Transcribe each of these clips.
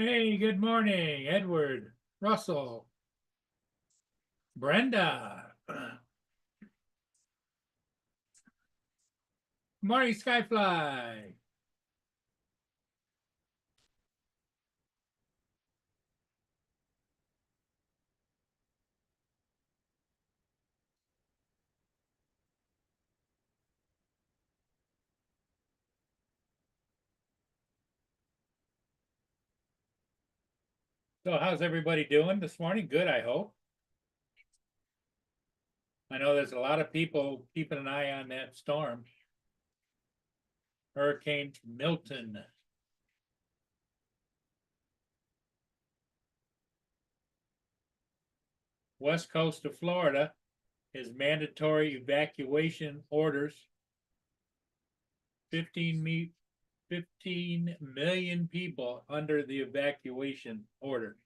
Hey, good morning, Edward, Russell, Brenda. Morning, Skyfly. So, how's everybody doing this morning? Good, I hope. I know there's a lot of people keeping an eye on that storm, Hurricane Milton. West coast of Florida is mandatory evacuation orders. 15 million people under the evacuation order.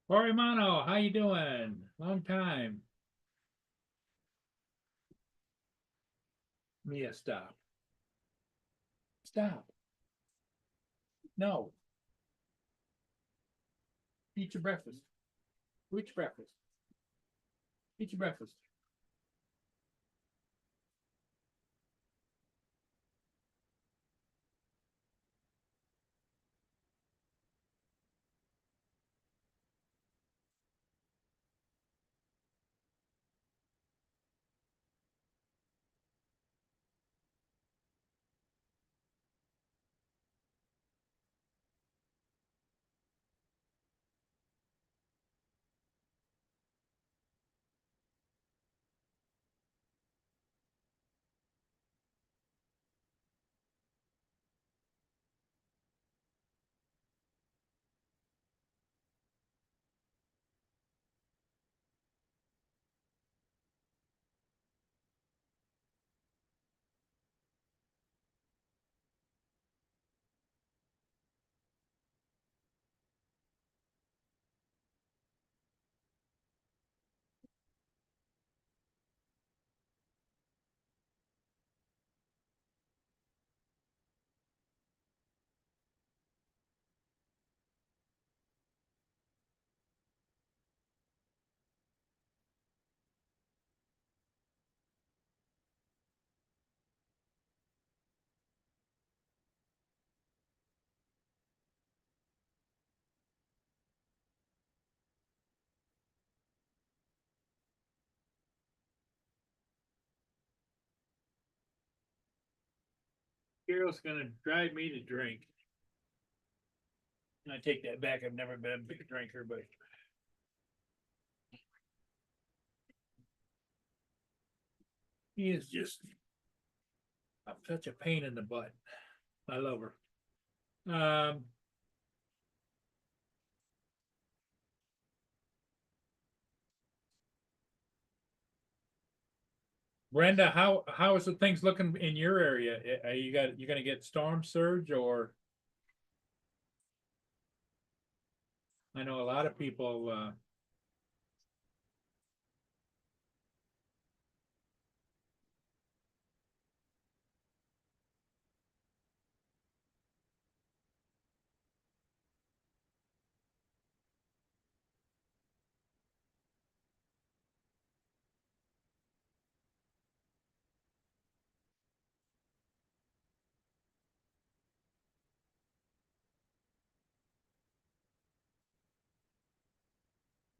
Cory Mono, how you doing? Long time. Mia, stop. Stop. No. Eat your breakfast. Eat your breakfast. Eat your breakfast. Carol's gonna drive me to drink. I take that back. I've never been a big drinker, but he is just such a pain in the butt. I love her. Brenda, how is the things looking in your area? Are you gonna get storm surge, or I know a lot of people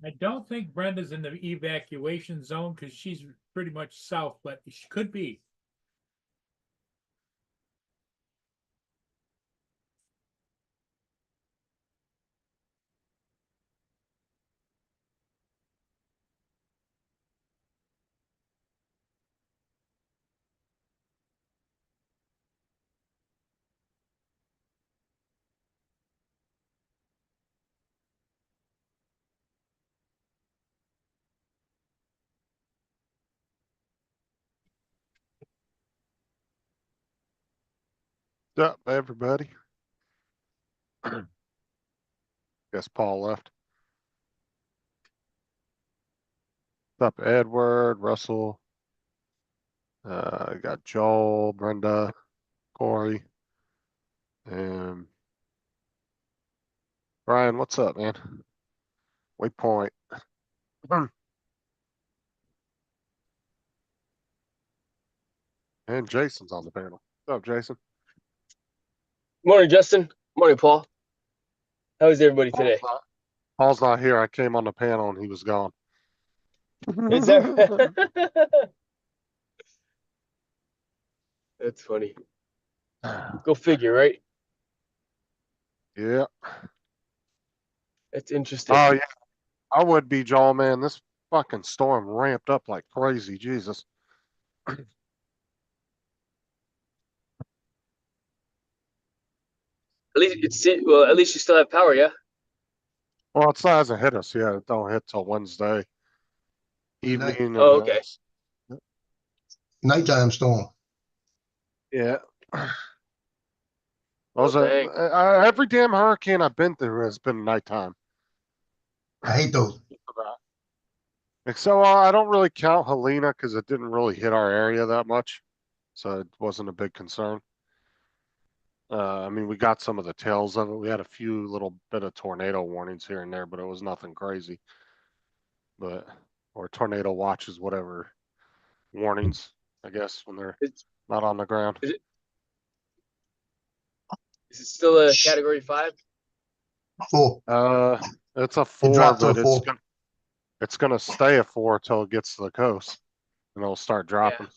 I don't think Brenda's in the evacuation zone because she's pretty much south, but she could be. What's up, everybody? Guess Paul left. What's up, Edward, Russell? Got Joel, Brenda, Corey, and Brian. What's up, man? Waypoint. And Jason's on the panel. What's up, Jason? Morning, Justin. Morning, Paul. How is everybody Paul's today? not, Paul's not here. I came on the panel and he was gone. Is that That's funny. Go figure, right? Yeah. That's interesting. Oh, yeah. I would be, Joel, man. This fucking storm ramped up like crazy. Jesus. At least at least you still have power, yeah? Well, it still hasn't hit us yet. It don't hit till Wednesday Night, evening. Oh, okay. nighttime storm. Yeah. Oh, Those dang. are every damn hurricane I've been through has been nighttime. I hate those. Like, so I don't really count Helena because it didn't really hit our area that much, so it wasn't a big concern. I mean, we got some of the tails of it. We had a few little bit of tornado warnings here and there, but it was nothing crazy. But or tornado watches, whatever warnings, I guess, when they're Is, not on the ground. is it is it still a Category 5? 4. It's a It 4, dropped to a but 4. it's gonna stay a 4 till it gets to the coast, and it'll start dropping. Yeah.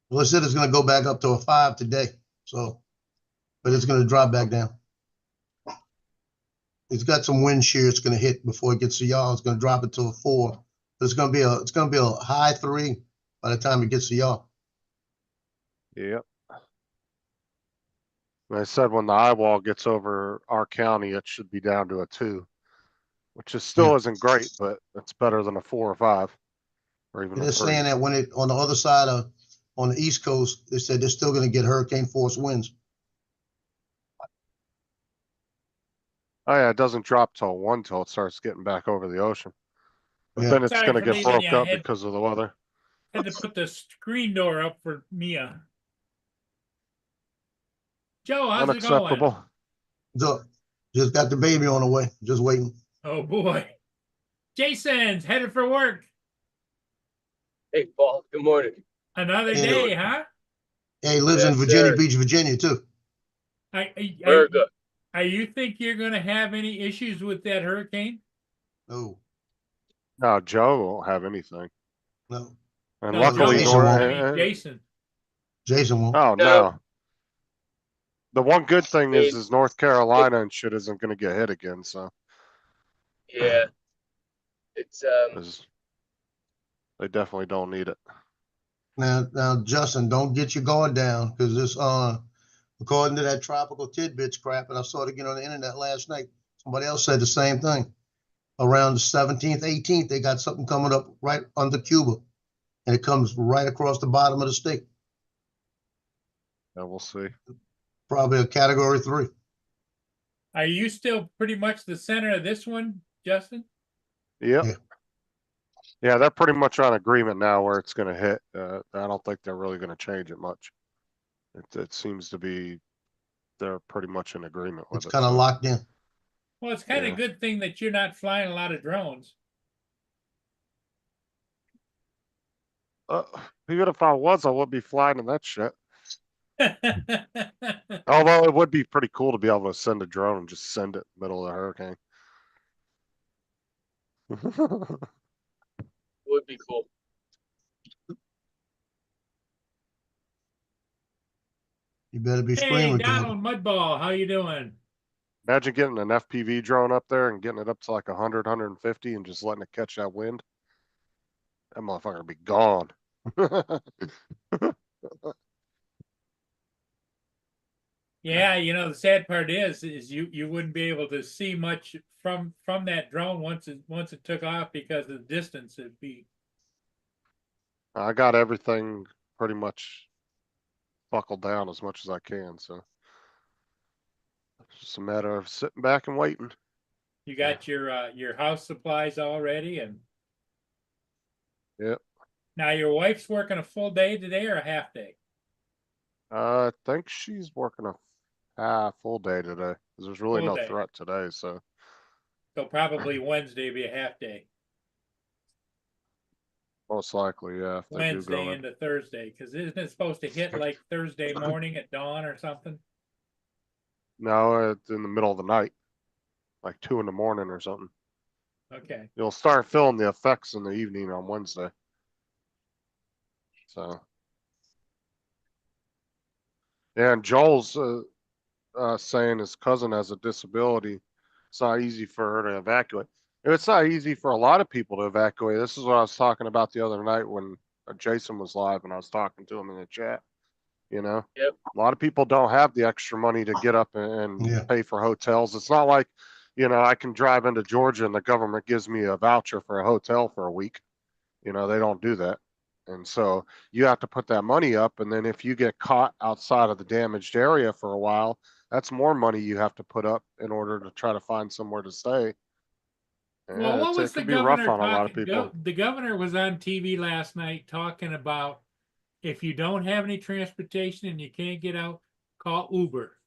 Well, it said it's going to go back up to a 5 today. So, but it's going to drop back down. It's got some wind shear it's going to hit before it gets to y'all. It's going to drop it to a 4. But it's going to be a high 3 by the time it gets to y'all. Yep. And I said when the eye wall gets over our county, it should be down to a 2, which is still Yeah. isn't great, but it's better than a 4 or 5, or even a They're 3. saying that when it on the other side of on the East Coast, they said they're still going to get hurricane force winds. Oh yeah, it doesn't drop till 1 till it starts getting back over the ocean. But Yeah. then it's Sorry gonna for get leaving you. broke I up because of the weather. had to put the screen door up for Mia. Joe, how's it going? Unacceptable. So, just got the baby on the way. Just waiting. Oh boy. Jason's headed for work. Hey, Paul. Good morning. Another Yeah. day, huh? Hey, he lives in Yes, Virginia sir. Beach, Virginia, too. Very good. You think you're going to have any issues with that hurricane? No, No, Joe won't have anything. no. And No, Joe luckily, Jason won't. won't. I mean, Jason. Jason won't. oh No, no. The one good I thing mean, is North Carolina and shit isn't gonna get hit again, so yeah, it's 'cause they definitely don't need it. Now, Justin, don't get your guard down because this, according to that tropical tidbits crap, and I saw it again on the internet last night. Somebody else said the same thing. Around the 17th, 18th, they got something coming up right under Cuba, and it comes right across the bottom of the state. Yeah, we'll see. Probably a Category 3. Are you still pretty much the center of this one, Justin? Yep. Yeah. Yeah, they're pretty much on agreement now where it's gonna hit. I don't think they're really gonna change it much. It seems to be they're pretty much in agreement with It's it. kind of So locked in. Well, it's kind of yeah. a good thing that you're not flying a lot of drones. Even if I was, I would be flying in that shit. Although it would be pretty cool to be able to send a drone and just send it in the middle of the hurricane. would be cool. You better be Hey, screaming. Donald Mudball, how you doing? Imagine getting an FPV drone up there and getting it up to like 100, 150 and just letting it catch that wind. That motherfucker would be gone. Yeah, the sad part is you wouldn't be able to see much from that drone once it took off because of the distance it'd be. I got everything pretty much buckled down as much as I can, so just a matter of sitting back and waiting. You got your house supplies all ready and. Yep. Now your wife's working a full day today or a half day? I think she's working a full day today, 'cause there's really Full no day. threat today, so. So probably Wednesday be a half day. Most likely, yeah, if they do Wednesday go in. into Thursday, because isn't it supposed to hit like Thursday morning at dawn or something? No, it's in the middle of the night, like 2 in the morning or something. Okay. You'll start feeling the effects in the evening on Wednesday. So. Yeah, and Joel's saying his cousin has a disability. It's not easy for her to evacuate. It's not easy for a lot of people to evacuate. This is what I was talking about the other night when Jason was live and I was talking to him in the chat. You know, Yep. a lot of people don't have the extra money to get up and Yeah. pay for hotels. It's not like, you know, I can drive into Georgia and the government gives me a voucher for a hotel for a week. You know, they don't do that. And so you have to put that money up. And then if you get caught outside of the damaged area for a while, that's more money you have to put up in order to try to find somewhere to stay. Well, what It was the could be rough governor on a lot of talking? people. The governor was on TV last night talking about if you don't have any transportation and you can't get out, call Uber.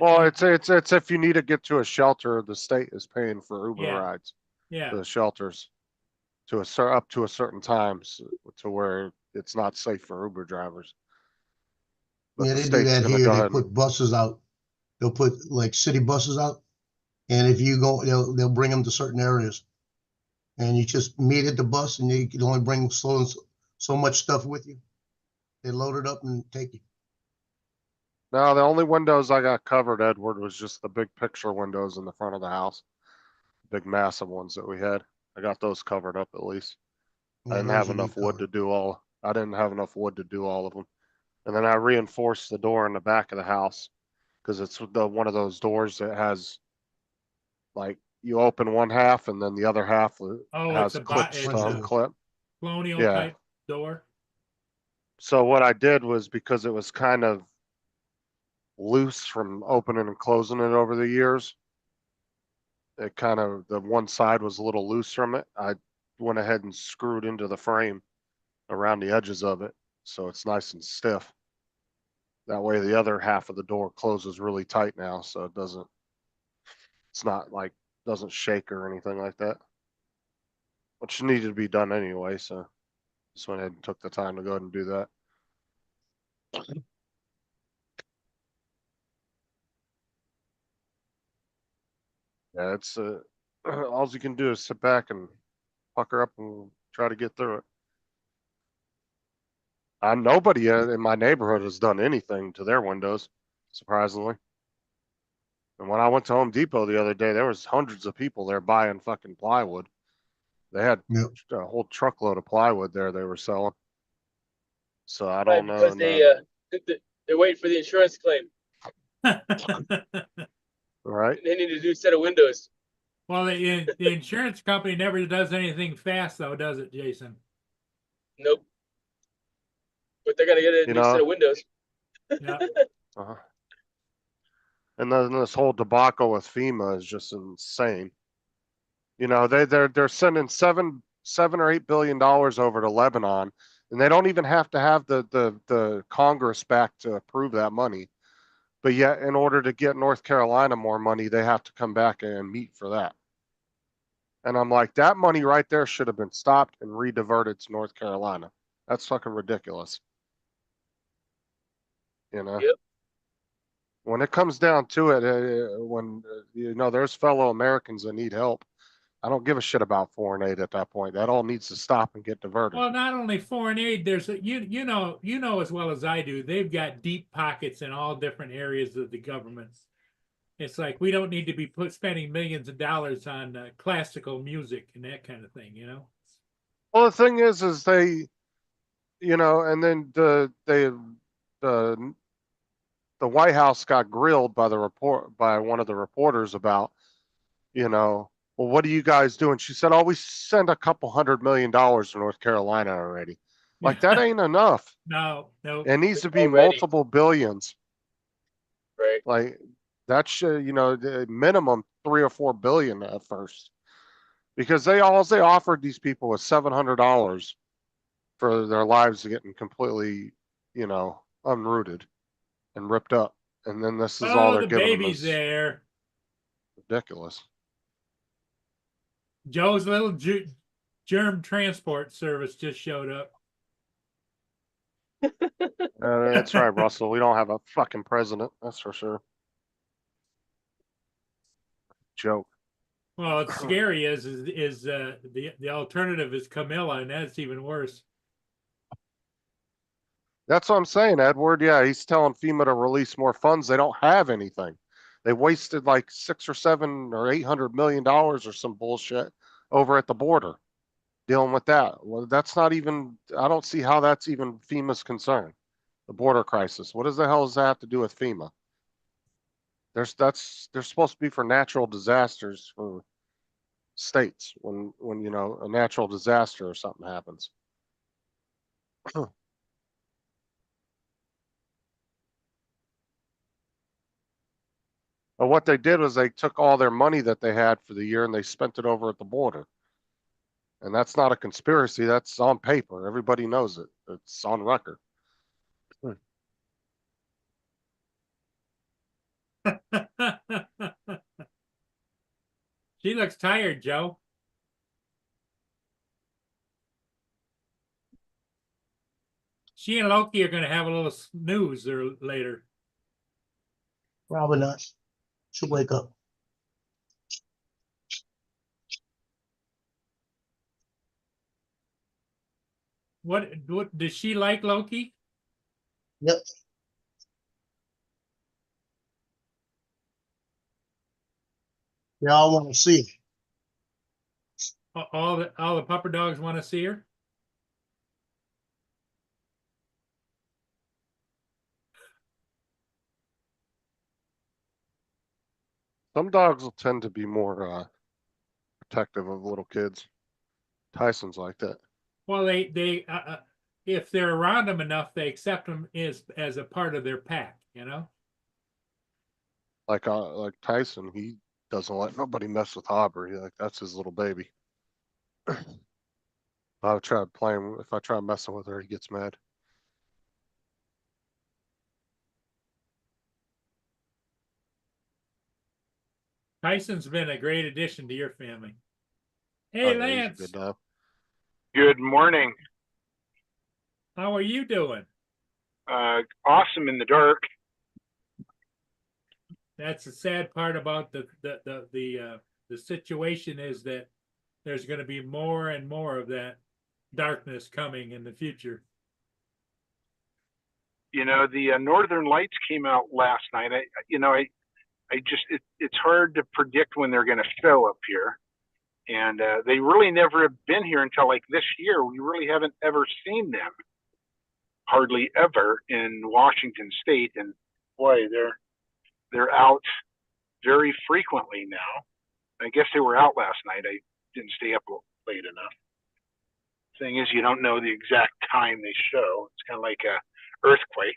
Well, And it's if you need to get to a shelter, the state is paying for Uber Yeah. rides to yeah, the shelters to up to a certain times to where it's not safe for Uber drivers. But Yeah, the they do state's that gonna here. go They ahead and put buses out. They'll put like city buses out. And if you go, they'll bring them to certain areas. And you just meet at the bus and you can only bring so much stuff with you. They load it up and take you. No, the only windows I got covered, Edward, was just the big picture windows in the front of the house. Big massive ones that we had. I got those covered up at least. I Yeah, didn't those have will be enough wood covered. to do all, I didn't have enough wood to do all of them. And then I reinforced the door in the back of the house because it's one of those doors that has like you open one half and then the other half has it's a clips it's to a unclip. colonial Yeah. type door. So what I did was because it was kind of loose from opening and closing it over the years, it kind of, the one side was a little loose from it. I went ahead and screwed into the frame around the edges of it. So it's nice and stiff. That way the other half of the door closes really tight now. So it doesn't, it's not like, doesn't shake or anything like that. Which needed to be done anyway. So just went ahead and took the time to go ahead and do that. Yeah, it's all you can do is sit back and pucker up and try to get through it. Nobody in my neighborhood has done anything to their windows, surprisingly. And when I went to Home Depot the other day, there was hundreds of people there buying fucking plywood. They had Yep. a whole truckload of plywood there they were selling. So I Right, don't know. because they're waiting for the insurance claim. Right? They need a new set of windows. Well, the insurance company never does anything fast, though, does it, Jason? Nope. But they're gonna get a You new set know, of windows. Yeah. And then this whole debacle with FEMA is just insane. You know, they're sending $7 or $8 billion over to Lebanon, and they don't even have to have the Congress back to approve that money. But yet, in order to get North Carolina more money, they have to come back and meet for that. And I'm like, that money right there should have been stopped and rediverted to North Carolina. That's fucking ridiculous. You know? Yep. When it comes down to it, when, you know, there's fellow Americans that need help, I don't give a shit about foreign aid at that point. That all needs to stop and get diverted. Well, not only foreign aid, there's you know as well as I do, they've got deep pockets in all different areas of the government. It's like we don't need to be spending millions of dollars on classical music and that kind of thing, you know. Well, the thing is they, you know, and then the White House got grilled by one of the reporters about, you know, well, what are you guys doing? She said, oh, we sent a couple $100 million to North Carolina already. Like that ain't enough. No. It needs to be Already. multiple billions. Right. Like That should, you know, the minimum 3 or 4 billion at first. Because they offered these people was $700 for their lives getting completely, you know, unrooted and ripped up. And then this is all Oh, they're the giving them baby's is there. ridiculous. Joe's little germ transport service just showed up. That's right, Russell. We don't have a fucking president. That's for sure. Joke. Well, it's scary is the alternative is Camilla, and that's even worse. That's what I'm saying, Edward. Yeah, he's telling FEMA to release more funds. They don't have anything. They wasted like $600 or $700 or $800 million or some bullshit over at the border dealing with that. Well, that's not even, I don't see how that's even FEMA's concern. The border crisis. What does the hell does that have to do with FEMA? They're supposed to be for natural disasters for states when you know a natural disaster or something happens. But what they did was they took all their money that they had for the year and they spent it over at the border. And that's not a conspiracy. That's on paper. Everybody knows it. It's on record. She looks tired, Joe. She and Loki are going to have a little snooze or later. Probably not. She'll wake up. What does she like, Loki? Yep. They all want to see it. All the pupper dogs want to see her. Some dogs will tend to be more protective of little kids. Tyson's like that. Well, they if they're around them enough, they accept them as a part of their pack. You know. Like Tyson, he doesn't let nobody mess with Aubrey. Like that's his little baby. I try playing. If I try messing with her, he gets mad. Tyson's been a great addition to your family. Hey, Oh, yeah, he's a Lance, good dog. Good morning. how are you doing? Awesome in the dark. That's the sad part about the situation is that there's going to be more and more of that darkness coming in the future. You know, the Northern Lights came out last night. It's hard to predict when they're going to show up here. And they really never have been here until like this year. We really haven't ever seen them, hardly ever, in Washington State. And boy, they're out very frequently now. I guess they were out last night. I didn't stay up late enough. Thing is, you don't know the exact time they show. It's kind of like a earthquake.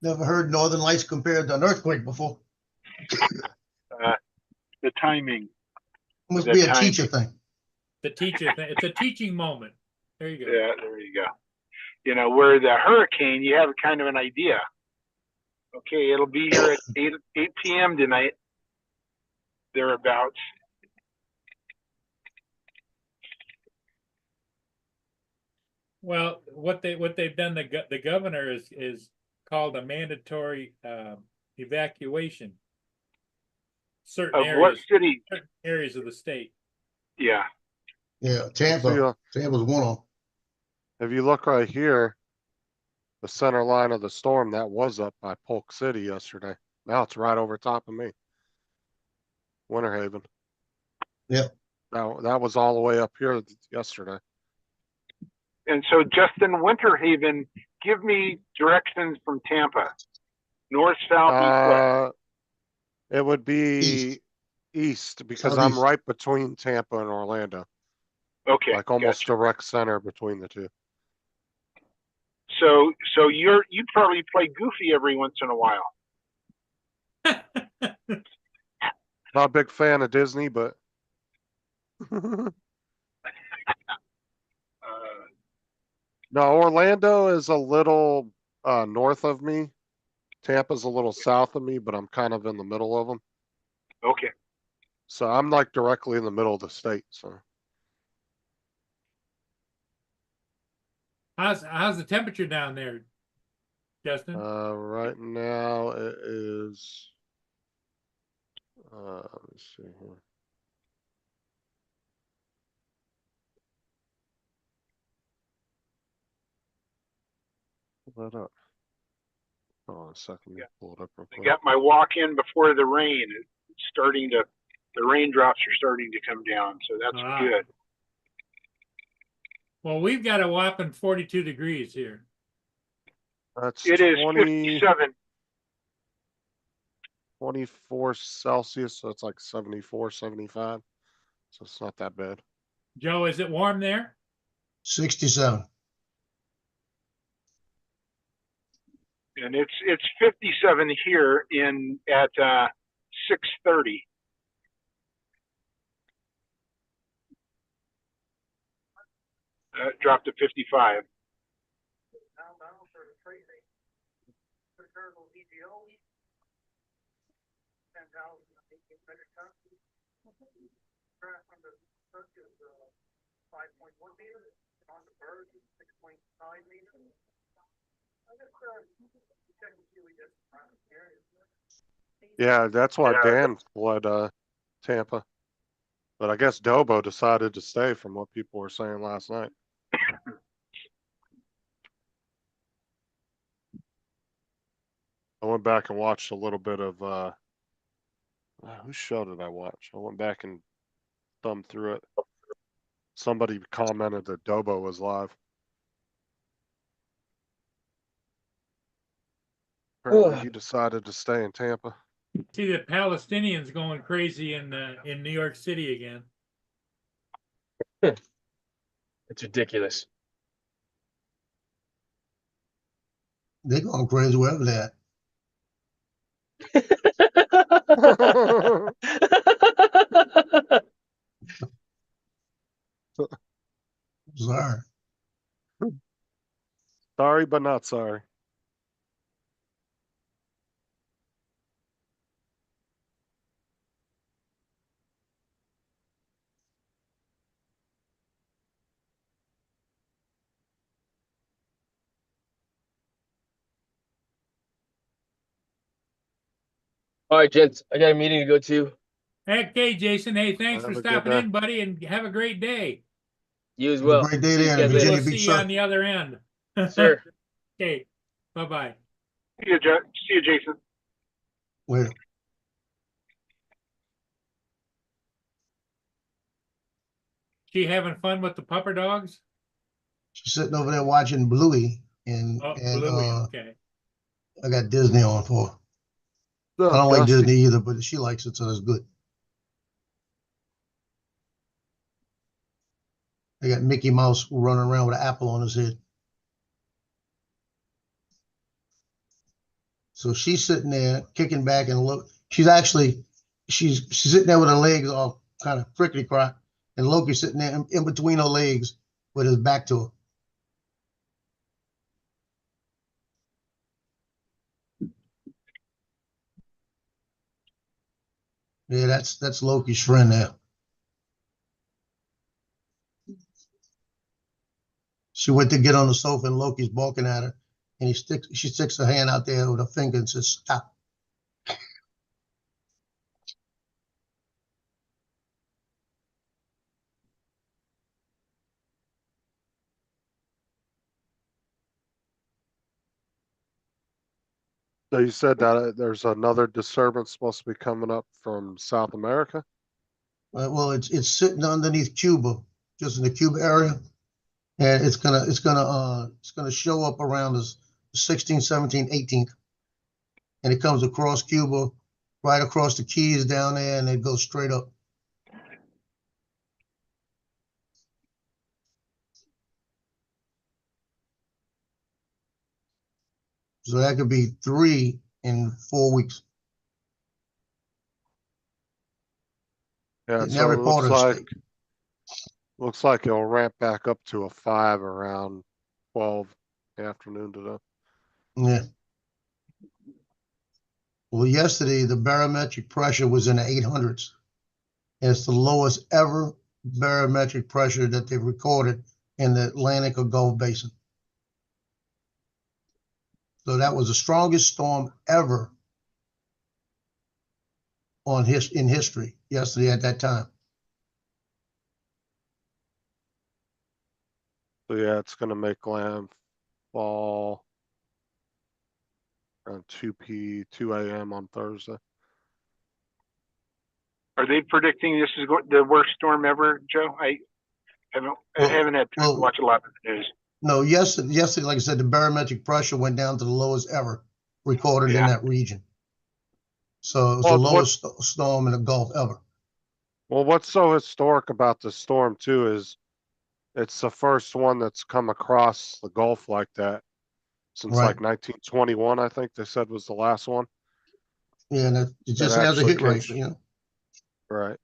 Never heard Northern Lights compared to an earthquake before. The timing. Must The be a time- teacher thing. The teacher thing. It's a teaching moment. There you go. Yeah, there you go. You know, where the hurricane, you have kind of an idea. Okay, it'll be here at 8 p.m. tonight, thereabouts. Well, what they've done, the governor is called a mandatory evacuation. Certain Of what areas, city? certain areas of the state. Yeah. Yeah, See, Tampa. Tampa's one of them. if you look right here, the center line of the storm that was up by Polk City yesterday. Now it's right over top of me. Winter Haven. Yep. That was all the way up here yesterday. And so, Justin, Winter Haven, give me directions from Tampa. North, south, east, west. It would be east because Southeast. I'm right between Tampa and Orlando, Okay. like almost gotcha. direct center between the two. So you probably play Goofy every once in a while. Not a big fan of Disney, but Uh, no, Orlando is a little north of me. Tampa's a little south of me, but I'm kind of in the middle of them. okay. So I'm like directly in the middle of the state. So How's the temperature down there, Justin? right now it is. Let me see here. Pull that up. Hold on a second. Yeah. Pull it up real I quick. got my walk in before the rain. It's starting to, the raindrops are starting to come down, so that's Ah. good. Well, we've got a whopping 42 degrees here. That's It is 20, 57. 24 Celsius, so it's like 74, 75. So it's not that bad. Joe, is it warm there? 67. And it's 57 here at 6:30. Dropped to 55. Yeah, that's why Yeah. Dan fled Tampa. But I guess Dobo decided to stay from what people were saying last night. I went back and watched a little bit of whose show did I watch? I went back and thumbed through it. Somebody commented that Dobo was live. Apparently he decided to stay in Tampa. See the Palestinians going crazy in New York City again. It's ridiculous. They're going crazy wherever they're at. Sorry. Sorry, but not sorry. All right, gents, I got a meeting to go to. Okay, Jason. Hey, thanks Have for a good stopping day. in, buddy, and have a great day. You as Have a well. great day See you there in guys later. Virginia We'll Beach see you on Circle. the other end. Sir. Okay. Bye-bye. See you, Jason. Wait. She having fun with the pupper dogs? She's sitting over there watching Bluey and Oh, and Bluey. Okay. I got Disney on for her. I don't like Disney either, but she likes it, so that's good. I got Mickey Mouse running around with an apple on his head. So she's sitting there kicking back and look. She's sitting there with her legs all kind of frickety crack, and Loki's sitting there in between her legs with his back to her. Yeah, that's Loki's friend there. She went to get on the sofa and Loki's balking at her, and she sticks her hand out there with her finger and says, "Stop." So you said that there's another disturbance supposed to be coming up from South America? Well, it's sitting underneath Cuba, just in the Cuba area, and it's gonna show up around the 16th, 17th, 18th, and it comes across Cuba, right across the Keys down there, and it goes straight up. So that could be 3 in 4 weeks. Yeah, It so never it looks reported a like, state. it'll ramp back up to a 5 around 12 afternoon today. Yeah. Well, yesterday, the barometric pressure was in the 800s. It's the lowest ever barometric pressure that they've recorded in the Atlantic or Gulf Basin. So that was the strongest storm ever in history yesterday at that time. So yeah, it's gonna make landfall around 2 a.m. on Thursday. Are they predicting this is the worst storm ever, Joe? I haven't had time to watch a lot of the news. No, yesterday, like I said, the barometric pressure went down to the lowest ever recorded in that region. So it was the lowest storm in the Gulf ever. Well, what's so historic about the storm too is it's the first one that's come across the Gulf like that since Right. like 1921, I think they said was the last one. Yeah, and it just That has a actually hit came rate, you know. Right.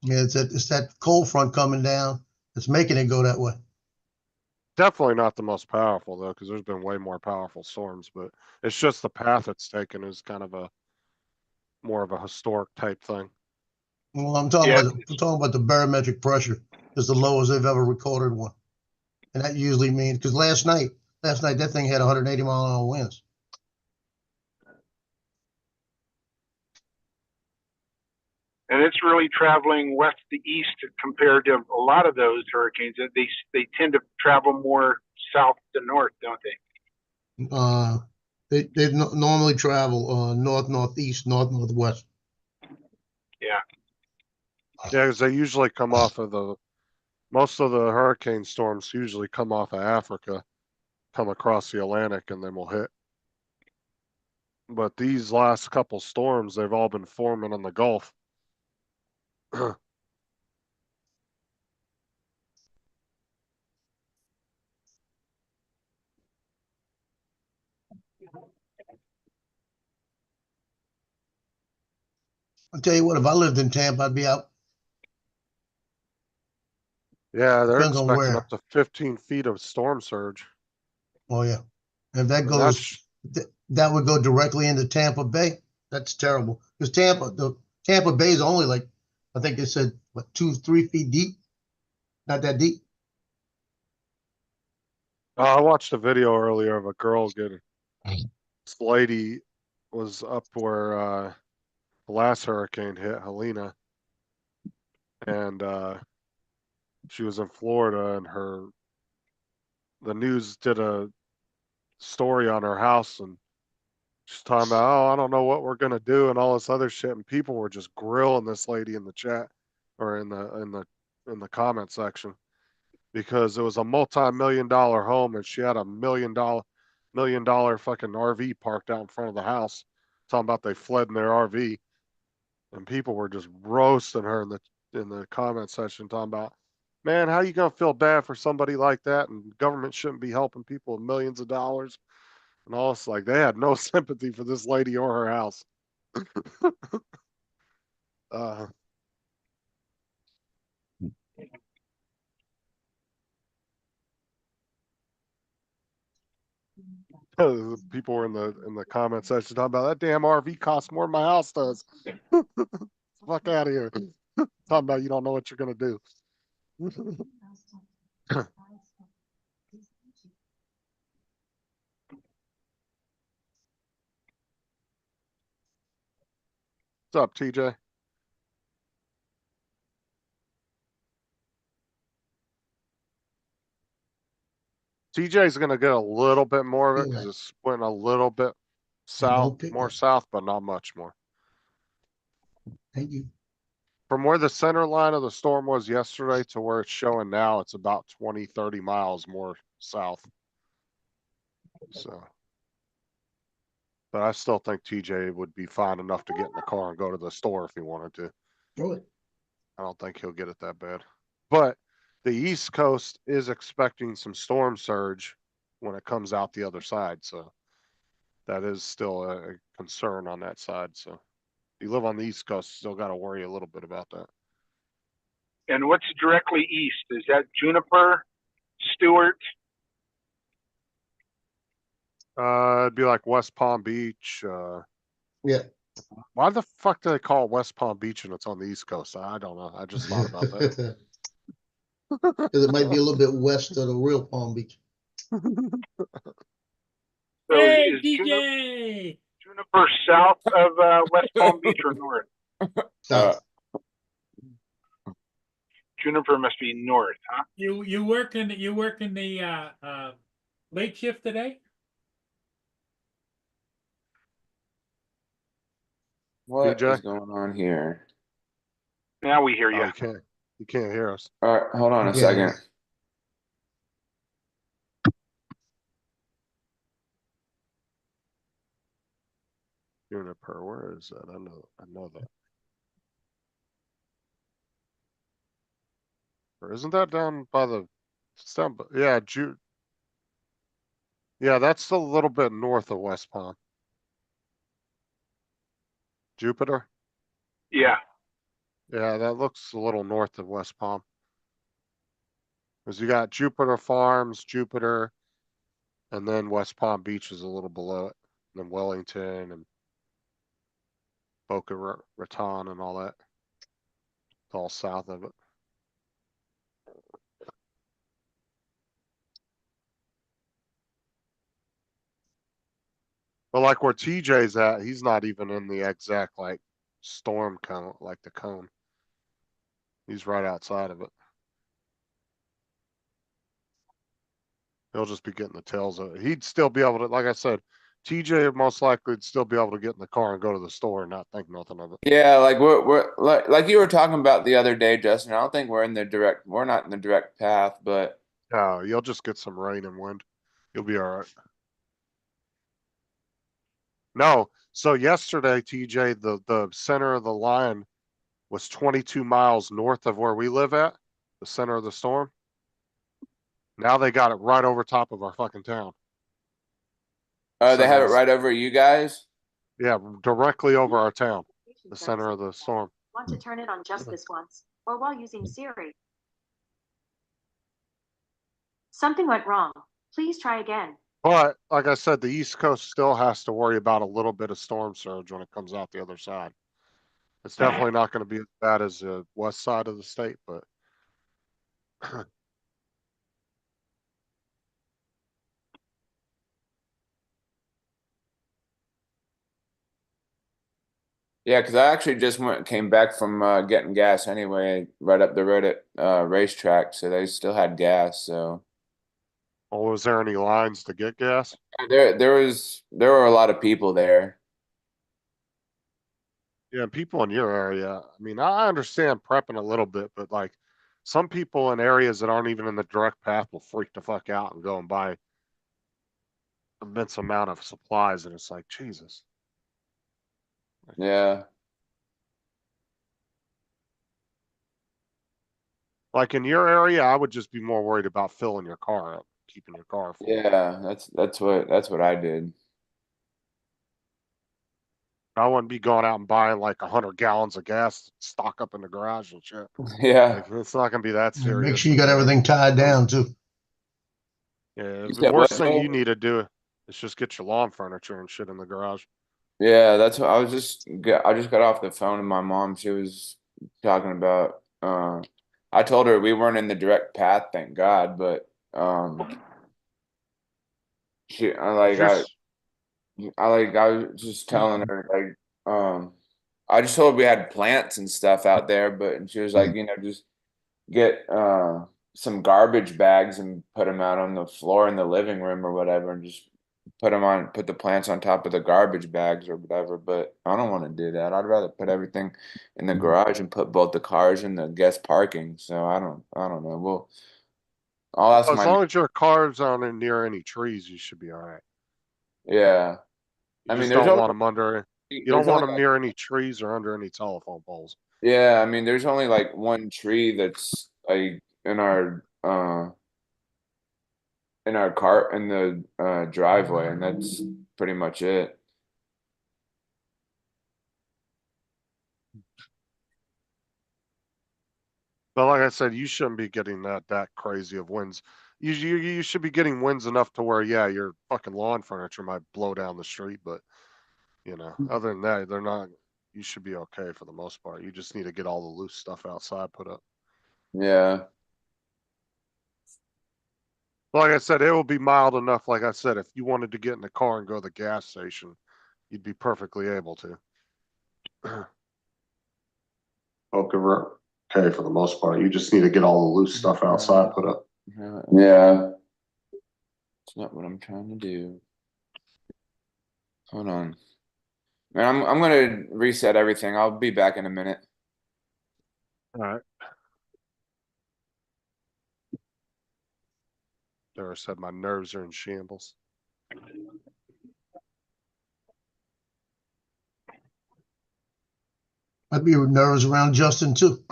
Yeah, it's that cold front coming down. It's making it go that way. Definitely not the most powerful though, because there's been way more powerful storms, but it's just the path it's taken is kind of a more of a historic type thing. Well, I'm talking about the barometric pressure is the lowest they've ever recorded one, and that usually means because last night that thing had 180 mile an hour winds. And it's really traveling west to east compared to a lot of those hurricanes. They tend to travel more south to north, don't they? They normally travel north northeast, north northwest. Yeah. Yeah, because they usually come off of most of the hurricane storms usually come off of Africa, come across the Atlantic, and then will hit. But these last couple storms, they've all been forming in the Gulf. I'll tell you what, if I lived in Tampa, I'd be out. Yeah, they're Depends on expecting where. up to 15 feet of storm surge. Oh yeah, if that And goes, that would go directly into Tampa Bay. That's terrible because Tampa Bay is only like, I think they said what 2-3 feet deep, not that deep. I watched a video earlier of a girl getting. This lady was up where the last hurricane hit, Helena, and she was in Florida, and the news did a story on her house, and she's talking about, oh, I don't know what we're gonna do, and all this other shit, and people were just grilling this lady in the chat or in the comment section because it was a multi-million-dollar home, and she had a $1 million fucking RV parked out in front of the house. Talking about they fled in their RV, and people were just roasting her in the comment section, talking about, man, how you gonna feel bad for somebody like that? And government shouldn't be helping people with millions of dollars. And all it's like they had no sympathy for this lady or her house. People were in the comment section talking about that damn RV costs more than my house does. Fuck out of here. Talking about you don't know what you're gonna do. What's up, TJ? TJ's gonna get a little bit more of it because it's went a little bit south, more south, but not much more. Thank you. From where the center line of the storm was yesterday to where it's showing now, it's about 20, 30 miles more south. So, but I still think TJ would be fine enough to get in the car and go to the store if he wanted to. Really? I don't think he'll get it that bad. But the East Coast is expecting some storm surge when it comes out the other side, so that is still a concern on that side, so. If you live on the East Coast, still gotta worry a little bit about that. And what's directly east? Is that Juniper, Stewart? It'd be like West Palm Beach, Yeah. why the fuck do they call it West Palm Beach and it's on the East Coast? I don't know, I just thought about that. Cause it might be a little bit west of the real Palm Beach. So Hey, is DJ! Juniper south of West Palm Beach or north? South. Juniper must be north, huh? You working the late shift today? What DJ? is going on here? Now we hear Oh, you. you can't hear us. All right, hold on a Yeah. second. Juniper, where is that? I know that. Or isn't that down by the stem? Yeah, yeah, that's a little bit north of West Palm. Jupiter? Yeah. Yeah, that looks a little north of West Palm. Cause you got Jupiter Farms, Jupiter, and then West Palm Beach is a little below it. And then Wellington and Boca Raton and all that. It's all south of it. But like where TJ's at, he's not even in the exact like storm cone, like the cone. He's right outside of it. He'll just be getting the tails of it. He'd still be able to, like I said, TJ most likely would still be able to get in the car and go to the store and not think nothing of it. Yeah, like we're like you were talking about the other day, Justin. I don't think we're not in the direct path, but No, you'll just get some rain and wind. You'll be all right. No, so yesterday, TJ, the center of the line was 22 miles north of where we live at, the center of the storm. Now they got it right over top of our fucking town. they have it Center. right over you guys. Yeah, directly over our town, the center of the storm. Want to turn it on just this once, or while using Siri. Something went wrong. Please try again. But like I said, the East Coast still has to worry about a little bit of storm surge when it comes out the other side. It's definitely not going to be as bad as the west side of the state, but Yeah, because I actually just came back from getting gas anyway, right up the road at racetrack, so they still had gas. So oh, was there any lines to get gas? there were a lot of people there. Yeah, people in your area. I mean, I understand prepping a little bit, but like some people in areas that aren't even in the direct path will freak the fuck out and go and buy immense amount of supplies, and it's like, Jesus. Yeah. Like in your area, I would just be more worried about filling your car up, keeping your car full. Yeah, that's what I did. I wouldn't be going out and buying like 100 gallons of gas, to stock up in the garage and shit. Yeah. Like, it's not gonna be that serious. Make sure you got everything tied down too. Yeah, You the said worst what, thing you Joel? need to do is just get your lawn furniture and shit in the garage. Yeah, that's what I was I just got off the phone with my mom. She was talking about I told her we weren't in the direct path, thank God, but she Just- I was just telling her I just told her we had plants and stuff out there, but she was like, just get some garbage bags and put them out on the floor in the living room or whatever, and just put the plants on top of the garbage bags or whatever. But I don't want to do that. I'd rather put everything in the garage and put both the cars in the guest parking. So I don't know. Well, I'll ask as my long as your cars aren't near any trees, you should be all right. yeah. You I mean, just there's don't only want them under. You there's don't want only them near any trees or under any telephone poles. Yeah, I mean, there's only like one tree that's like in our cart in the driveway, and that's pretty much it. But like I said, you shouldn't be getting that crazy of winds. You should be getting winds enough to where, yeah, your fucking lawn furniture might blow down the street, but other than that, they're not. You should be okay for the most part. You just need to get all the loose stuff outside put up. Yeah. Like I said, it will be mild enough. Like I said, if you wanted to get in the car and go to the gas station, you'd be perfectly able to. Okay, for the most part. You just need to get all the loose stuff outside put up. Yeah. It's not what I'm trying to do. Hold on. Man, I'm gonna reset everything. I'll be back in a minute. All right. There, I said my nerves are in shambles. I'd be nervous around Justin too.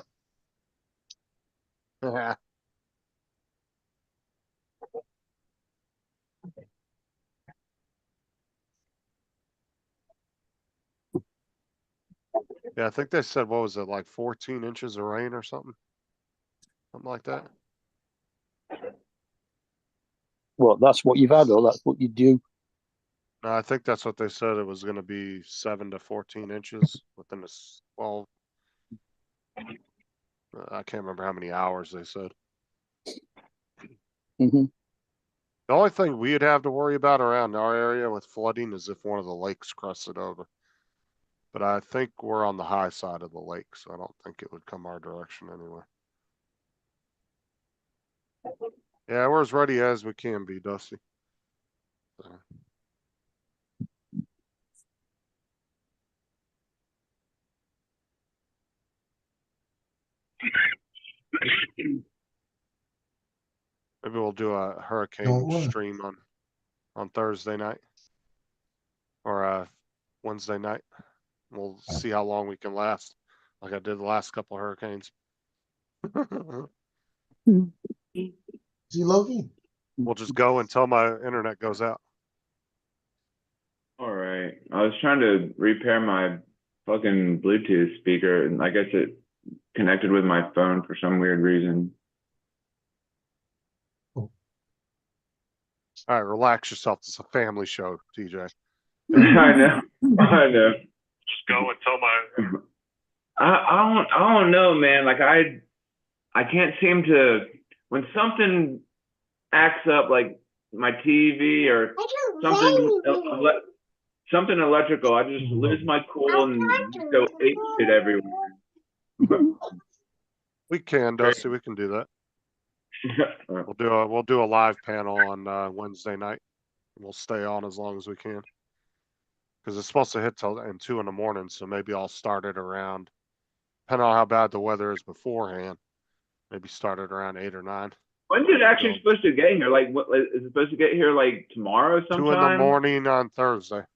Yeah, I think they said, what was it, like 14 inches of rain or something? Something like that. Well, that's what you've had, or that's what you do. No, I think that's what they said. It was going to be 7 to 14 inches within a 12. I can't remember how many hours they said. Hmm. The only thing we'd have to worry about around our area with flooding is if one of the lakes crusted over. But I think we're on the high side of the lake, so I don't think it would come our direction anyway. Yeah, we're as ready as we can be, Dusty. So. Maybe we'll do a hurricane worry. stream on Thursday night or Wednesday night. We'll see how long we can last, like I did the last couple of hurricanes. See, Loki? We'll just go until my internet goes out. All right. I was trying to repair my fucking Bluetooth speaker, and I guess it connected with my phone for some weird reason. All right, relax yourself. It's a family show, TJ. I know. I know. Just go until my. I don't know, man. Like I can't seem to, when something acts up, like my TV or something electrical, I just lose my cool and just go ape shit everywhere. We can, Dusty. We can do that. We'll do a live panel on Wednesday night. We'll stay on as long as we can. Because it's supposed to hit till 2 in the morning, so maybe I'll start it around, depending on how bad the weather is beforehand. Maybe start it around 8 or 9. When's it actually supposed to get here? Like, what is it supposed to get here? Like tomorrow sometime? 2 in the morning on Thursday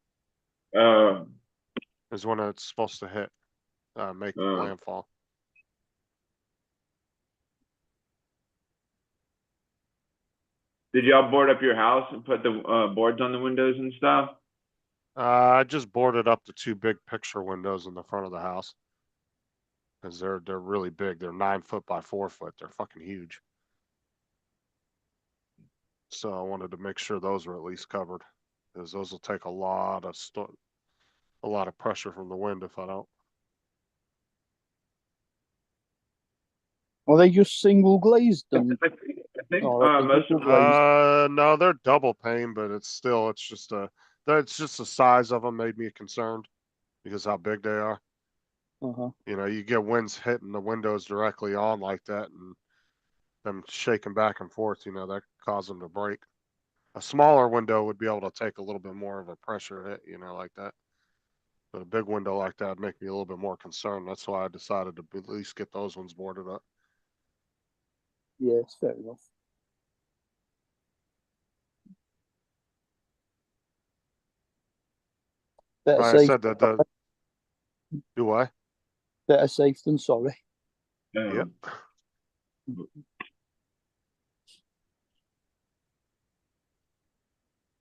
is when it's supposed to hit, make landfall. Did y'all board up your house and put the boards on the windows and stuff? I just boarded up the 2 big picture windows in the front of the house. Because they're really big. They're 9 foot by 4 foot. They're fucking huge. So I wanted to make sure those were at least covered. Because those will take a lot of pressure from the wind if I don't. Are they just single glazed? I And think Oh, that'd be most of good. No, they're double pane, but it's just the size of them made me concerned because how big they are. uh-huh. You get winds hitting the windows directly on like that and them shaking back and forth, that cause them to break. A smaller window would be able to take a little bit more of a pressure hit, like that. But a big window like that would make me a little bit more concerned. That's why I decided to at least get those ones boarded up. Yes, fair enough. Better Like I safe, said, that do I? better safe than sorry. Yep.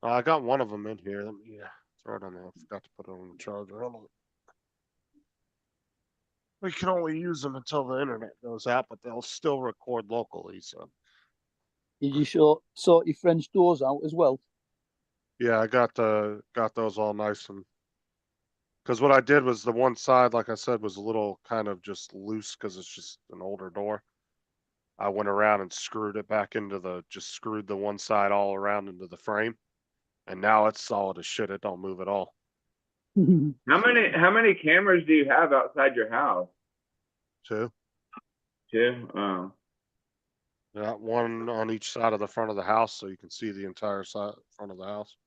I got one of them in here. Let me throw it on there. I forgot to put it on the charger. Hold on. We can only use them until the internet goes out, but they'll still record locally. So Did you sort your French doors out as well? yeah, I got those all nice and because what I did was the one side, like I said, was a little kind of just loose because it's just an older door. I went around and screwed it back into just screwed the one side all around into the frame. And now it's solid as shit. It don't move at all. How many cameras do you have outside your house? Two. Two? Oh. Got one on each side of the front of the house so you can see the entire side front of the house.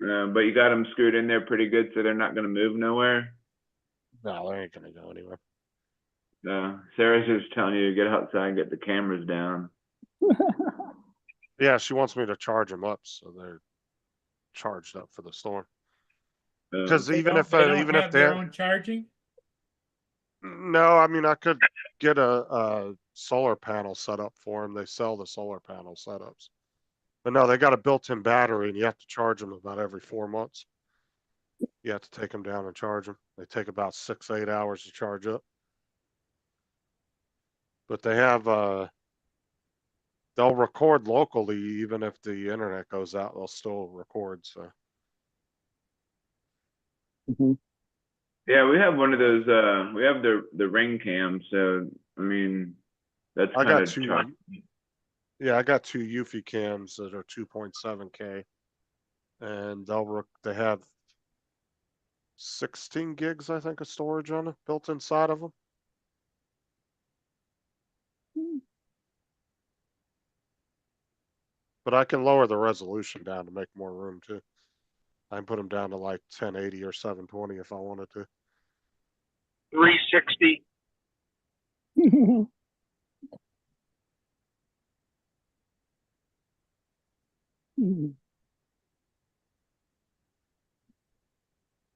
But you got them screwed in there pretty good so they're not gonna move nowhere? No, they ain't gonna go anywhere. Sarah's just telling you to get outside and get the cameras down. Yeah, she wants me to charge them up so they're charged up for the storm. Because They even don't- if they don't even have if their they're own charging. no, I mean I could get a solar panel set up for them. They sell the solar panel setups, but no, they got a built-in battery and you have to charge them about every 4 months. You have to take them down and charge them. They take about 6-8 hours to charge up. But they have they'll record locally even if the internet goes out. They'll still record. So Yeah, we have one of those. We have the Ring Cam. So I mean, that's I kind got of two. Yeah, I got two Eufy cams that are 2.7K, and they have 16 gigs, I think, of storage on it built inside of them. But I can lower the resolution down to make more room too. I can put them down to like 1080 or 720 if I wanted to. 360.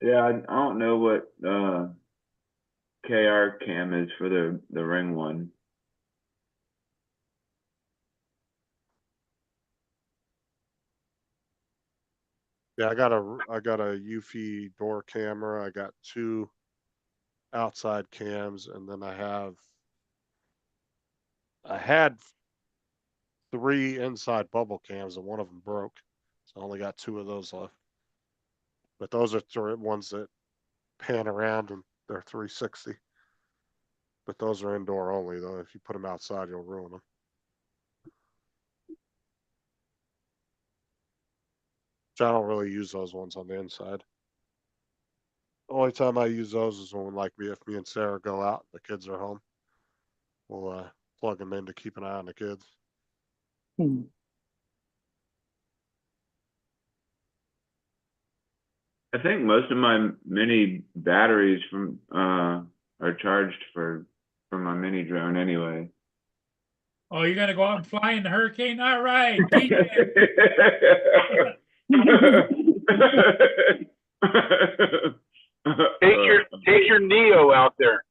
Yeah, I don't know what KR Cam is for the Ring one. Yeah, I got a Eufy door camera. I got two outside cams, and then I had 3 inside bubble cams, and one of them broke, so I only got 2 of those left. But those are ones that pan around and they're 360. But those are indoor only, though. If you put them outside, you'll ruin them. So I don't really use those ones on the inside. The only time I use those is when, like, if me and Sarah go out, the kids are home. We'll plug them in to keep an eye on the kids. I think most of my mini batteries from are charged for my mini drone anyway. Oh, you're gonna go out and fly in the hurricane? All right, DJ. Take your Neo out there.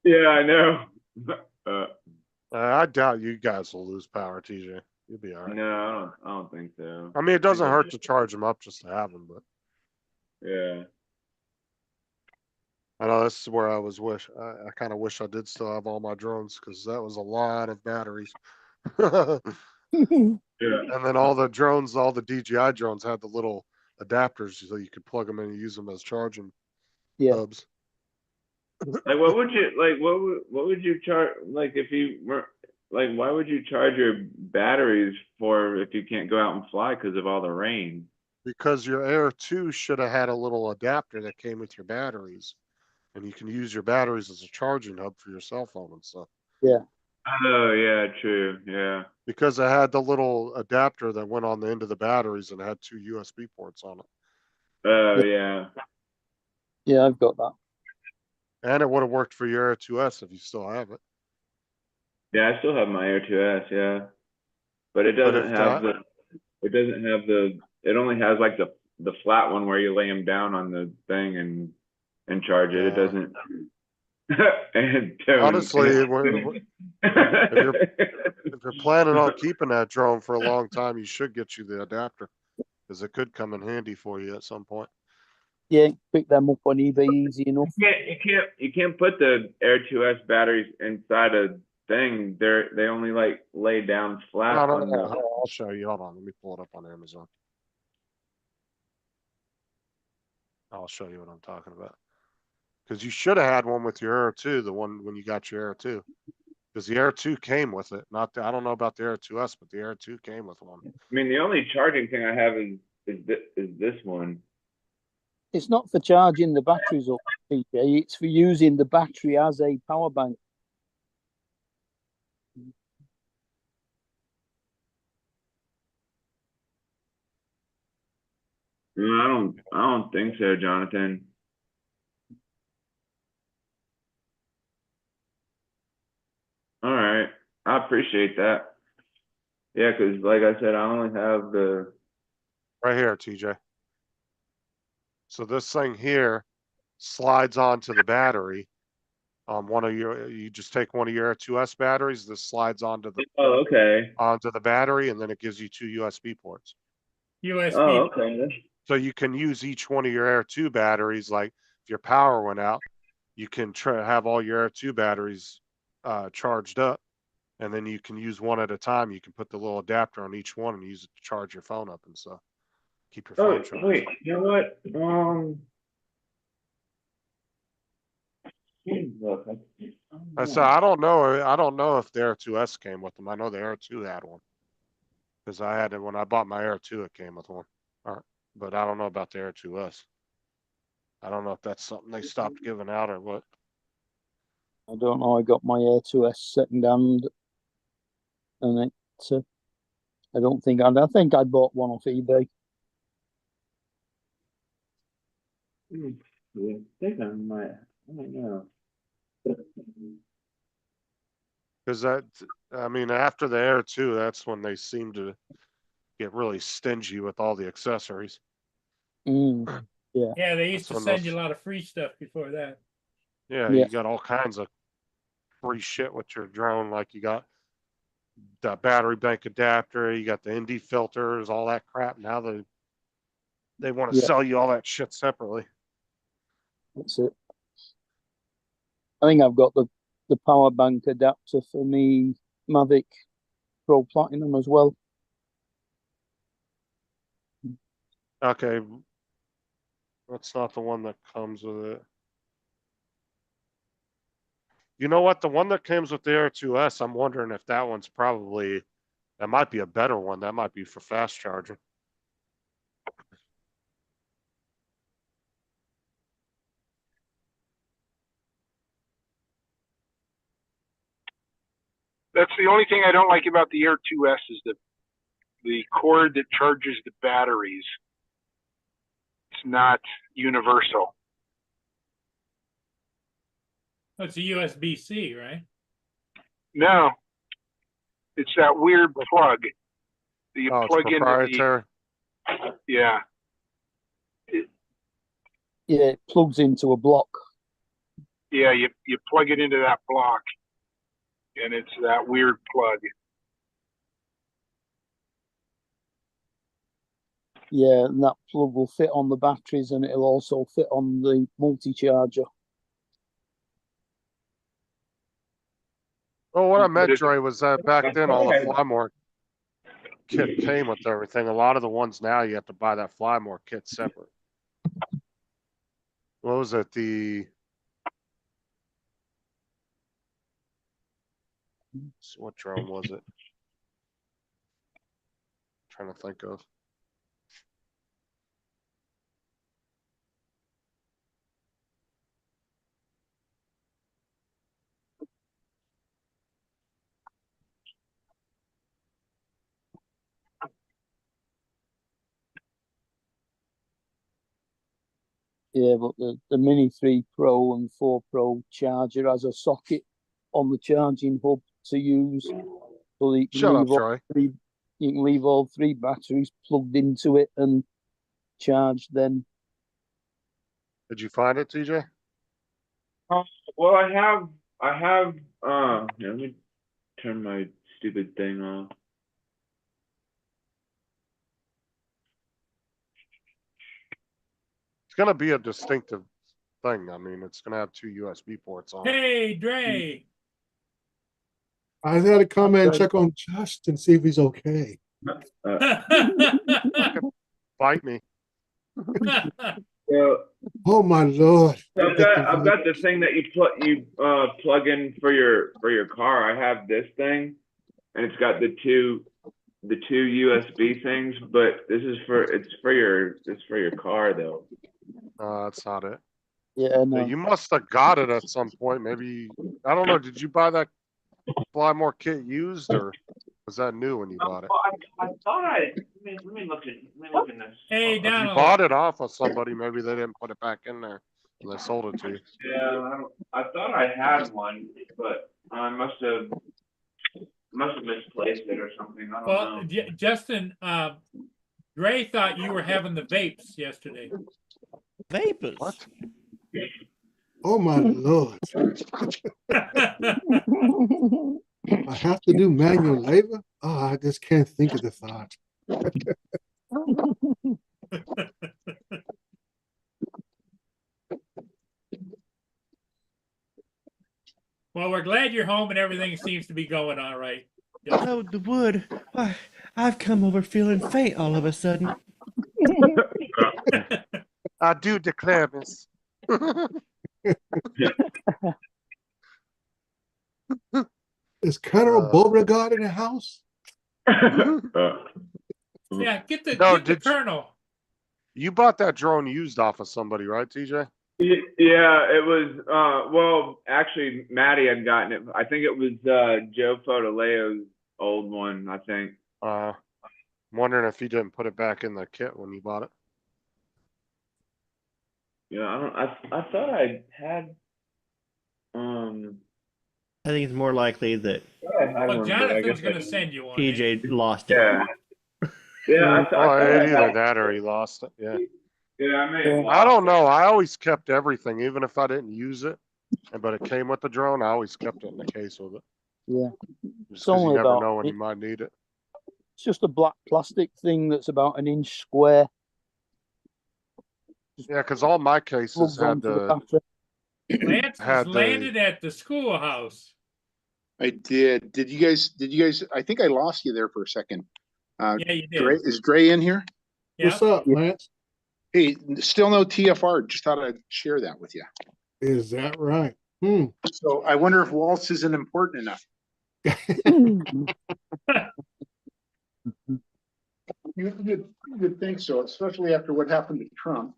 Yeah, I know. I doubt you guys will lose power, TJ. You'll be all right. No, I don't think so. I mean, it doesn't hurt to charge them up just to have them, but Yeah. I know this is where I kind of wish I did still have all my drones because that was a lot of batteries. Yeah. And then all the drones, all the DJI drones had the little adapters so you could plug them in and use them as charging hubs. Like, what would you charge? Like, if you were like, why would you charge your batteries for if you can't go out and fly because of all the rain? Because your Air 2 should have had a little adapter that came with your batteries, and you can use your batteries as a charging hub for your cell phone and stuff. Yeah. Oh yeah, true. Yeah. Because it had the little adapter that went on the end of the batteries and had 2 USB ports on it. Oh yeah. Yeah, I've got that. And it would have worked for your Air 2S if you still have it. Yeah, I still have my Air 2S. Yeah, but it doesn't have the. It doesn't have the. It only has like the flat one where you lay them down on the thing and charge it. It doesn't. And honestly, if you're planning on keeping that drone for a long time, you should get you the adapter. Cause it could come in handy for you at some point. Yeah, pick them up on eBay easy enough. You can't put the Air 2S batteries inside a thing. They only like lay down flat No, no, on no, the. I'll show you. Hold on, let me pull it up on Amazon. I'll show you what I'm talking about. Cause you should have had one with your Air 2, the one when you got your Air 2. Cause the Air 2 came with it, not the, I don't know about the Air 2S, but the Air 2 came with one. I mean, the only charging thing I have is this one. It's not for charging the batteries up, PJ. It's for using the battery as a power bank. I don't think so, Jonathan. All right, I appreciate that. Yeah, because like I said, I only have the. Right here, TJ. So this thing here slides onto the battery. You just take one of your Air 2S batteries, this slides onto Oh, okay. the battery, and then it gives you 2 USB ports. USB. Oh, okay. So you can use each one of your Air 2 batteries, like if your power went out, you can have all your Air 2 batteries charged up, and then you can use one at a time. You can put the little adapter on each one and use it to charge your phone up and stuff. Keep your phone Oh, charged. wait, you know what? Look, I said, I don't know if the Air 2S came with them. I know the Air 2 had one. Because I had it when I bought my Air 2, it came with one. All right. But I don't know about the Air 2S. I don't know if that's something they stopped giving out or what. I don't know. I got my Air 2S second-hand, and I don't think I think I bought one off eBay. I think I might. I don't know. Because I mean, after the Air 2, that's when they seem to get really stingy with all the accessories. Mm, yeah. Yeah, they used That's to when send you those- a lot of free stuff before that. Yeah, Yeah. you got all kinds of free shit with your drone. Like you got the battery bank adapter, you got the ND filters, all that crap. Now they want to Yeah. sell you all that shit separately. That's it. I think I've got the power bank adapter for me Mavic Pro Platinum as well. Okay. That's not the one that comes with it. You know what? The one that comes with the Air 2S, I'm wondering if that one's that might be a better one. That might be for fast charging. That's the only thing I don't like about the Air 2S is the cord that charges the batteries. It's not universal. Oh, it's a USB-C, right? No, it's that weird plug that you Oh, it's plug into proprietary. yeah. Yeah, it plugs into a block. Yeah, you plug it into that block, and it's that weird plug. Yeah, and that plug will fit on the batteries, and it'll also fit on the multi-charger. Well, what I meant, But Dre, was that back then all the Flymore kit came with everything. A lot of the ones now you have to buy that Flymore kit separate. What was it? What drone was it? Trying to think of. Yeah, but the Mini 3 Pro and 4 Pro charger has a socket on the charging hub to use. So you can Shut up, leave all Troy. you can leave all 3 batteries plugged into it and charge then. Did you find it, TJ? Well, I have. Let me turn my stupid thing off. gonna be a distinctive thing. I mean, it's gonna have 2 USB ports on it. Hey, Dre. I had to come in and check on Justin, see if he's okay. Bite me. So Oh my Lord. I've got the thing that you plug in for your car. I have this thing, and it's got the two USB things, but it's for your car though. That's not it. Yeah, Yeah, no. you must have got it at some point. Maybe, I don't know. Did you buy that Fly More kit used, or was that new when you bought it? I thought let me look in this. Hey, If you Donald. bought it off of somebody, maybe they didn't put it back in there and they sold it to you. Yeah, I thought I had one, but I must have misplaced it or something. I don't Well, know. Justin, Dre thought you were having the vapes yesterday. Vapors. What? Oh my Lord. I have to do manual labor? Oh, I just can't think of the thought. Well, we're glad you're home and everything seems to be going all right. Oh, the wood. Why, I've come over feeling faint all of a sudden. I do declare this. Is Colonel Beauregard in the house? Yeah, get the No, get the did you- colonel. You bought that drone used off of somebody, right, TJ? Yeah, it was. Well, actually, Maddie had gotten it. I think it was Joe Fotaleo's old one. I think. I'm wondering if you didn't put it back in the kit when you bought it. Yeah, I don't. I thought I had. I think it's more likely that I had Well, one, but I Jonathan's guess gonna I- send you one. TJ lost it. Yeah. Yeah, I Oh, thought I either had- that or he lost it. Yeah. Yeah, I may have I don't lost know. I always kept everything, even if I didn't use it. But it came with the drone. I always kept it in the case with it. Yeah. Just 'cause only you never about know when you it- might need it. It's just a black plastic thing that's about an inch square. Yeah, because all my cases Plugs had onto the the battery. Lance had was the- landed at the schoolhouse. I did. Did you guys, I think I lost you there for a second. Yeah, you did. Is Dre in here? Yeah. What's up, Lance? Hey, still no TFR. Just thought I'd share that with you. Is that right? So I wonder if Waltz isn't important enough. You'd think so, especially after what happened to Trump.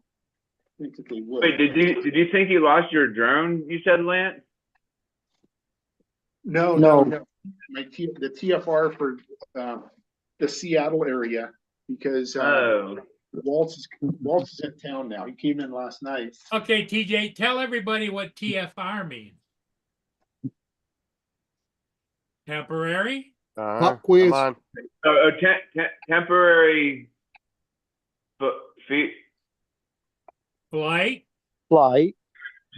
I think that they would. Wait, did you think you lost your drone? You said, Lance? No. The TFR for the Seattle area, because Oh. Waltz is in town now. He came in last night. Okay, TJ, tell everybody what TFR means. Temporary? Pop quiz. Come on. Temporary feet. Flight? Flight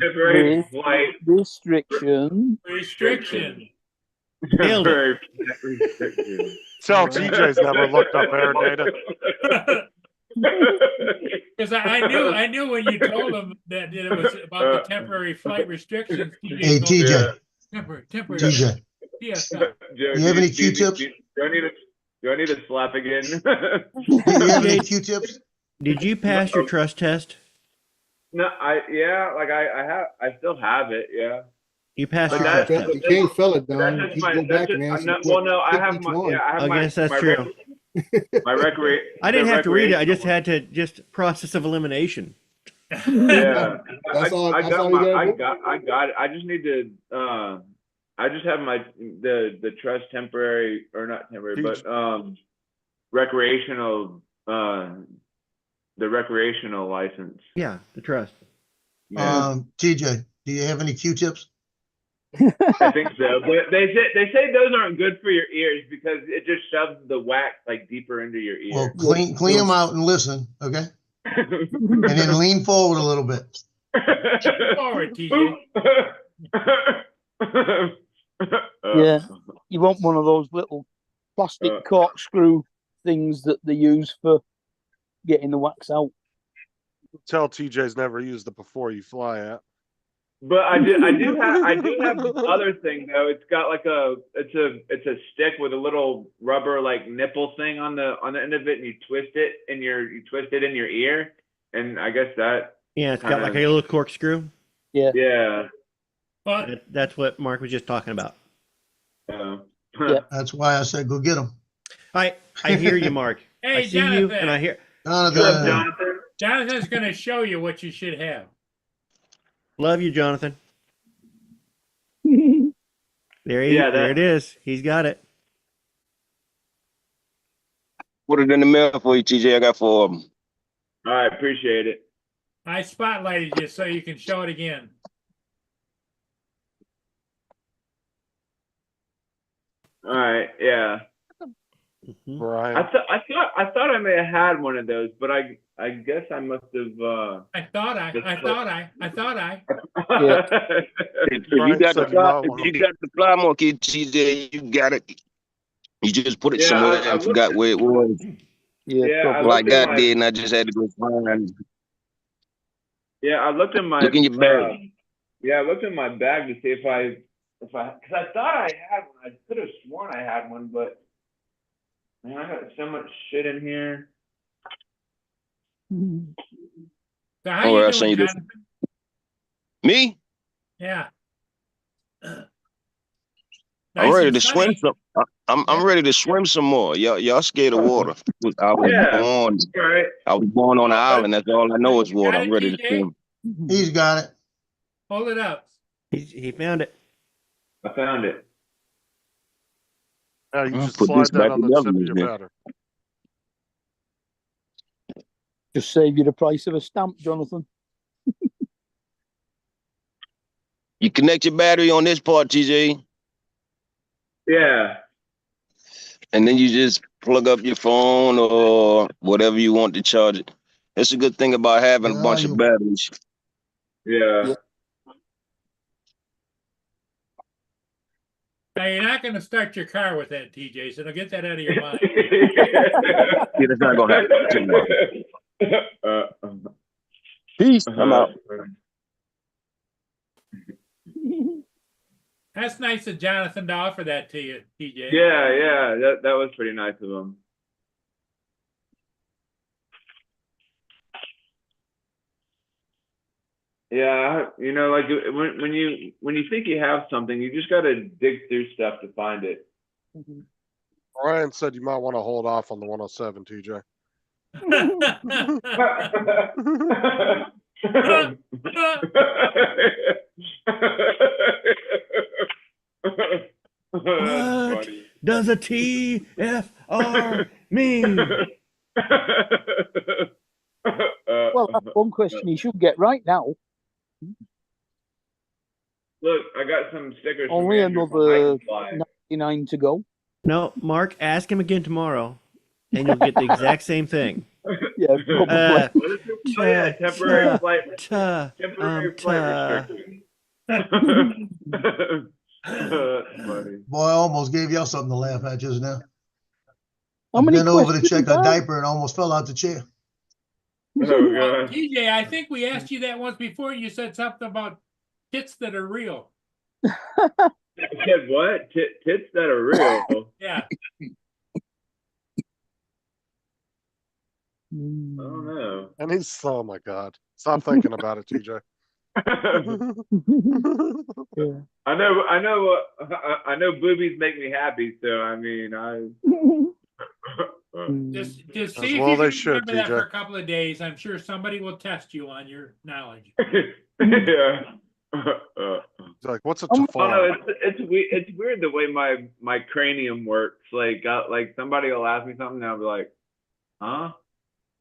Temporary With- flight. restriction. Restriction. Nailed it. Temporary restriction. Tell TJ's never looked up air data. Because I knew when you told him that it was about the temporary flight restrictions. Hey, goes, TJ, Temporary. TJ, TFR. Joe, you have any Q-tips? Do I need a slap again? do you have any Q-tips? Did you pass your trust test? No, I still have it. Yeah. You passed But your that's- trust test. You can't fill it, That's Don. just You my. go That's back just, and ask no, you well, no, I pick have which my. one. Yeah, I have I my. guess that's my true. I didn't have to read it. I just had to process of elimination. Yeah. That's all- I that's got all you my. gotta I do? got it. I just need to. I just have my the trust temporary or not temporary, but recreational. The recreational license. Yeah, the trust. Yeah. TJ, do you have any Q-tips? I think so, but they say those aren't good for your ears because it just shoves the wax like deeper into your ear. Well, clean them out and listen, okay? And then lean forward a little bit. Forward, TJ. Yeah. You want one of those little plastic corkscrew things that they use for getting the wax out. tell TJ's never used it before you fly at. But I do have this other thing though. It's got like it's a stick with a little rubber like nipple thing on the end of it, and you twist it in your ear, and I guess that. Yeah, it's got like a little corkscrew. Yeah. Yeah. That's what Mark was just talking about. Yeah. That's why I said go get them. I hear you, Mark. Hey, I see you, Jonathan. and I hear. Jonathan. Jonathan's going to show you what you should have. Love you, Jonathan. There it is. He's got it. Put it in the mail for you, TJ. I got 4 of them. All right, appreciate it. I spotlighted you so you can show it again. All right, yeah. Brian. I thought I may have had one of those, but I guess I must have. I thought I. Yeah. If you got the fly monkey, TJ, you got it. You just put it somewhere and forgot where it was. Yeah, like I did, and I just had to go find. Yeah, I looked in my. Look in your bag. Yeah, I looked in my bag to see if I, because I thought I had one. I could have sworn I had one, but man, I got so much shit in here. So how you doing, Jonathan? Me? Yeah. I'm ready to swim some. I'm ready to swim some more. Y'all scared of water. I was born on an island. That's all I know is water. I'm ready to swim. He's got it. Hold it up. He found it. I found it. Yeah, you just put slide this that back on the together tip of your again. battery. Just save you the price of a stamp, Jonathan. You connect your battery on this part, TJ. Yeah. And then you just plug up your phone or whatever you want to charge it. That's a good thing about having a bunch of batteries. Yeah. Now, you're not going to start your car with that, TJ, so don't get that out of your mind. Yeah, that's not gonna happen. Peace. I'm out. That's nice of Jonathan to offer that to you, TJ. Yeah, that was pretty nice of him. Yeah, you know, like when you think you have something, you just got to dig through stuff to find it. Brian said you might want to hold off on the 107, TJ. What does a TFR mean? Well, that's one question you should get right now. Look, I got some stickers. Only another 99 to go. No, Mark, ask him again tomorrow, and you'll get the exact same thing. Yeah, temporary flight restriction. Boy, I almost gave y'all something to laugh at just now. How many bent over to questions check a are? diaper and almost fell out the chair. Oh, God. TJ, I think we asked you that once before. You said something about tits that are real. Said what? Tits that are real. Yeah. I don't know. And he's, oh my God. Stop thinking about it, TJ. I know boobies make me happy, so I mean, Just see well if they you should, can remember that TJ. for a couple of days. I'm sure somebody will test you on your knowledge. Yeah. He's like, what's a I don't tefal? know. It's weird the way my cranium works. Like somebody will ask me something, and I'll be like, huh?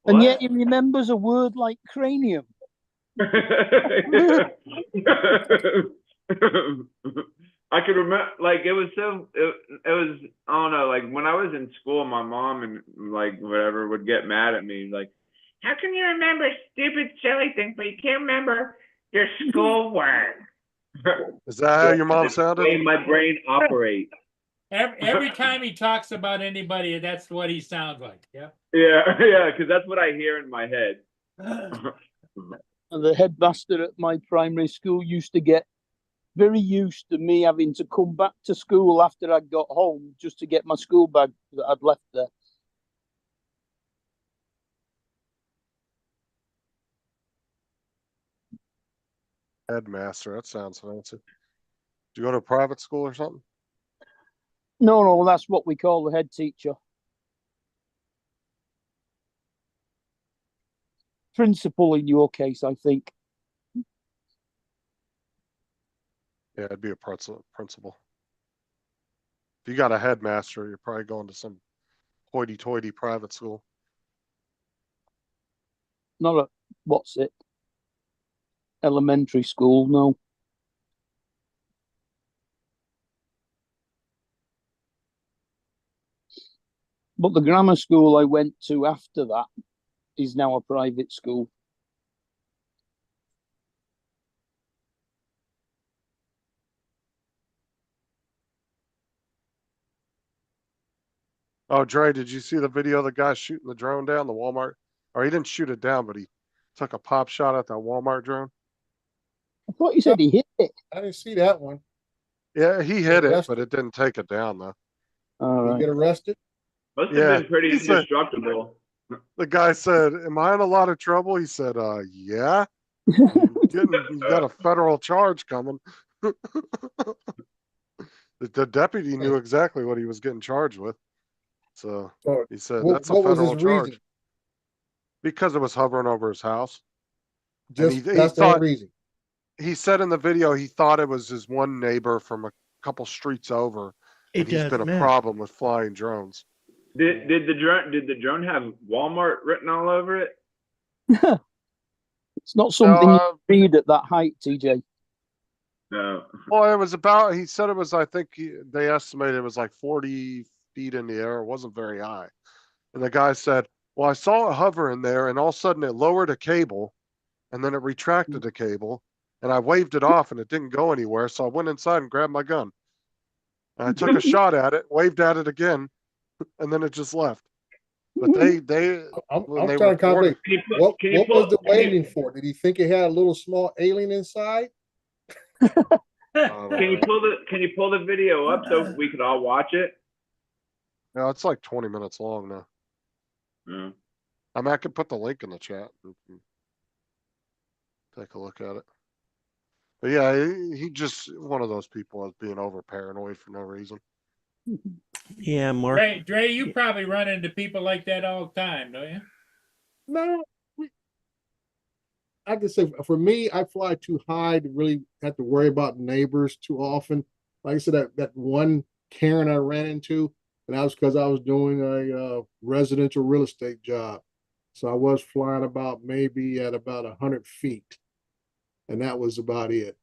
And What? yet he remembers a word like cranium. I could remember, like, it was I don't know, like when I was in school, my mom and like whatever would get mad at me, like, how can you remember stupid silly things but you can't remember your schoolwork? Is that how your mom sounded? My brain operates. Every time he talks about anybody, that's what he sounds like. Yeah. Yeah, because that's what I hear in my head. And the headmaster at my primary school used to get very used to me having to come back to school after I got home just to get my school bag that I'd left there. Headmaster, that sounds fancy. Did you go to a private school or something? No, that's what we call the head teacher. Principal in your case, I think. Yeah, it'd be a principal. If you got a headmaster, you're probably going to some hoity-toity private school. Not a, what's it? Elementary school, no. But the grammar school I went to after that is now a private school. Oh, Dre, did you see the video of the guy shooting the drone down the Walmart? Or he didn't shoot it down, but he took a pop shot at that Walmart drone. I thought you said he hit it. I didn't see that one. Yeah, he hit it, Arrested? but it didn't take it down though. All Did he right. get arrested? Must have Yeah, been pretty he said- indestructible. The guy said, "Am I in a lot of trouble?" He said, yeah. You got a federal charge coming." The deputy knew exactly what he was getting charged with. So So he said, what, "That's a what was federal his charge." reason? Because it was hovering over his house. Just he that's the thought- only reason. He said in the video he thought it was his one neighbor from a couple streets over, and he's been a problem with flying drones. Did the drone have Walmart written all over it? It's not something No, you read at that height, TJ. No. Well, it was about. He said it was. I think they estimated it was like 40 feet in the air. It wasn't very high. And the guy said, "Well, I saw it hover in there, and all of a sudden it lowered a cable, and then it retracted the cable, and I waved it off, and it didn't go anywhere. So I went inside and grabbed my gun. And I took a shot at it, waved at it again, and then it just left." But they I'm when they trying to reported- calculate what was the waiting for? Did he think it had a little small alien inside? Can you pull the video up so we could all watch it? No, it's like 20 minutes long now. Mm. I mean, I could put the link in the chat. You can take a look at it. But yeah, he just one of those people that's being over paranoid for no reason. Yeah, Mark. Dre, you probably run into people like that all the time, don't you? No, I can say for me, I fly too high to really have to worry about neighbors too often. Like I said, that one Karen I ran into, and that was because I was doing a residential real estate job. So I was flying about maybe at about 100 feet, and that was about it.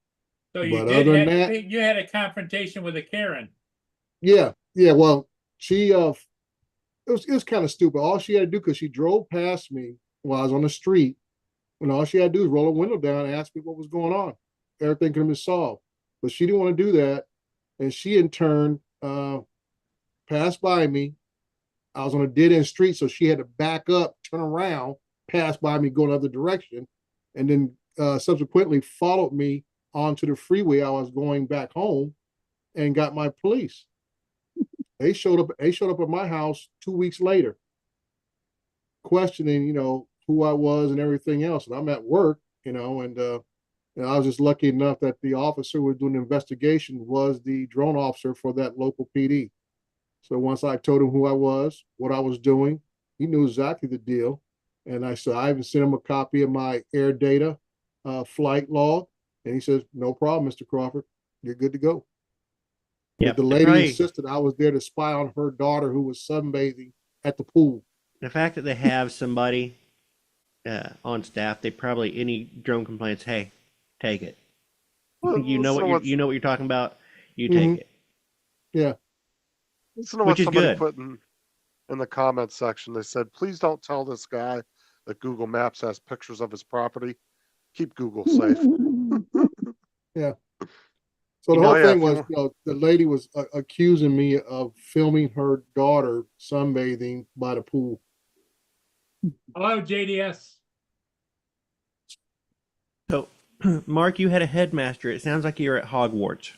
So you But did other than have, that- you had a confrontation with a Karen. Yeah. Well, she it was kind of stupid. All she had to do, because she drove past me while I was on the street, and all she had to do is roll her window down and ask me what was going on. Everything could have been solved. But she didn't want to do that. And she in turn passed by me. I was on a dead end street, so she had to back up, turn around, pass by me, go another direction, and then subsequently followed me onto the freeway. I was going back home and got my police. They showed up at my house 2 weeks later, questioning, who I was and everything else. And I'm at work, and I was just lucky enough that the officer who was doing the investigation was the drone officer for that local PD. So once I told him who I was, what I was doing, he knew exactly the deal. And I even sent him a copy of my air data flight log. And he says, "No problem, Mr. Crawford, you're good to go." Yeah, But the lady insisted I was there to spy on her daughter who was sunbathing at the pool. The fact that they have somebody on staff, they probably any drone complaints, hey, take it. You know what you're talking about. You take it. Yeah. Listen to Which what is somebody good. put in the comments section. They said, "Please don't tell this guy that Google Maps has pictures of his property. Keep Google safe." Yeah. So the whole thing was, the lady was accusing me of filming her daughter sunbathing by the pool. Hello, JDS. Mark, you had a headmaster. It sounds like you're at Hogwarts.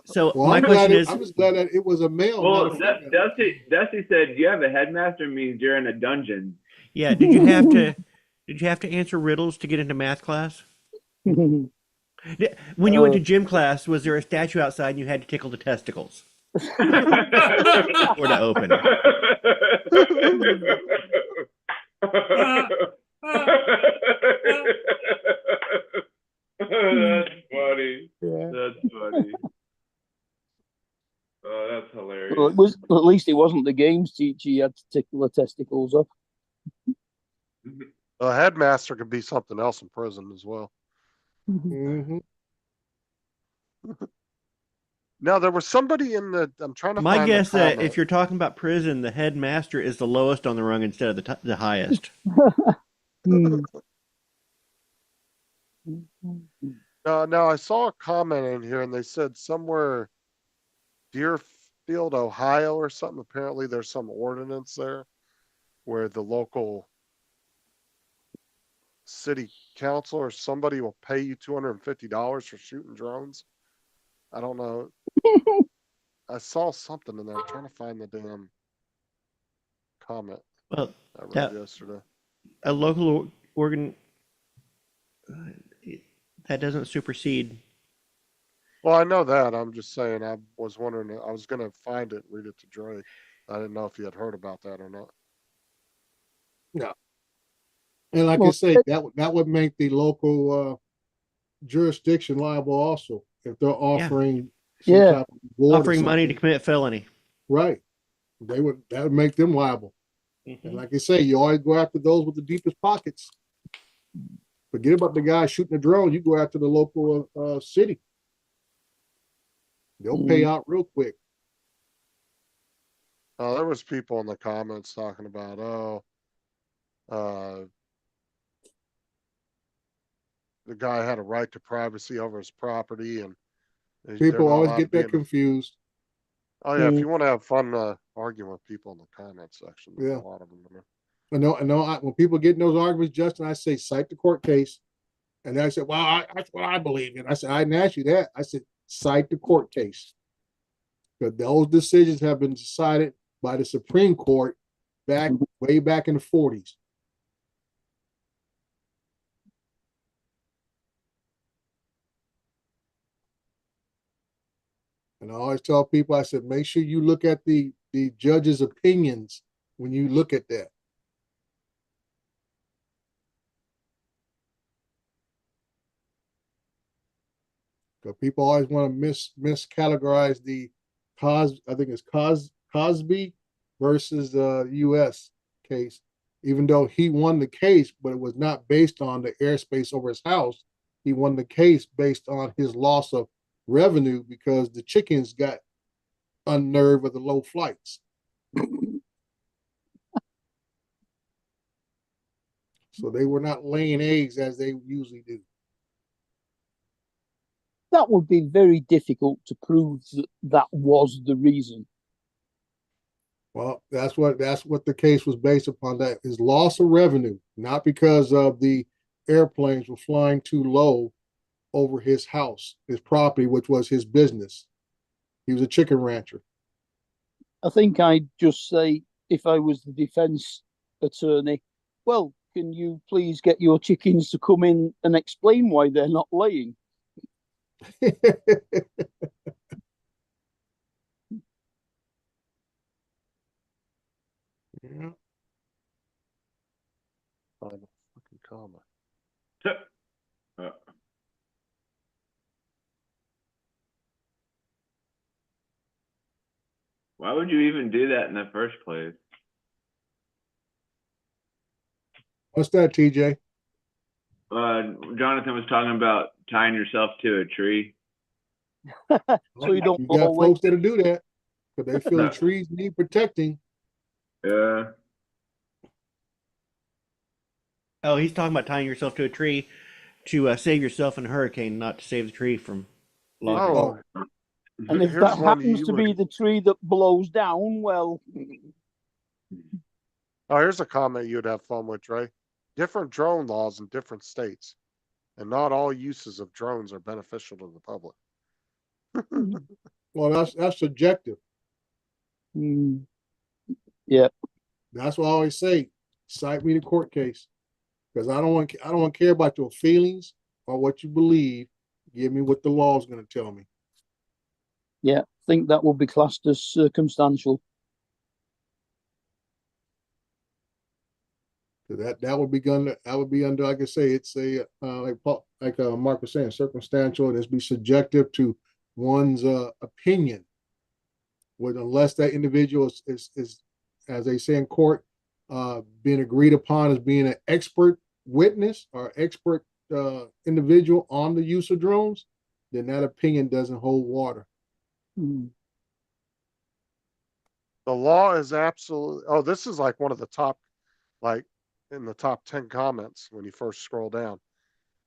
So Well, my question is, I'm just glad that it was a male. Well, not a female. Dusty said you have a headmaster means you're in a dungeon. yeah, did you have to answer riddles to get into math class? When you went to gym class, was there a statue outside and you had to tickle the testicles? Or to open. That's funny. Yeah. That's funny. Oh, that's hilarious. Well, it was at least it wasn't the games teacher you had to tickle the testicles up. A headmaster could be something else in prison as well. Mm-hmm. Now there was somebody in the. I'm trying to. My find the guess that comment. if you're talking about prison, the headmaster is the lowest on the rung instead of the highest. No, I saw a comment in here, and they said somewhere, Deerfield, Ohio, or something. Apparently, there's some ordinance there where the local city council or somebody will pay you $250 for shooting drones. I don't know. I saw something in there. I'm trying to find the damn comment Well, I read yesterday. A local organ that doesn't supersede. Well, I know that. I'm just saying. I was wondering. I was gonna find it, read it to Dre. I didn't know if you had heard about that or not. No. And like I say, that would make the local jurisdiction liable also if they're offering some type of reward or offering money to something. commit felony. Right. That would make them liable. And like I say, you always go after those with the deepest pockets. Forget about the guy shooting a drone. You go after the local city. They'll pay out real quick. There was people in the comments talking about, the guy had a right to privacy over his property, and they're People not always allowed get to be that confused. Oh yeah, if you want to have fun arguing with people in the comment section, there's Yeah. a lot of them in there. I know. When people get in those arguments, Justin, I say cite the court case, and I said, "Well, that's what I believe in." I said, "I didn't ask you that." I said, "Cite the court case," because those decisions have been decided by the Supreme Court way back in the 40s. And I always tell people, I said, make sure you look at the judge's opinions when you look at that. Because people always want to miscategorize the I think it's Cosby versus the U.S. case, even though he won the case, but it was not based on the airspace over his house. He won the case based on his loss of revenue because the chickens got unnerved with the low flights. So they were not laying eggs as they usually do. That would be very difficult to prove that was the reason. Well, that's what the case was based upon. That is loss of revenue, not because of the airplanes were flying too low over his house, his property, which was his business. He was a chicken rancher. I think I'd just say, if I was the defense attorney, well, can you please get your chickens to come in and explain why they're not laying? Yeah. Find a fucking comment. Why would you even do that in the first place? What's that, TJ? Jonathan was talking about tying yourself to a tree. So you don't You got folks that'll do that because they feel the trees need protecting. Yeah. Oh, he's talking about tying yourself to a tree to save yourself in a hurricane, not to save the tree from logging. Oh, And if here's that one happens you to would- be the tree that blows down, well, Oh, here's a comment you'd have fun with, Trey. different drone laws in different states, and not all uses of drones are beneficial to the public. Well, that's subjective. Mm. Yeah. That's what I always say. Cite me the court case, because I don't want to care about your feelings or what you believe. Give me what the law is going to tell me. Yeah, I think that will be classed as circumstantial. So that would be under, like I say, it's a like Mark was saying, circumstantial, and it's be subjective to one's opinion. With unless that individual is as they say in court, being agreed upon as being an expert witness or expert individual on the use of drones, then that opinion doesn't hold water. Mm. The law is absolutely, oh, this is like one of the top, like in the top 10 comments when you first scroll down.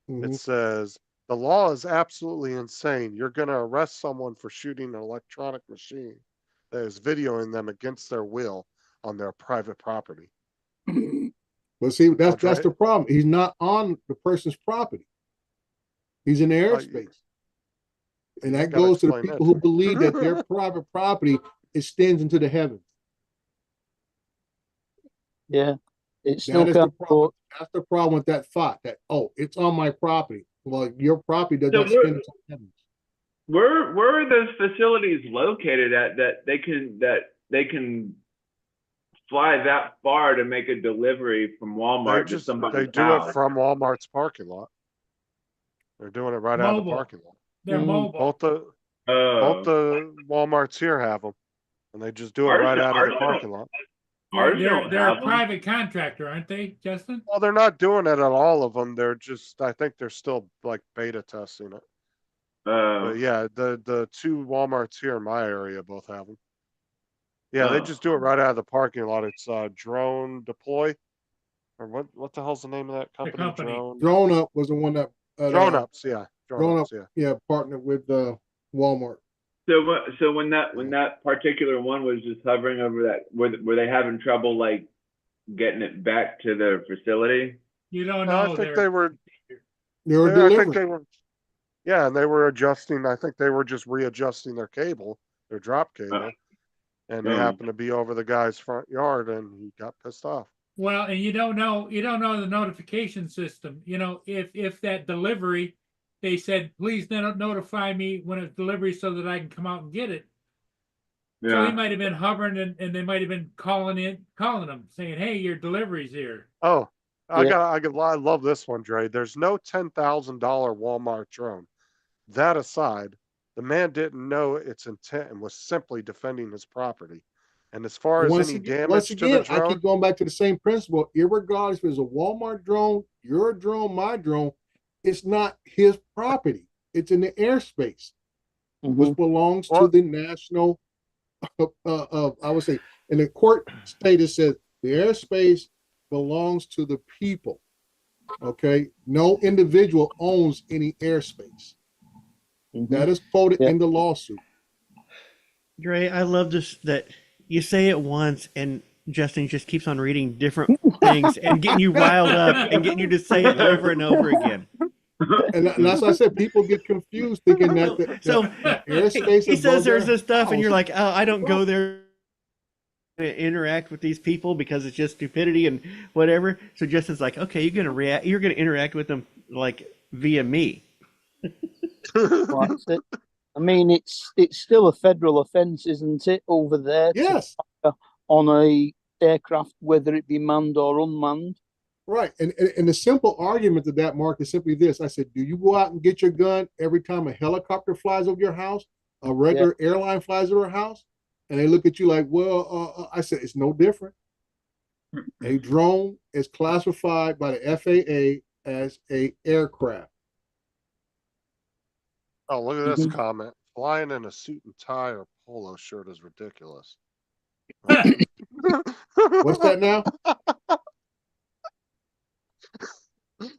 It says, the law is absolutely insane. You're going to arrest someone for shooting an electronic machine that is videoing them against their will on their private property. But see, that's the problem. He's not on the person's property. He's in the airspace. And that goes to the people who believe that their private property extends into the heavens. Yeah. It's still the problem. That's the problem with that thought that, oh, it's on my property. Well, your property does not extend into the heavens. Where are those facilities located at that they can fly that far to make a delivery from Walmart to somebody's They do it from Walmart's parking lot. They're doing it right out of the parking lot. They're mobile. Both the Walmarts here have them, and they just do it right out of the parking lot. They're a private contractor, aren't they, Justin? Well, they're not doing it at all of them. They're just, I think they're still like beta testing it. But yeah, the two Walmarts here in my area both have them. Yeah, they just do it right out of the parking lot. It's Drone Deploy, or what the hell's the name of that company? Drone Up was the one that Drone Ups, yeah. Drone Up, yeah, partnered with Walmart. So when that particular one was just hovering over that, were they having trouble like getting it back to their facility? You don't know. I think they were. I think they were. Yeah, and they were adjusting. I think they were just readjusting their cable, their drop cable, and they happened to be over the guy's front yard, and he got pissed off. Well, and you don't know the notification system. You know, if that delivery, they said, please notify me when it's delivery so that I can come out and get it. Yeah. So he might have been hovering, and they might have been calling them, saying, "Hey, your delivery's here." Oh, I love this one, Dre. There's no $10,000 Walmart drone. That aside, the man didn't know its intent and was simply defending his property. And as far as any damage to the drone, I keep going back to the same principle. Irregardless if it's a Walmart drone, your drone, my drone, it's not his property. It's in the airspace, which belongs to the national. I would say, in the court status says the airspace belongs to the people. Okay, no individual owns any airspace. That is quoted in the lawsuit. Dre, I love this that you say it once and Justin just keeps on reading different things and getting you riled up and getting you to say it over and over again. And that's why I said people get confused thinking that the airspace. He says there's this stuff, and you're like, oh, I don't go there to interact with these people because it's just stupidity and whatever. So Justin's like, okay, you're gonna interact with them like via me. I mean, it's still a federal offence, isn't it, over there? Yes. On a aircraft, whether it be manned or unmanned. Right. And the simple argument to that, Mark, is simply this. I said, do you go out and get your gun every time a helicopter flies over your house, a regular airline flies over your house? And they look at you like, well, I said, it's no different. A drone is classified by the FAA as a aircraft. Oh, look at this comment. Flying in a suit and tie or polo shirt is ridiculous. What's that now?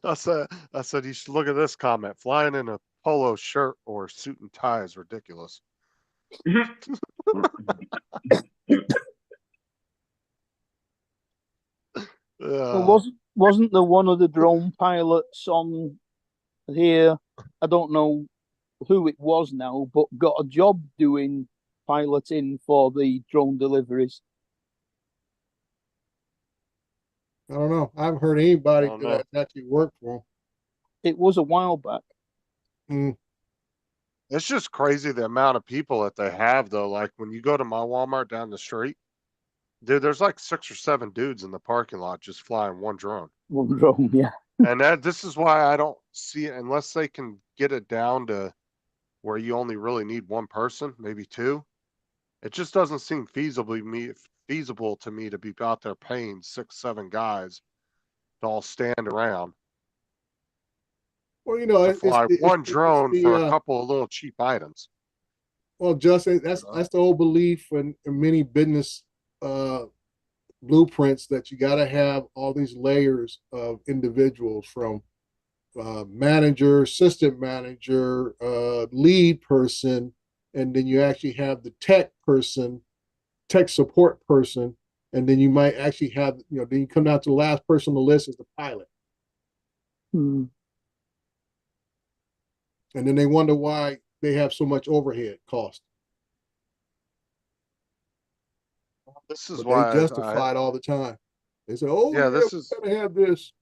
I said you should look at this comment. Flying in a polo shirt or suit and tie is ridiculous. wasn't there one of the drone pilots on here? I don't know who it was now, but got a job doing piloting for the drone deliveries. I don't know. I haven't heard anybody don't that know. has actually worked for It was a while back. them. It's just crazy the amount of people that they have though. Like when you go to my Walmart down the street, dude, there's like 6 or 7 dudes in the parking lot just flying one drone. One drone, yeah. And this is why I don't see it unless they can get it down to where you only really need one person, maybe 2. It just doesn't seem feasible to me to be out there paying 6, 7 guys to all stand around Well, you know, to it's fly one drone the, for a couple of little cheap items. well, Justin, that's the old belief in many business blueprints that you got to have all these layers of individuals from manager, assistant manager, lead person, and then you actually have the tech person, tech support person, and then you might actually have, you know, then you come down to the last person on the list is the pilot. Hmm. And then they wonder why they have so much overhead cost. This is But why they justify it all the time. They say, "Oh, yeah, this we is gotta have this.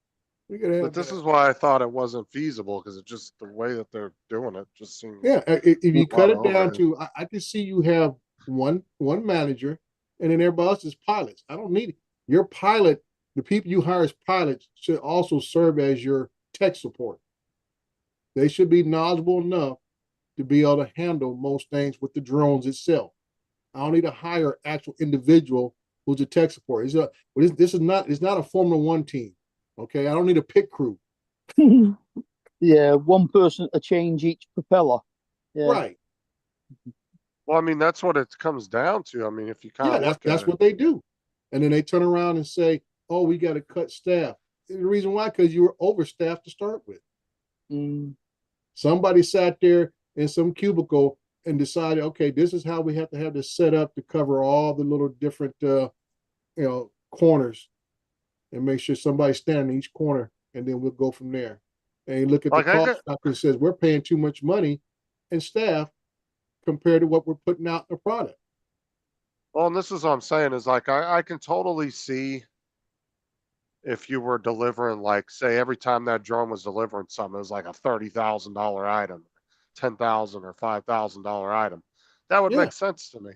We gotta have but this that." is why I thought it wasn't feasible because it just the way that they're doing it just seems Yeah, if you a cut lot it of down overhead. to, I can see you have one manager, and then everybody else is pilots. I don't need it. Your pilot, the people you hire as pilots should also serve as your tech support. They should be knowledgeable enough to be able to handle most things with the drones itself. I don't need to hire an actual individual who's a tech support. This is not, it's not a Formula One team. Okay, I don't need a pit crew. Yeah, one person to change each propeller. Yeah. Right. Well, I mean, that's what it comes down to. I mean, if you kind Yeah, of look that's at what they do. And then they turn around and say, "Oh, we got to cut staff." And the reason why, because you were overstaffed to start with. Mm. Somebody sat there in some cubicle and decided, okay, this is how we have to have this set up to cover all the little different, corners, and make sure somebody's standing in each corner, and then we'll go from there. And you look at the like I cost get, factor and says we're paying too much money in staff compared to what we're putting out in the product. well, and this is what I'm saying is like I can totally see if you were delivering like say every time that drone was delivering something, it was like a $30,000 item, 10,000 or $5,000 item. That would Yeah, make sense to me.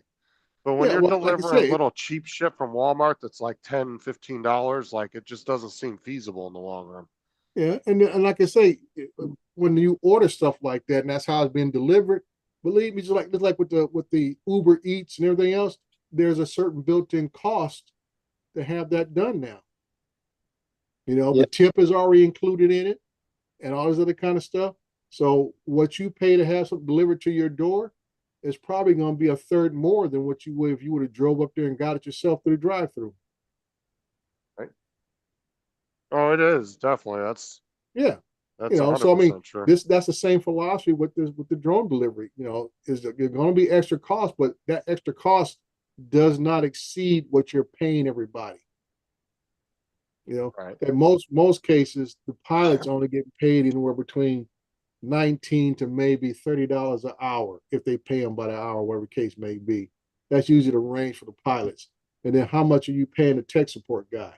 But when yeah. you're Well, like I delivering say, little cheap shit from Walmart that's like $10, $15, like it just doesn't seem feasible in the long run. yeah, and like I say, when you order stuff like that, and that's how it's been delivered, believe me, just like with the Uber Eats and everything else, there's a certain built-in cost to have that done now. You know, the Yep. tip is already included in it, and all this other kind of stuff. So what you pay to have something delivered to your door is probably going to be a third more than what you would if you would have drove up there and got it yourself through the drive-through. Oh, it is definitely. Yeah. That's So I mean, 100% sure. that's the same philosophy with the drone delivery. You know, is there going to be extra cost, but that extra cost does not exceed what you're paying everybody. You know, Right. in most cases, the pilots only get paid anywhere between $19 to maybe $30 an hour if they pay them by the hour, whatever the case may be. That's usually the range for the pilots. And then how much are you paying the tech support guy?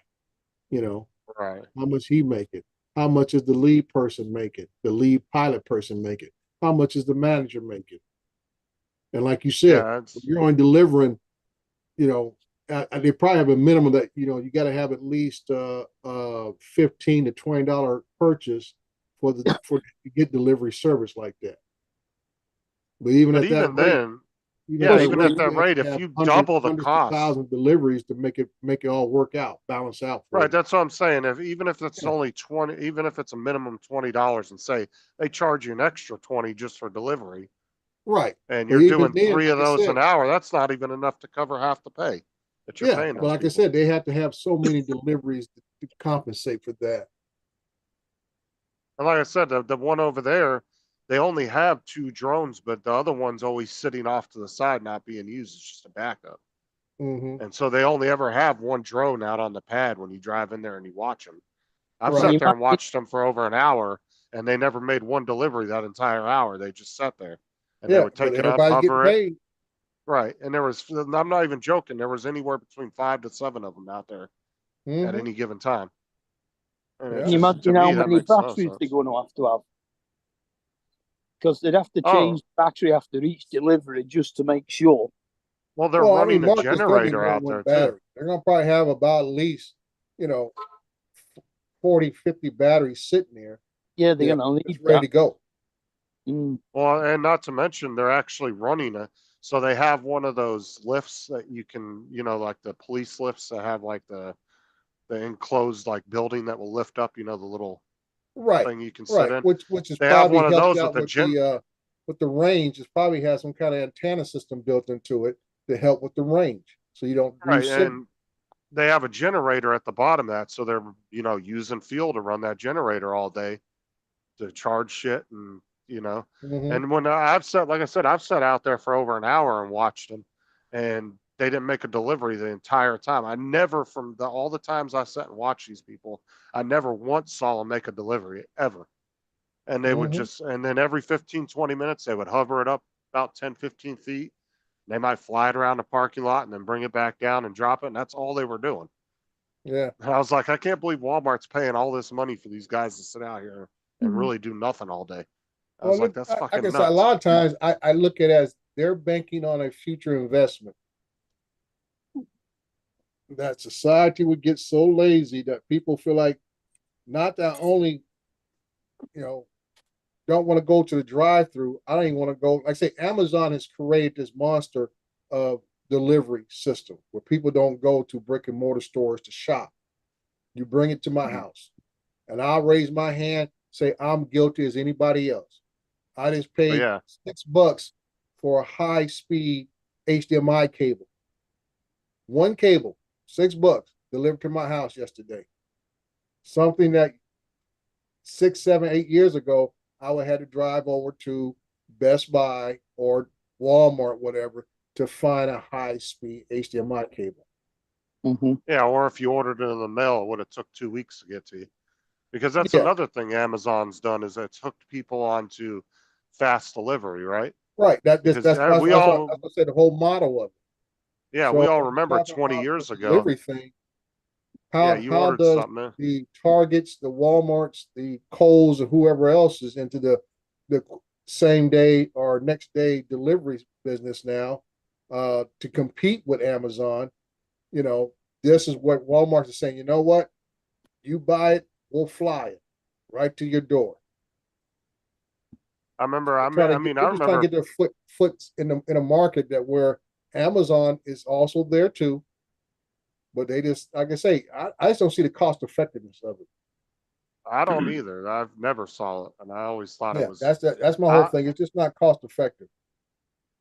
You know, Right. how much he make it? How much is the lead person making? The lead pilot person make it? How much is the manager making? And like you said, Yeah, it's you're only delivering, you know, they probably have a minimum that, you know, you got to have at least $15 to $20 purchase for to get delivery service like that. But even but at that even rate, then, yeah, even at that you have rate, to if have you double the hundreds of cost, thousands of deliveries to make it all work out, balance out for right? you. That's what I'm saying. Even if it's Yeah. only 20, even if it's a minimum $20 and say they charge you an extra 20 just for delivery Right. and But you're even doing then, 3 of like I those said, an hour, that's not even enough to cover half the pay that you're yeah, paying but those like I people. said, they have to have so many deliveries to compensate for that. And like I said, the one over there, they only have 2 drones, but the other one's always sitting off to the side, not being used. It's just a backup. Mm-hmm. And so they only ever have one drone out on the pad when you drive in there and you watch them. I've Right. sat You there and might- watched them for over an hour, and they never made one delivery that entire hour. They just sat there, and they Yeah, would but take it up, everybody's getting hover it. paid. Right, and there was, I'm not even joking, there was anywhere between 5 to 7 of them out there at Mhm. any given time. And Yeah. it's Can you just, to imagine how me, that many makes no batteries sense. they're going to have? Because they'd have to Oh. change the battery after each delivery just to make sure. Well, they're Well, I running mean, a Marcus, they'll be generator more out than one there too. battery. They're gonna probably have about at least, 40, 50 batteries sitting there. Yeah, they're Yeah, going to it's need ready to that. go. Well, and not to mention, they're actually running so they have one of those lifts that you can, like the police lifts that have like the enclosed like building that will lift up, the little Right, thing you can sit right. in. Which is They have probably one of helped those out with the with the range. It's probably has some kind of antenna system built into it to help with the range, so you don't right, lose signal. and they have a generator at the bottom of that, so they're using fuel to run that generator all day to charge shit and Mhm. and when I've sat, like I said, I've sat out there for over an hour and watched them, and they didn't make a delivery the entire time. I never, from all the times I sat and watched these people, I never once saw them make a delivery ever. And they would Mhm. just, and then every 15, 20 minutes, they would hover it up about 10, 15 feet. They might fly it around the parking lot and then bring it back down and drop it. And that's all they were doing. Yeah. And I was like, I can't believe Walmart's paying all this money for these guys to sit out here and really do nothing all day. I was Well, like, look, that's fucking like I said, a nuts. lot of times I look at it as they're banking on a future investment. That society would get so lazy that people feel like not that only, don't want to go to the drive-through. I don't even want to go. Like I say, Amazon has created this monster of delivery system where people don't go to brick and mortar stores to shop. You bring it to my house, and I'll raise my hand, say I'm guilty as anybody else. I just paid yeah. $6 for a high-speed HDMI cable. One cable, $6 delivered to my house yesterday. Something that 6, 7, 8 years ago, I would have to drive over to Best Buy or Walmart, whatever, to find a high-speed HDMI cable. Yeah, or if you ordered it in the mail, it would have took 2 weeks to get to you. Because that's Yeah. another thing Amazon's done is it's hooked people onto fast delivery, right? Right. Because That's we what I all, was gonna say, the whole model of it. yeah, So we all when we're remember talking 20 about years the ago. delivery thing, Yeah, you how ordered does something. the Targets, the Walmarts, the Kohl's, or whoever else is into the same day or next day delivery business now, to compete with Amazon? This is what Walmart is saying. You know what? You buy it, we'll fly it right to your door. I remember, I They're mean, I just trying to remember, get their foot in a market that where Amazon is also there too. But they just, like I say, I just don't see the cost effectiveness of it. I don't either. I've never saw it, and I always thought it Yeah, was. that's my whole thing. It's just not cost effective.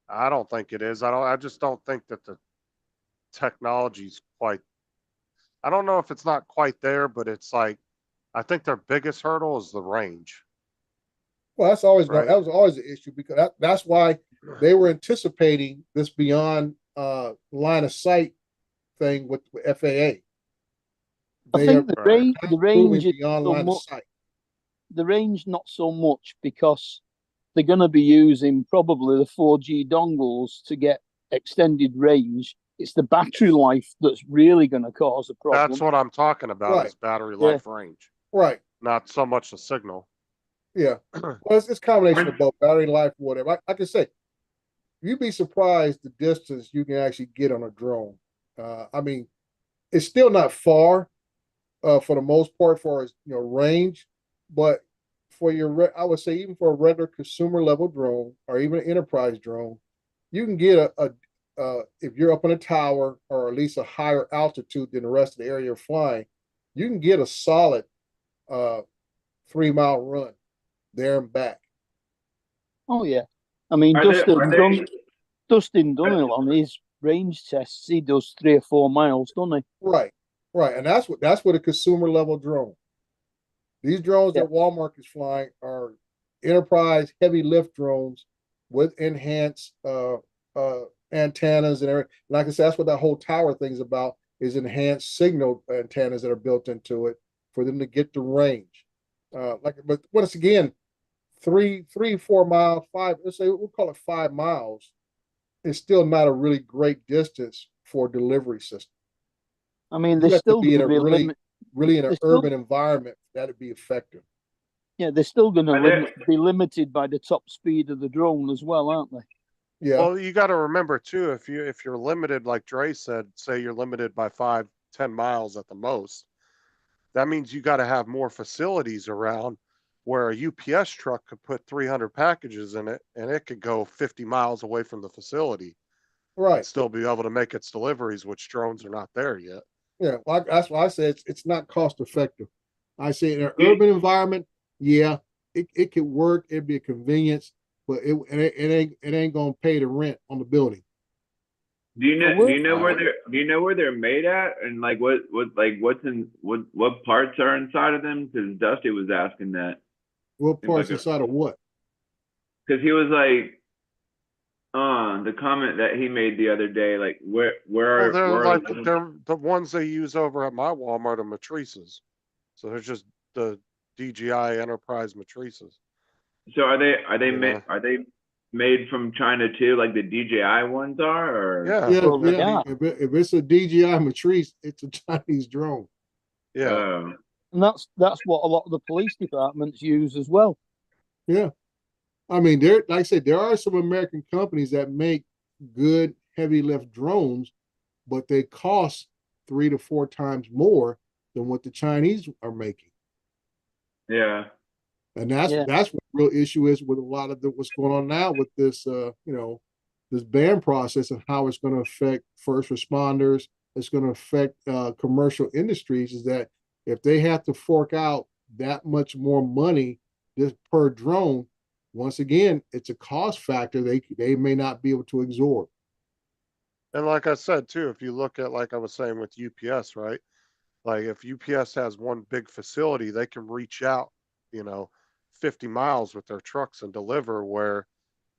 I don't think it is. I just don't think that the technology's quite. I don't know if it's not quite there, but it's like, I think their biggest hurdle is the range. Well, that's always Right. that was always an issue because that's why they were anticipating this beyond line of sight thing with FAA. I think the range is beyond so line of much. sight. The range not so much because they're going to be using probably the 4G dongles to get extended range. It's the battery life that's really going to cause a problem. That's what I'm talking about, Right. is battery Yeah. life range, Right. not so much the signal. Yeah. Well, it's a combination of both battery life, whatever. I can say, you'd be surprised the distance you can actually get on a drone. I mean, it's still not far, for the most part, for as range, but for I would say even for a regular consumer level drone or even an enterprise drone, you can get if you're up in a tower or at least a higher altitude than the rest of the area you're flying, you can get a solid 3-mile run there and back. Oh yeah, I mean Dustin Dunhill on his range tests, he does 3 or 4 miles, doesn't he? Right, and that's what a consumer level drone. These drones that Walmart is flying are enterprise heavy lift drones with enhanced antennas and everything. Like I said, that's what that whole tower thing's about, is enhanced signal antennas that are built into it for them to get the range. But once again, 4 miles, let's say we'll call it 5 miles. It's still not a really great distance for a delivery system. I mean, You they're have to still be in going to a be really in an they're still- urban environment for that to be effective. Yeah, they're still going Are to they- be limited by the top speed of the drone as well, aren't they? Yeah. Well, you got to remember too, if you're limited, like Dre said, say you're limited by 5-10 miles at the most, that means you got to have more facilities around where a UPS truck could put 300 packages in it and it could go 50 miles away from the facility and Right. still be able to make its deliveries, which drones are not there yet. Yeah. Well, that's why I said it's not cost effective. I say in an urban environment, yeah, it could work. It'd be a convenience, but it ain't gonna pay the rent on the building. Do you know? Well, Do you know where they're? Do you know where they're made at? And like what parts are inside of them? Because Dusty was asking that. What Seems parts like inside of what? Because he was like, the comment that he made the other day, like where Well, they're are like the- they're the ones they use over at my Walmart are matrices. So they're just the DJI Enterprise matrices. So are they You made know? are they made from China too, like the DJI ones are? Or Yeah. Yeah, Well, yeah. If it's a DJI matrice, it's a Chinese drone. Yeah. And that's what a lot of the police departments use as well. Yeah. I mean, like I said, there are some American companies that make good heavy lift drones, but they cost 3 to 4 times more than what the Chinese are making. Yeah. And that's Yeah. what the real issue is with a lot of what's going on now with this this ban process and how it's going to affect first responders. It's going to affect commercial industries. Is that if they have to fork out that much more money just per drone, once again, it's a cost factor they may not be able to absorb. And like I said too, if you look at, like I was saying with UPS, right? Like if UPS has one big facility, they can reach out, 50 miles with their trucks and deliver, where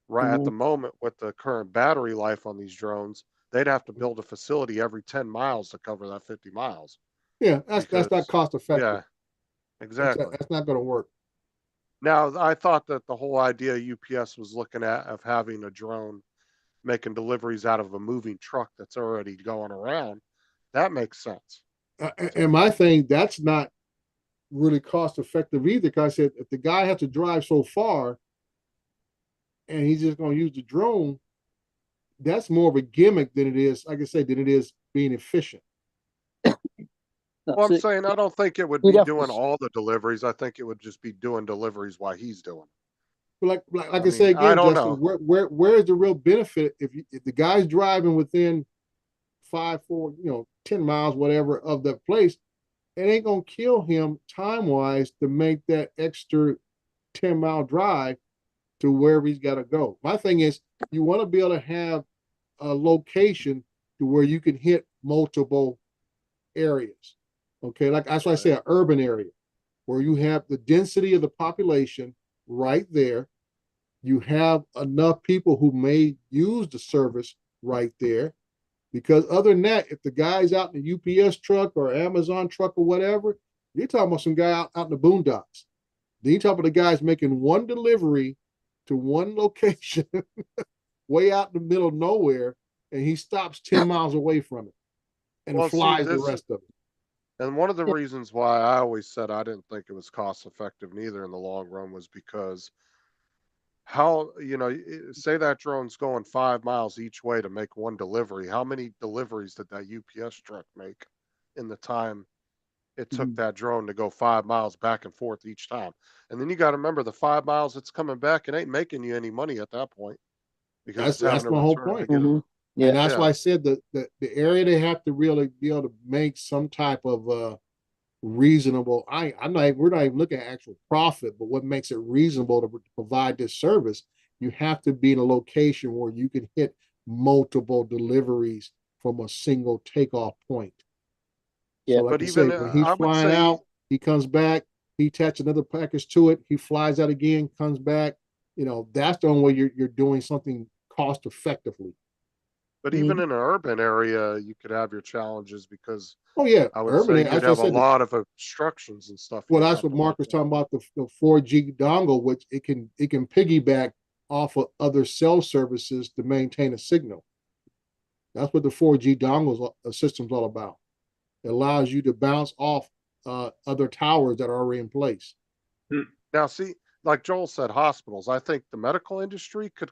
right at the moment with the current battery life on these drones, they'd have to build a facility every 10 miles to cover that 50 miles. Yeah, that's not Because- cost effective. Yeah, exactly. That's not going to work. Now, I thought that the whole idea UPS was looking at of having a drone making deliveries out of a moving truck that's already going around, that makes sense. And my thing, that's not really cost effective either. Because I said if the guy has to drive so far and he's just going to use the drone, that's more of a gimmick than it is, like I said, than it is being efficient. Well, I'm saying I don't think it would You'd be have to doing s- all the deliveries. I think it would just be doing deliveries while he's doing. But like I mean, say I again, don't Justin, know. where is the real benefit if the guy's driving within 10 miles, whatever, of that place, it ain't gonna kill him time wise to make that extra 10-mile drive to wherever he's got to go. My thing is, you want to be able to have a location to where you can hit multiple areas. Okay, like that's why I say an urban area where you have the density of the population right there. You have enough people who may use the service right there. Because other than that, if the guy's out in the UPS truck or Amazon truck or whatever, you're talking about some guy out in the boondocks. Then you're talking about the guys making one delivery to one location way out in the middle of nowhere, and he stops 10 miles away from it and Well, see, flies the this- rest of it. And one of the reasons why I always said I didn't think it was cost effective neither in the long run was because how, say that drone's going 5 miles each way to make one delivery. How many deliveries did that UPS truck make in the time it took that drone to go 5 miles back and forth each time? And then you got to remember the 5 miles it's coming back, it ain't making you any money at that point because it's having That's to my whole return to point. get it. And that's Yeah. why I said that the area they have to really be able to make some type of reasonable. We're not even looking at actual profit, but what makes it reasonable to provide this service, you have to be in a location where you can hit multiple deliveries from a single takeoff point. Yeah, so like but I even, say, when he's I would flying say- out, he comes back, he attaches another package to it, he flies out again, comes back. That's the only way you're doing something cost effectively. But even in an urban area, you could have your challenges because Oh, yeah, I would urban, say that's you'd what I have a said. lot of obstructions and stuff. Well, you'd that's have what to Mark look was at. talking about, the 4G dongle, which it can piggyback off of other cell services to maintain a signal. That's what the 4G dongles system's all about. It allows you to bounce off other towers that are already in place. Now, see, like Joel said, hospitals. I think the medical industry could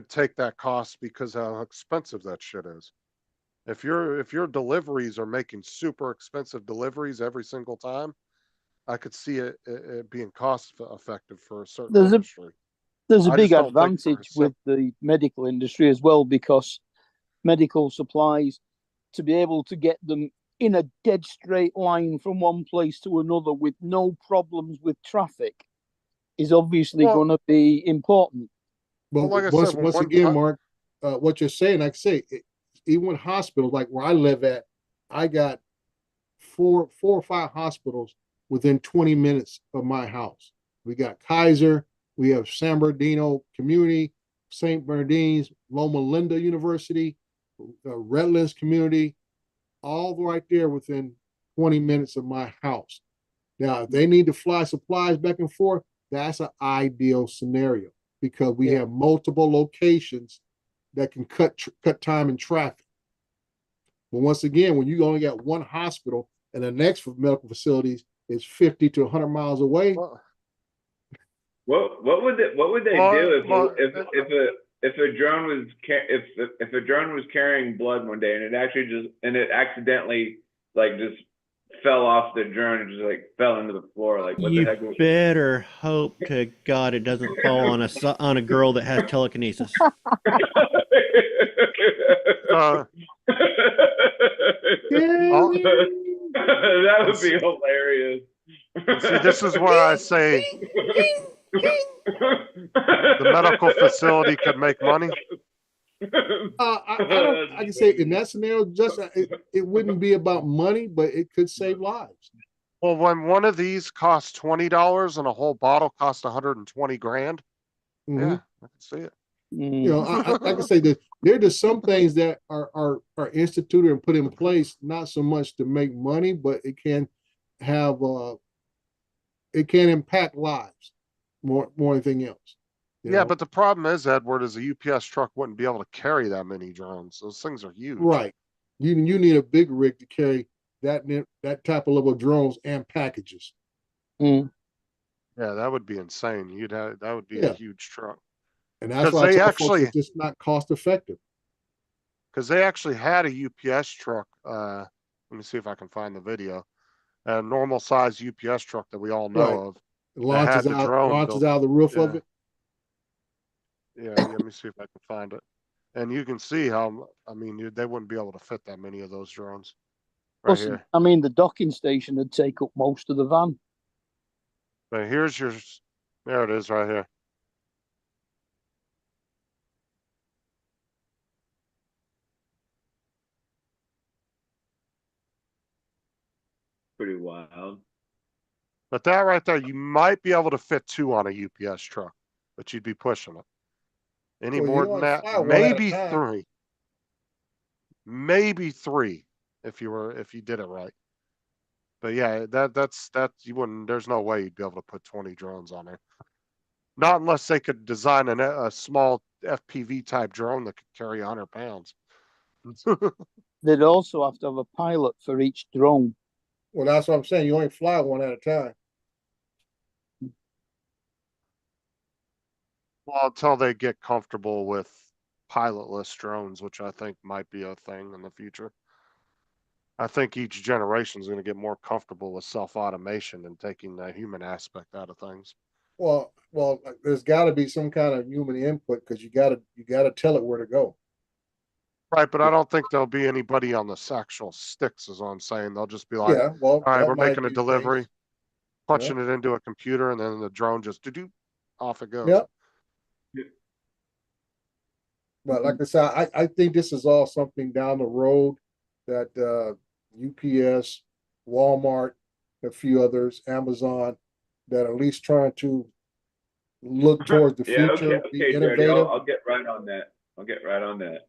take that cost because how expensive that shit is. If your deliveries are making super expensive deliveries every single time, I could see it being cost effective for a certain industry. There's a I big just don't think for advantage with the medical industry as well, because medical supplies, to be able to get them in a dead straight line from one place to another with no problems with traffic is obviously going to be important. But like I once, said, once one again, ti- Mark, what you're saying, like I say, even with hospitals, like where I live at, I got four or five hospitals within 20 minutes of my house. We got Kaiser, we have San Bernardino Community, St. Bernardines, Loma Linda University, Redlands Community, all right there within 20 minutes of my house. Now, if they need to fly supplies back and forth, that's an ideal scenario because we have multiple locations that can cut time in traffic. But once again, when you only got one hospital and the next medical facilities is 50 to 100 miles away. What would they do if a drone was if a drone was carrying blood one day and it accidentally like just fell off the drone and just like fell into the floor, like what You the heck would... better hope to God it doesn't fall on a girl that has telekinesis. That would be hilarious. See, this is where I say the medical facility could make money. I can say in that scenario, just it wouldn't be about money, but it could save lives. Well, when one of these costs $20 and a whole bottle costs 120 grand, yeah, I can see it. You know, like I say, there are some things that are instituted and put in place, not so much to make money, but it can have it can impact lives more than anything else. Yeah, but the problem is, Edward, is a UPS truck wouldn't be able to carry that many drones. Those things are huge. Right. You need a big rig to carry that type of level of drones and packages. Yeah, that would be insane. That would be a huge truck. And that's why I tell folks it's just not cost effective. Because they actually had a UPS truck. Let me see if I can find the video. A normal size UPS truck that we all know of. It launches out of the roof of it. Yeah, let me see if I can find it. And you can see how, I mean, they wouldn't be able to fit that many of those drones. Right here. I mean, the docking station would take up most of the van. But here's there it is right here. Pretty wild. But that right there, you might be able to fit two on a UPS truck, but you'd be pushing it. Any more than that, maybe three. Maybe three if you did it right. But yeah, that's you wouldn't. There's no way you'd be able to put 20 drones on there. Not unless they could design a small FPV type drone that could carry 100 pounds. They'd also have to have a pilot for each drone. Well, that's what I'm saying. You only fly one at a time. Well, until they get comfortable with pilotless drones, which I think might be a thing in the future. I think each generation is going to get more comfortable with self-automation and taking the human aspect out of things. Well, there's got to be some kind of human input because you got to tell it where to go. Right, but I don't think there'll be anybody on the actual sticks, is what I'm saying. They'll just be like, all right, we're making a delivery, punching it into a computer, and then the drone just off it goes. Yep. But like I said, I think this is all something down the road that UPS, Walmart, a few others, Amazon, that are at least trying to look towards the future, be innovative. I'll get right on that. I'll get right on that.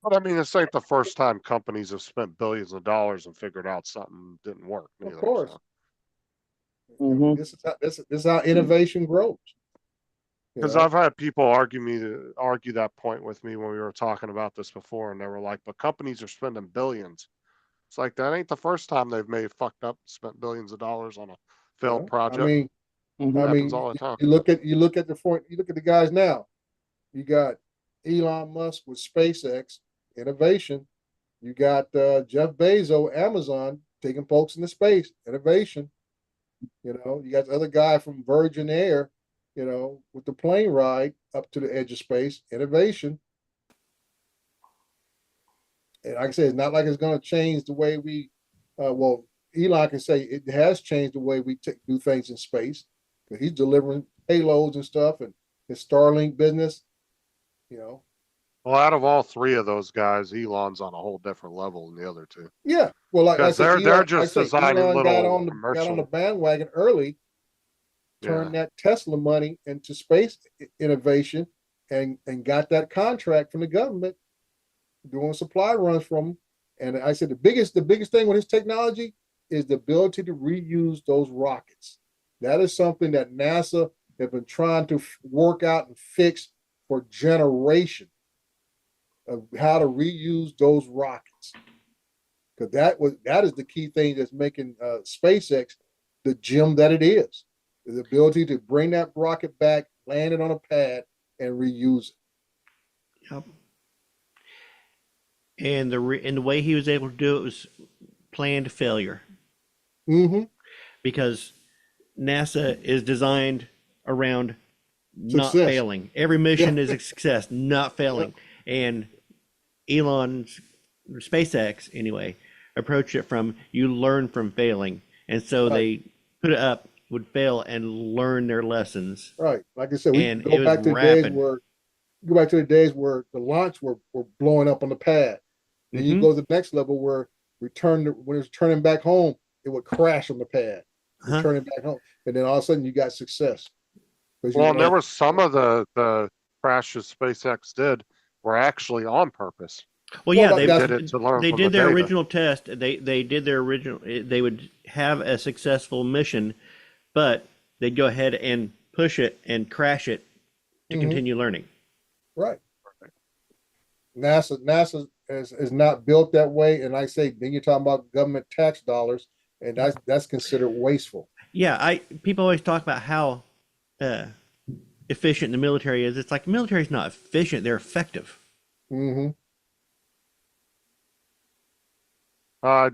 But I mean, this ain't the first time companies have spent billions of dollars and figured out something didn't work. Of course. So. Mhm. This is how innovation grows. You Because know? I've had people argue that point with me when we were talking about this before, and they were like, "But companies are spending billions." It's like that ain't the first time they've fucked up, spent billions of dollars on a failed Yeah. project. I mean, happens all the time. you look at the guys now. You got Elon Musk with SpaceX innovation. You got Jeff Bezos, Amazon, taking folks into space innovation. You know, you got the other guy from Virgin Air, you know, with the plane ride up to the edge of space innovation. And like I said, it's not like it's going to change the way we. Well, Elon can say it has changed the way we do things in space. But he's delivering payloads and stuff, and his Starlink business. You know. Well, out of all three of those guys, Elon's on a whole different level than the other two. Yeah, well, like I Because said, they're just designing Elon little got on the commercial. bandwagon early, turned that Tesla money into space innovation, and got that contract from the government, doing supply runs from them. And I said the biggest thing with his technology is the ability to reuse those rockets. That is something that NASA have been trying to work out and fix for generations, of how to reuse those rockets. Because that is the key thing that's making SpaceX the gem that it is. The ability to bring that rocket back, land it on a pad, and reuse it. Yep. And the way he was able to do it was planned failure. Mm-hmm. Because NASA is designed around not Success. failing. Every mission is a success, not failing. And Elon's SpaceX, anyway, approached it from you learn from failing. And so they put it up, would fail, and learn their lessons. Right. Like I said, And we it go was back to the days where the launch were blowing up on the pad. Then you go to the next level where when it's turning back home, it would crash on the pad. Turning back home. And then all of a sudden you got success. Well, and there were some of the crashes SpaceX did were actually on purpose. Well, yeah, they did it to learn they from did the their data. original test. They did their original. They would have a successful mission, but they'd go ahead and push it and crash it to continue learning. Right. NASA is not built that way, and I say then you're talking about government tax dollars, and that's considered wasteful. Yeah, people always talk about how efficient the military is. It's like the military is not efficient; they're effective. Mm-hmm.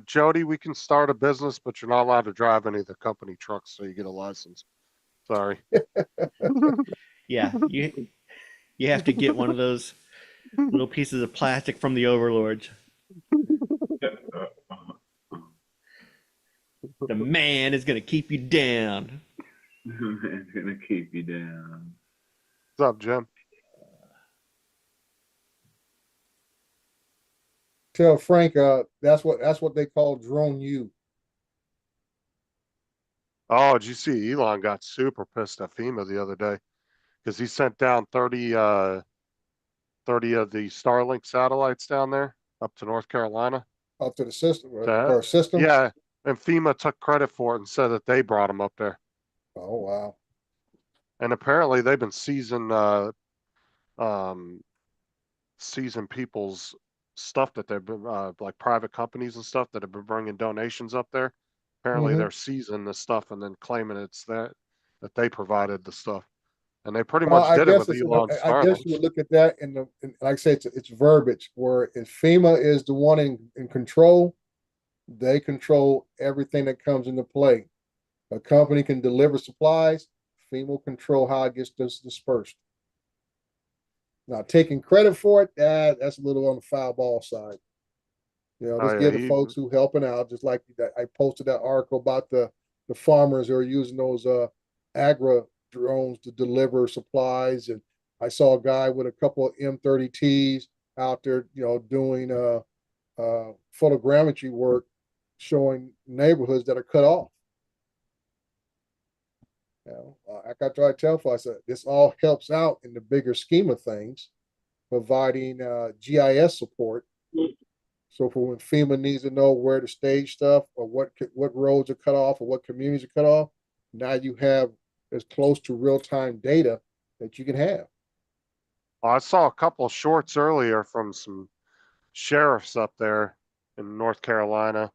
Jody, we can start a business, but you're not allowed to drive any of the company trucks, so you get a license. Sorry. Yeah, you have to get one of those little pieces of plastic from the overlords. The man is gonna keep you down. The man's gonna keep you down. What's up, Jim? Tell Frank, that's what they call drone U. Oh, did you see Elon got super pissed at FEMA the other day because he sent down 30 of the Starlink satellites down there up to North Carolina. Up to the system, or system? Yeah, and FEMA took credit for it and said that they brought them up there. Oh, wow. And apparently they've been seizing people's stuff that they've been like private companies and stuff that have been bringing donations up there. Apparently they're seizing the stuff and then claiming it's that they provided the stuff, and they pretty much did it with Elon's Starlink. I guess you would look at that and like I say, it's verbiage where if FEMA is the one in control, they control everything that comes into play. A company can deliver supplies, FEMA will control how it gets dispersed. Now, taking credit for it, that's a little on the foul ball side. You know, just give the folks who helping out, just like that. I posted that article about the farmers who are using those agra drones to deliver supplies, and I saw a guy with a couple of M30Ts out there, you know, doing photogrammetry work, showing neighborhoods that are cut off. You know, like I try to tell folks, this all helps out in the bigger scheme of things, providing GIS support. So for when FEMA needs to know where to stage stuff or what roads are cut off or what communities are cut off, now you have as close to real-time data that you can have. I saw a couple of shorts earlier from some sheriffs up there in North Carolina,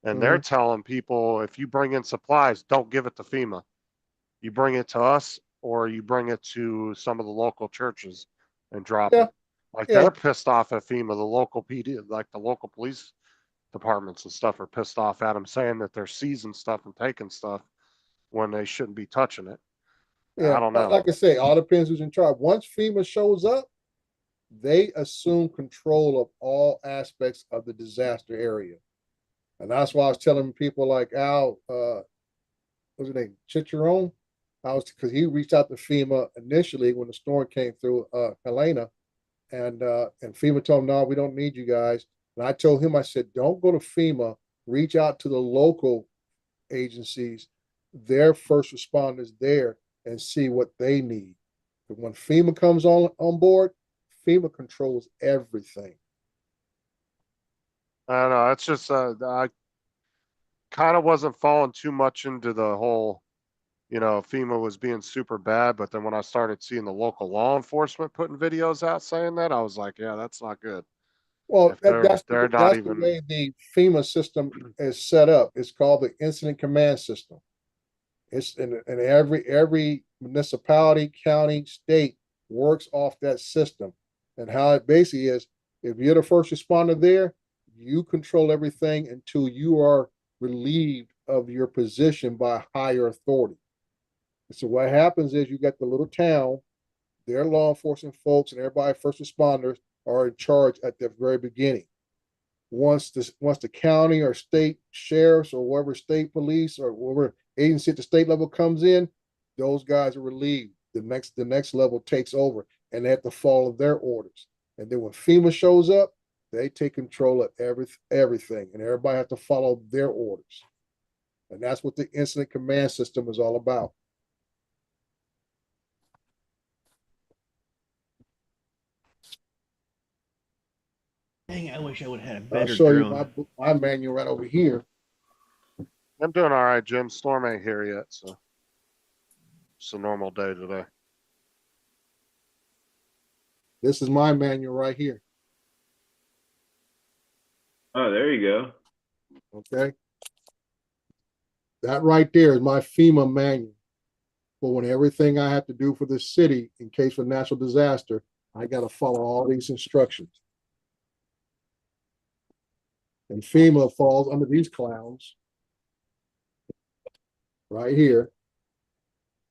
and they're telling people, if you bring in supplies, don't give it to FEMA. You bring it to us, or you bring it to some of the local churches and drop it. Like they're pissed off at FEMA, the local PD, like the local police departments and stuff are pissed off at them, saying that they're seizing stuff and taking stuff when they shouldn't be touching it. I don't know. Like I say, all depends who's in charge. Once FEMA shows up, they assume control of all aspects of the disaster area. And that's why I was telling people like Al, what's his name, Chicharron? Because he reached out to FEMA initially when the storm came through Helena, and FEMA told him, no, we don't need you guys. And I told him, I said, don't go to FEMA, reach out to the local agencies, their first responders there, and see what they need. But when FEMA comes on board, FEMA controls everything. I don't know. It's just I kind of wasn't falling too much into the whole, FEMA was being super bad. But then when I started seeing the local law enforcement putting videos out saying that, I was like, yeah, that's not good. Well, that's they're the not even way the FEMA system is set up. It's called the Incident Command System. It's in every municipality, county, state works off that system. And how it basically is, if you're the first responder there, you control everything until you are relieved of your position by higher authority. So what happens is you got the little town, their law enforcement folks and everybody, first responders, are in charge at the very beginning. Once the county or state sheriffs or whatever state police or whatever agency at the state level comes in, those guys are relieved. The next level takes over and they have to follow their orders. And then when FEMA shows up, they take control of everything and everybody has to follow their orders. And that's what the incident command system is all about. Dang, I wish I would have had a I'll better show drone. you my manual right over here. I'm doing all right, Jim. Storm ain't here yet, so it's a normal day today. This is my manual right here. Oh, there you go. Okay. That right there is my FEMA manual. For when everything I have to do for the city in case of natural disaster, I got to follow all these instructions. And FEMA falls under these clowns. Right here.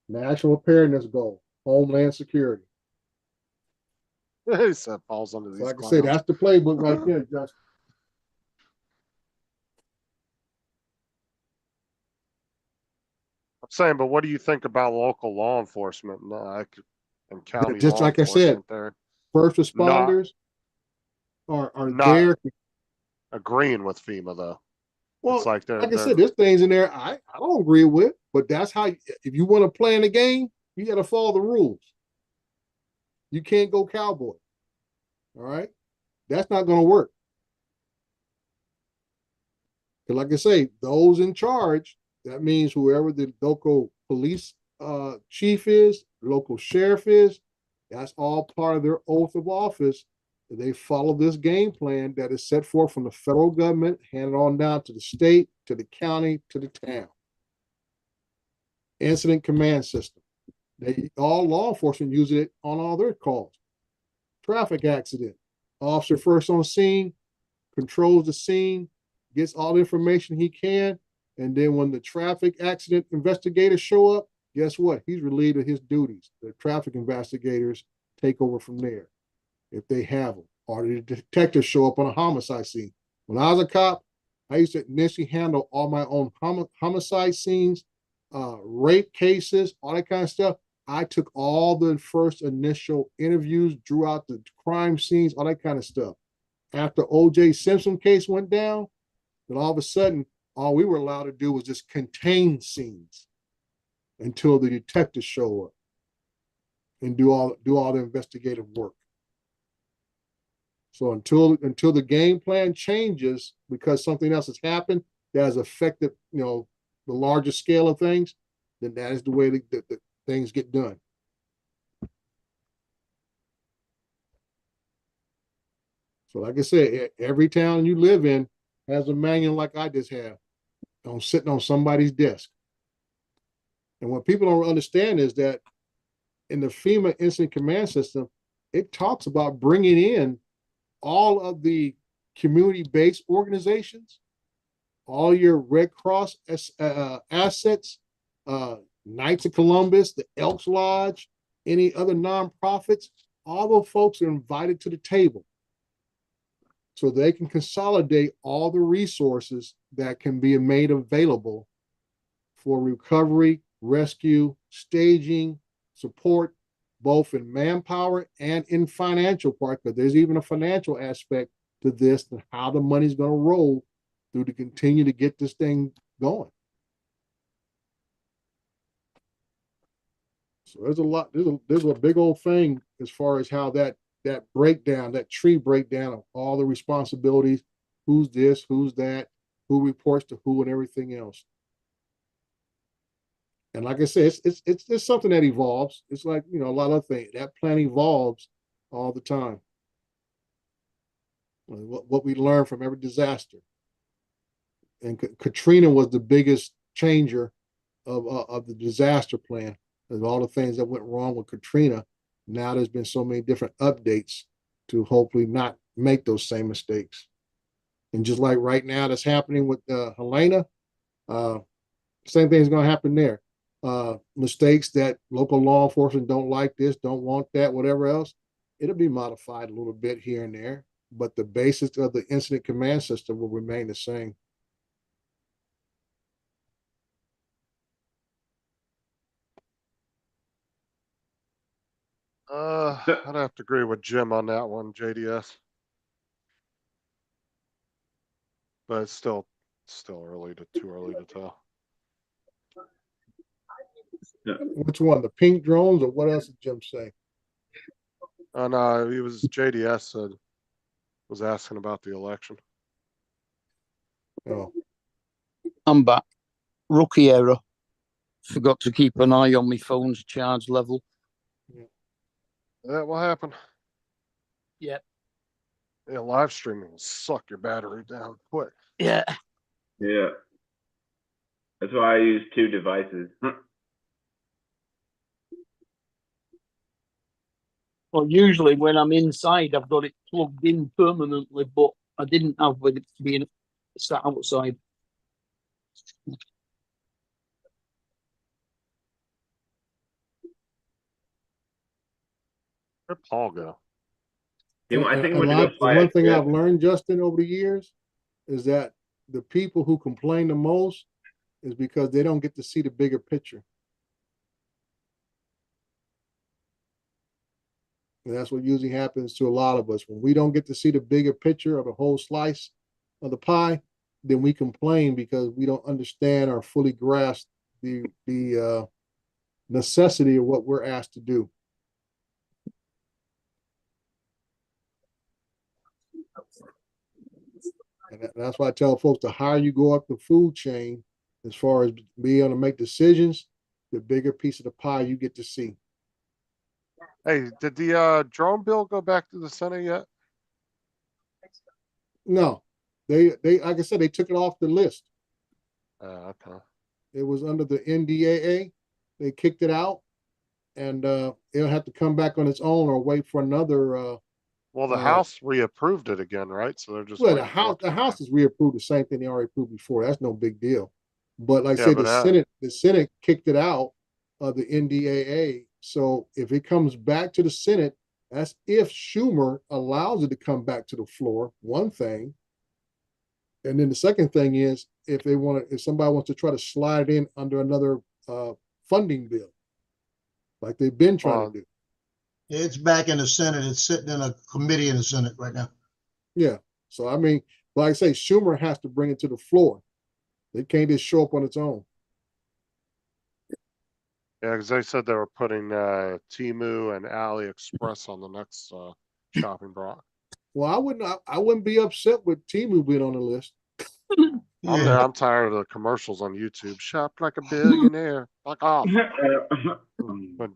National Preparedness Goal, Homeland Security. He said falls under these Like I clowns. say, that's the playbook right there, Justin. I'm saying, but what do you think about local law enforcement and county Just law like I said, enforcement there? first responders are there. Agreeing with FEMA though. Well, it's like I said, there's things in there I don't agree with, but that's how, if you want to play in the game, you got to follow the rules. You can't go cowboy. All right. That's not going to work. Because like I say, those in charge, that means whoever the local police chief is, local sheriff is, that's all part of their oath of office. They follow this game plan that is set forth from the federal government, handed on down to the state, to the county, to the town. Incident command system. All law enforcement use it on all their calls. Traffic accident. Officer first on scene, controls the scene, gets all the information he can, and then when the traffic accident investigators show up, guess what? He's relieved of his duties. The traffic investigators take over from there, if they have them, or the detectives show up on a homicide scene. When I was a cop, I used to initially handle all my own homicide scenes, rape cases, all that kind of stuff. I took all the first initial interviews, drew out the crime scenes, all that kind of stuff. After O.J. Simpson case went down, then all of a sudden, all we were allowed to do was just contain scenes. until the detectives show up and do all the investigative work. So until the game plan changes because something else has happened that has affected, the larger scale of things, then that is the way that things get done. So like I said, every town you live in has a manual like I just have, sitting on somebody's desk. And what people don't understand is that in the FEMA Incident Command System, it talks about bringing in all of the community-based organizations, all your Red Cross assets, Knights of Columbus, the Elks Lodge, any other nonprofits, all those folks are invited to the table so they can consolidate all the resources that can be made available for recovery, rescue, staging, support, both in manpower and in financial part, because there's even a financial aspect to this and how the money's going to roll through to continue to get this thing going. So there's a lot, there's a big old thing as far as how that breakdown, that tree breakdown of all the responsibilities, who's this, who's that, who reports to who and everything else. And like I said, it's something that evolves. It's like, a lot of things. That plan evolves all the time. What we learn from every disaster. And Katrina was the biggest changer of the disaster plan. Of all the things that went wrong with Katrina, now there's been so many different updates to hopefully not make those same mistakes. And just like right now that's happening with Helena, same thing's going to happen there. Mistakes that local law enforcement don't like this, don't want that, whatever else, it'll be modified a little bit here and there, but the basics of the incident command system will remain the same. I'd have to agree with Jim on that one, JDS. But it's still too early to tell. Which one, the pink drones, or what else did Jim say? No, he was JDS was asking about the election. Oh, I'm back. Rookie error. Forgot to keep an eye on my phone's charge level. That will happen. Yep. Yeah, live streaming will suck your battery down quick. Yeah. Yeah. That's why I use 2 devices. Well, usually when I'm inside, I've got it plugged in permanently, but I didn't have with it being sat outside. Where'd Paul go? I think one thing I've learned, Justin, over the years is that the people who complain the most is because they don't get to see the bigger picture. And that's what usually happens to a lot of us. When we don't get to see the bigger picture of the whole slice of the pie, then we complain because we don't understand or fully grasp the necessity of what we're asked to do. And that's why I tell folks, the higher you go up the food chain, as far as being able to make decisions, the bigger piece of the pie you get to see. Hey, did the drone bill go back to the Senate yet? No, they like I said, they took it off the list. Okay. It was under the NDAA. They kicked it out, and it'll have to come back on its own or wait for another. Well, the House reapproved it again, right? So they're just well, the House is reapproved the same thing they already approved before. That's no big deal. But like I said, the Senate kicked it out of the NDAA. So if it comes back to the Senate, that's if Schumer allows it to come back to the floor. One thing, and then the second thing is if somebody wants to try to slide it in under another funding bill, like they've been trying to do. It's back in the Senate. It's sitting in a committee in the Senate right now. Yeah. So, I mean, like I say, Schumer has to bring it to the floor. It can't just show up on its own. Yeah, because they said they were putting Temu and AliExpress on the next shopping block. Well, I wouldn't be upset with Temu being on the list. I'm tired of the commercials on YouTube. Shop like a billionaire. Fuck off. But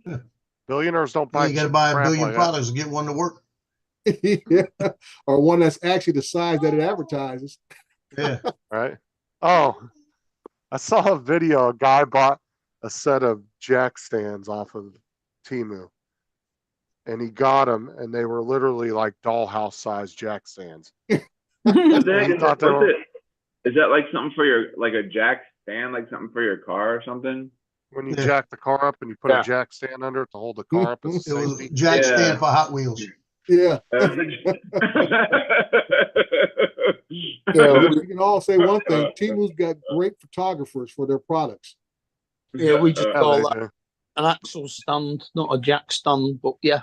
billionaires don't buy You gotta cheap buy a crap billion like products to get one to work. Yeah. Or one that's actually the size that it advertises. Yeah. Right? Oh, I saw a video. A guy bought a set of jack stands off of Temu. And he got them, and they were literally like dollhouse sized jack stands. What the heck He is thought that? they were, Is that like something for your, like a jack stand, like something for your car or something? when you Yeah. jack the car up and you put Yeah. a jack stand under it to hold the car up as a It was safety. jack Yeah. stand for Hot Wheels. Yeah. Yeah, We can all say one thing. Temu's got great photographers for their products. Yeah, we just Yeah, call they that do. an axle stand, not a jack stand. But yeah,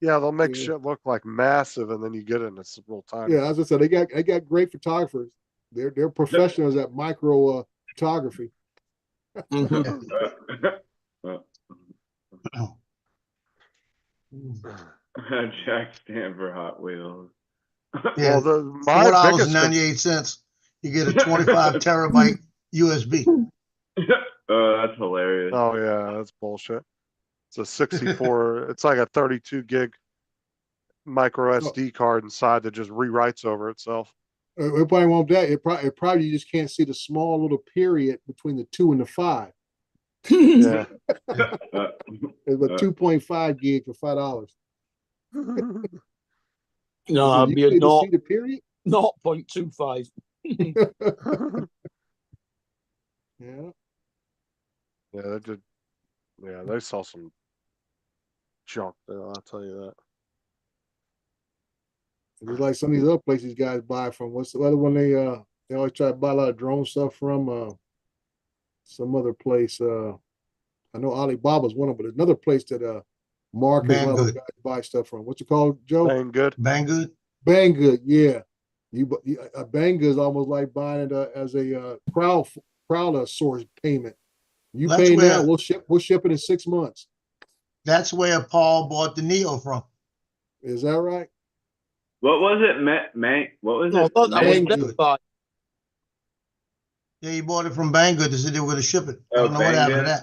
Yeah, they'll make Yeah. shit look like massive, and then you get it and it's real tiny. Yeah, as I said, they got great photographers. They're professionals at micro photography. Mhm. Jack stand for Hot Wheels. Yeah. Well, my biggest $4.98. You get a 25 terabyte USB. Oh, that's hilarious. oh yeah, that's bullshit. It's a 64. It's like a 32 gig micro SD card inside that just rewrites over itself. It probably won't that. It probably you just can't see the small little period between the 2 and the 5. Yeah. It's a 2.5 gig for $5. no, You that'd be a need to not see the period. 0.25. Yeah. Yeah, they did. Yeah, they saw some junk there. I'll tell you that. It's like some of these other places guys buy from. What's the other one they always try to buy a lot of drone stuff from? Some other place. I know Alibaba's one of them, but another place that Mark and a lot of those Banggood. guys buy stuff from. What's it called, Joe? Banggood. Banggood. Banggood, yeah. A Banggood is almost like buying it as a crowd source payment. You That's pay where- now, we'll ship it in 6 months. That's where Paul bought the Neo from. Is that right? What was it? What was No, I it? thought that was Mang- Banggood. Best Buy. Yeah, he bought it from Banggood. They said they were going to ship it. I Oh, don't know what happened to Banggood?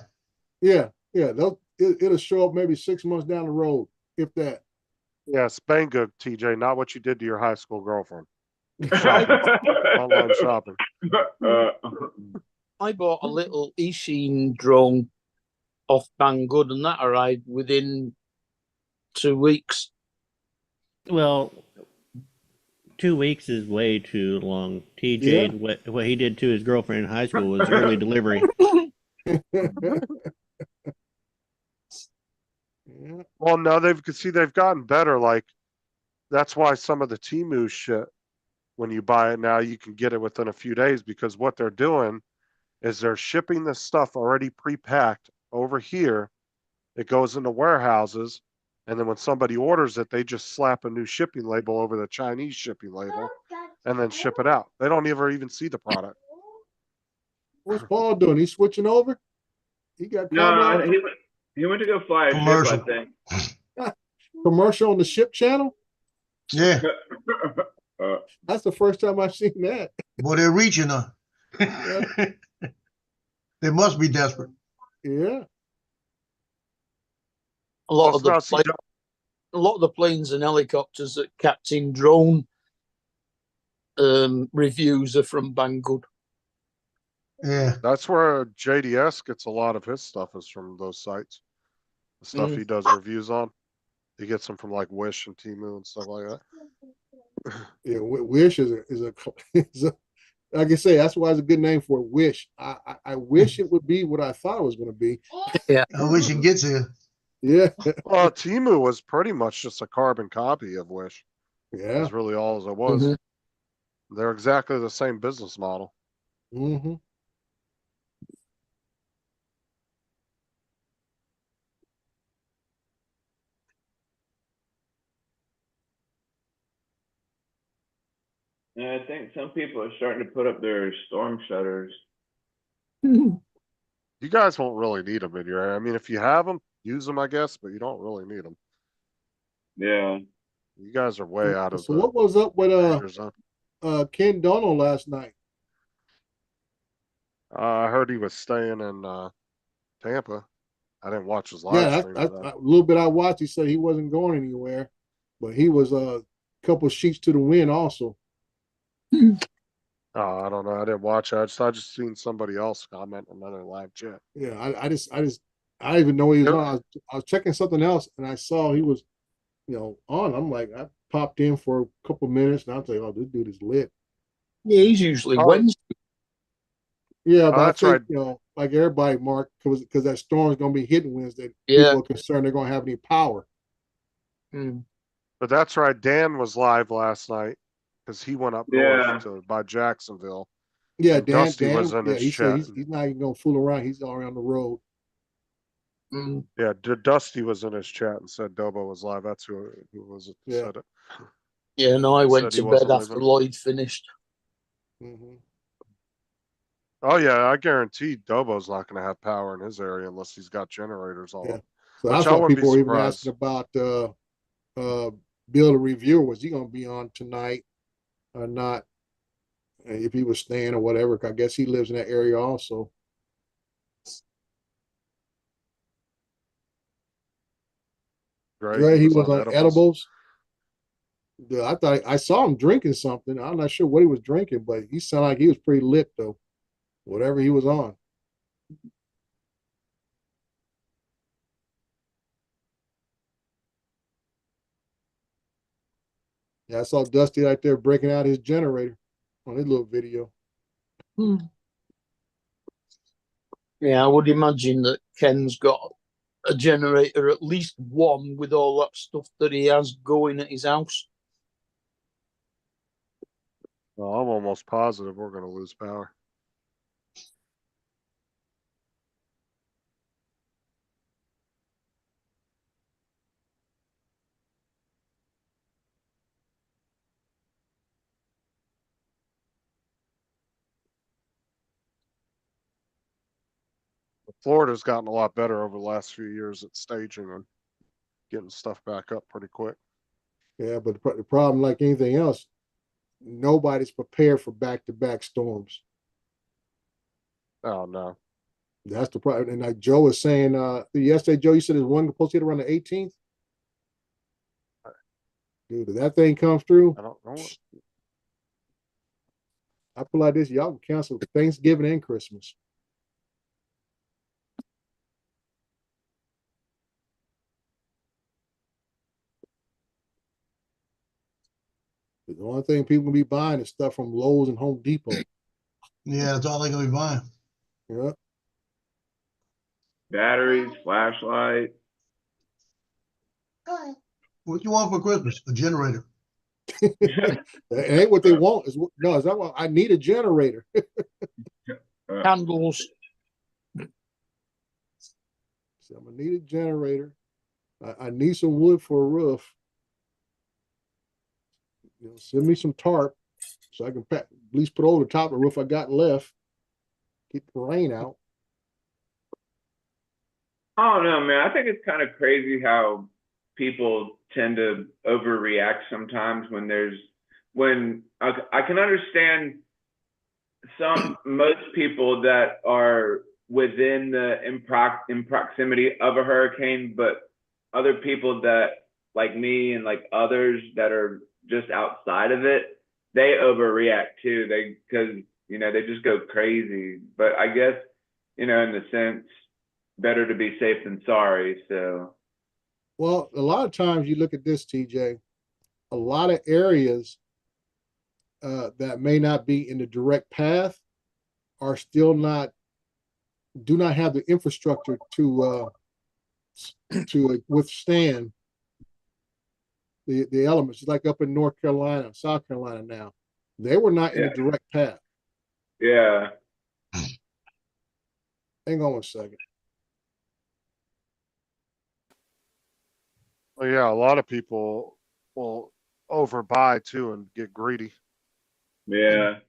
that. Yeah. It'll show up maybe 6 months down the road, if that. Yes, Banggood, TJ, not what you did to your high school girlfriend. Online shopping. I bought a little Eachine drone off Banggood, and that arrived within 2 weeks. Well, 2 weeks is way too long. TJ, what he did to his girlfriend in high school was early delivery. Yeah. Well, no, they've gotten better. Like, that's why some of the Temu shit, when you buy it now, you can get it within a few days, because what they're doing is they're shipping the stuff already pre-packed over here. It goes into warehouses, and then when somebody orders it, they just slap a new shipping label over the Chinese shipping label and then ship it out. They don't ever even see the product. What's Paul doing? He's switching over? He got No, he went to go fly a ship, I Commercial. think. commercial on the ship channel? Yeah. That's the first time I've seen that. Boy, they're reaching her. They must be desperate. Yeah. A lot Let's of the not see a lot of the planes and helicopters that Captain Drone reviews are from Banggood. Yeah. That's where JDS gets a lot of his stuff, is from those sites. The stuff he does reviews on. He gets them from like Wish and Temu and stuff like that. Yeah, Wish is a like I say, that's why it's a good name for it, Wish. I wish it would be what I thought it was going to be. Yeah. I wish it gets here. Yeah. Well, Temu was pretty much just a carbon copy of Wish. Yeah. That's really all as it was. Mhm. They're exactly the same business model. Mm-hmm. Yeah, I think some people are starting to put up their storm shutters. You guys won't really need them in your area. I mean, if you have them, use them, I guess, but you don't really need them. Yeah. You guys are way out of So the what was up with danger zone. Ken Donald last night? I heard he was staying in Tampa. I didn't watch his live Yeah, stream. a little bit I watched. He said he wasn't going anywhere, but he was a couple sheets to the wind also. Oh, I don't know. I didn't watch it. I just seen somebody else comment on another live chat. Yeah, I didn't even know he was on. I was checking something else and I saw he was, on. I'm like, I popped in for a couple minutes and I was like, oh, this dude is lit. Yeah, he's usually Oh. Wednesday. Yeah, but I that's think, right. like everybody, Mark, because that storm's gonna be hitting Wednesday. Yeah. People are concerned they're gonna have any power. Mm. But that's right. Dan was live last night because he went up north by Jacksonville. Yeah, And Dan Dusty was in his he said chat. he's not even gonna fool around. He's all around the road. Mm. Yeah, Dusty was in his chat and said Dobo was live. That's who was it that Yeah. said it. Yeah, no, I He went said he to bed wasn't after leaving. Lloyd finished. Mm-hmm. Oh yeah, I guarantee Dobo's not going to have power in his area unless he's got generators all Yeah. up. So Which I I saw wouldn't be people were even surprised. asking about Bill the Reviewer. Was he gonna be on tonight or not? If he was staying or whatever. I guess he lives in that area also. Right, he was on edibles. Yeah, I thought I saw him drinking something. I'm not sure what he was drinking, but he sounded like he was pretty lit though. Whatever he was on. Yeah, I saw Dusty right there breaking out his generator on his little video. Hmm. Yeah, I would imagine that Ken's got a generator, at least one, with all that stuff that he has going at his house. Well, I'm almost positive we're going to lose power. Florida's gotten a lot better over the last few years at staging and getting stuff back up pretty quick. Yeah, but the problem, like anything else, nobody's prepared for back-to-back storms. Oh no. That's the problem. And like Joe was saying yesterday, Joe, you said there's one supposed to hit around the 18th. Dude, if that thing comes through, I don't know. I feel like this, y'all can cancel Thanksgiving and Christmas. The only thing people can be buying is stuff from Lowe's and Home Depot. Yeah, that's all they're gonna be buying. Yeah. Batteries, flashlight. What you want for Christmas? A generator. That ain't what they want. Is that what I need a generator? Candles. So I'm gonna need a generator. I need some wood for a roof. Send me some tarp so I can at least put over the top of the roof I got left. Keep the rain out. I don't know, man. I think it's kind of crazy how people tend to overreact sometimes when I can understand most people that are within in proximity of a hurricane, but other people that like me and like others that are just outside of it, they overreact too. Because they just go crazy. But I guess in the sense, better to be safe than sorry. So, well, a lot of times you look at this, TJ, a lot of areas that may not be in the direct path are still do not have the infrastructure to withstand the elements. It's like up in North Carolina, South Carolina now. They were not in the direct path. Yeah. Hang on one second. Well, yeah, a lot of people will overbuy too and get greedy. Yeah.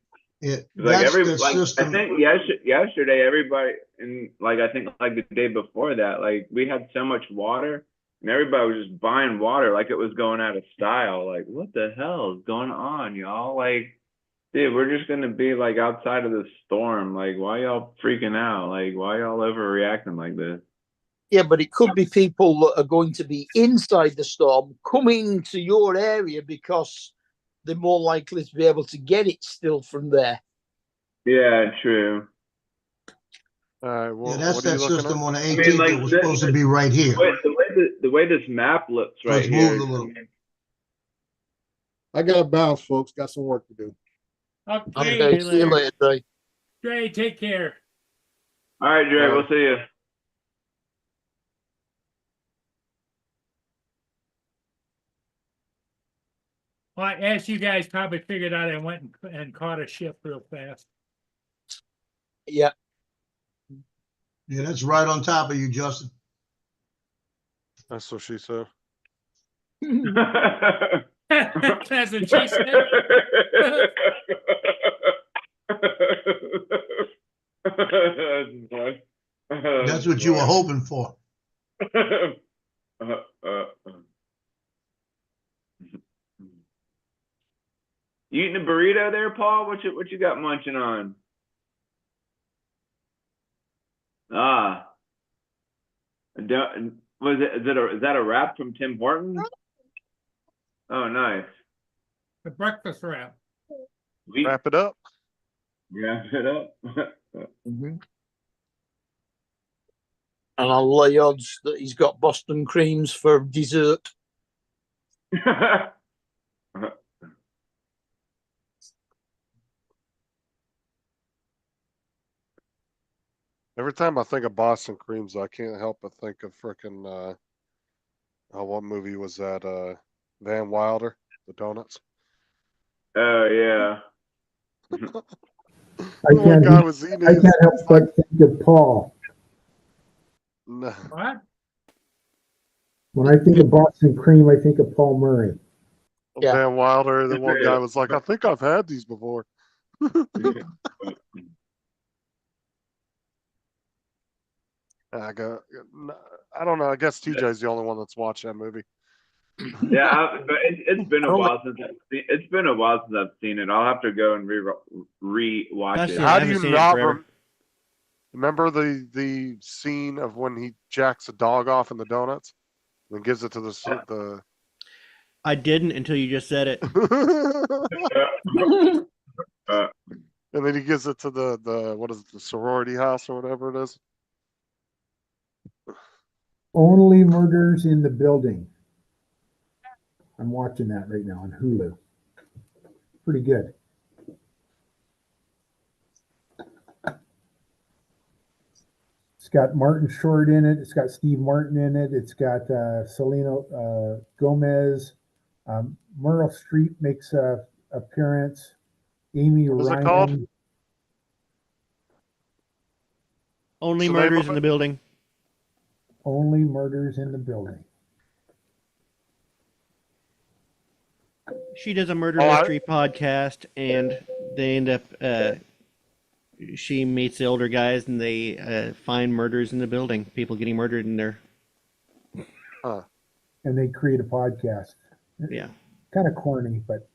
Like That's the I system. think yesterday everybody, and like I think like the day before that, like we had so much water and everybody was just buying water like it was going out of style. Like what the hell is going on, y'all? Like, dude, we're just gonna be like outside of the storm. Like, why y'all freaking out? Like, why y'all overreacting like this? Yeah, but it could be people that are going to be inside the storm coming to your area because they're more likely to be able to get it still from there. Yeah, true. All right, well, Yeah, that's what are you that looking system at? on the I mean, 18th like that was supposed to be right here. the way this map looks So right it's here. moved a little. I gotta bounce, folks. Got some work to do. Okay, Okay, see you later, Dre. Dre, take care. All right, Dre, Bye. we'll see you. Well, as you guys probably figured out, I went and caught a ship real fast. Yeah. Yeah, that's right on top of you, Justin. That's what she said. That's what she said. That's what you were hoping for. You eating a burrito there, Paul? What you got munching on? Ah, is that a wrap from Tim Hortons? Oh, nice. The breakfast wrap. Wrap it up. Wrap it up. And I'll lay odds that he's got Boston creams for dessert. Every time I think of Boston creams, I can't help but think of frickin' what movie was that? Van Wilder, the donuts. Oh yeah. I can't, guy was eating I his- can't help but think of Paul. No. What? When I think of Boston cream, I think of Paul Murray. Yeah. Van Wilder, the one guy was like, I think I've had these before. I don't know. I guess TJ's the only one that's watched that movie. Yeah, but it's been a while since I've seen it. I'll have to go and re-watch it. How do you not remember the scene of when he jacks a dog off in the donuts and gives it to the I didn't until you just said it. and then he gives it to the what is it, the sorority house or whatever it is. Only Murders in the Building. I'm watching that right now on Hulu. Pretty good. It's got Martin Short in it. It's got Steve Martin in it. It's got Selena Gomez. Meryl Streep makes a appearance. Amy What is Ryan. it called? Only What's the name Murders of in it? the Building. Only Murders in the Building. She does a murder Oh, mystery podcast, and they end up. She meets the older guys, and they find murders in the building. People getting murdered in there. And they create a podcast. Yeah. Kind of corny, but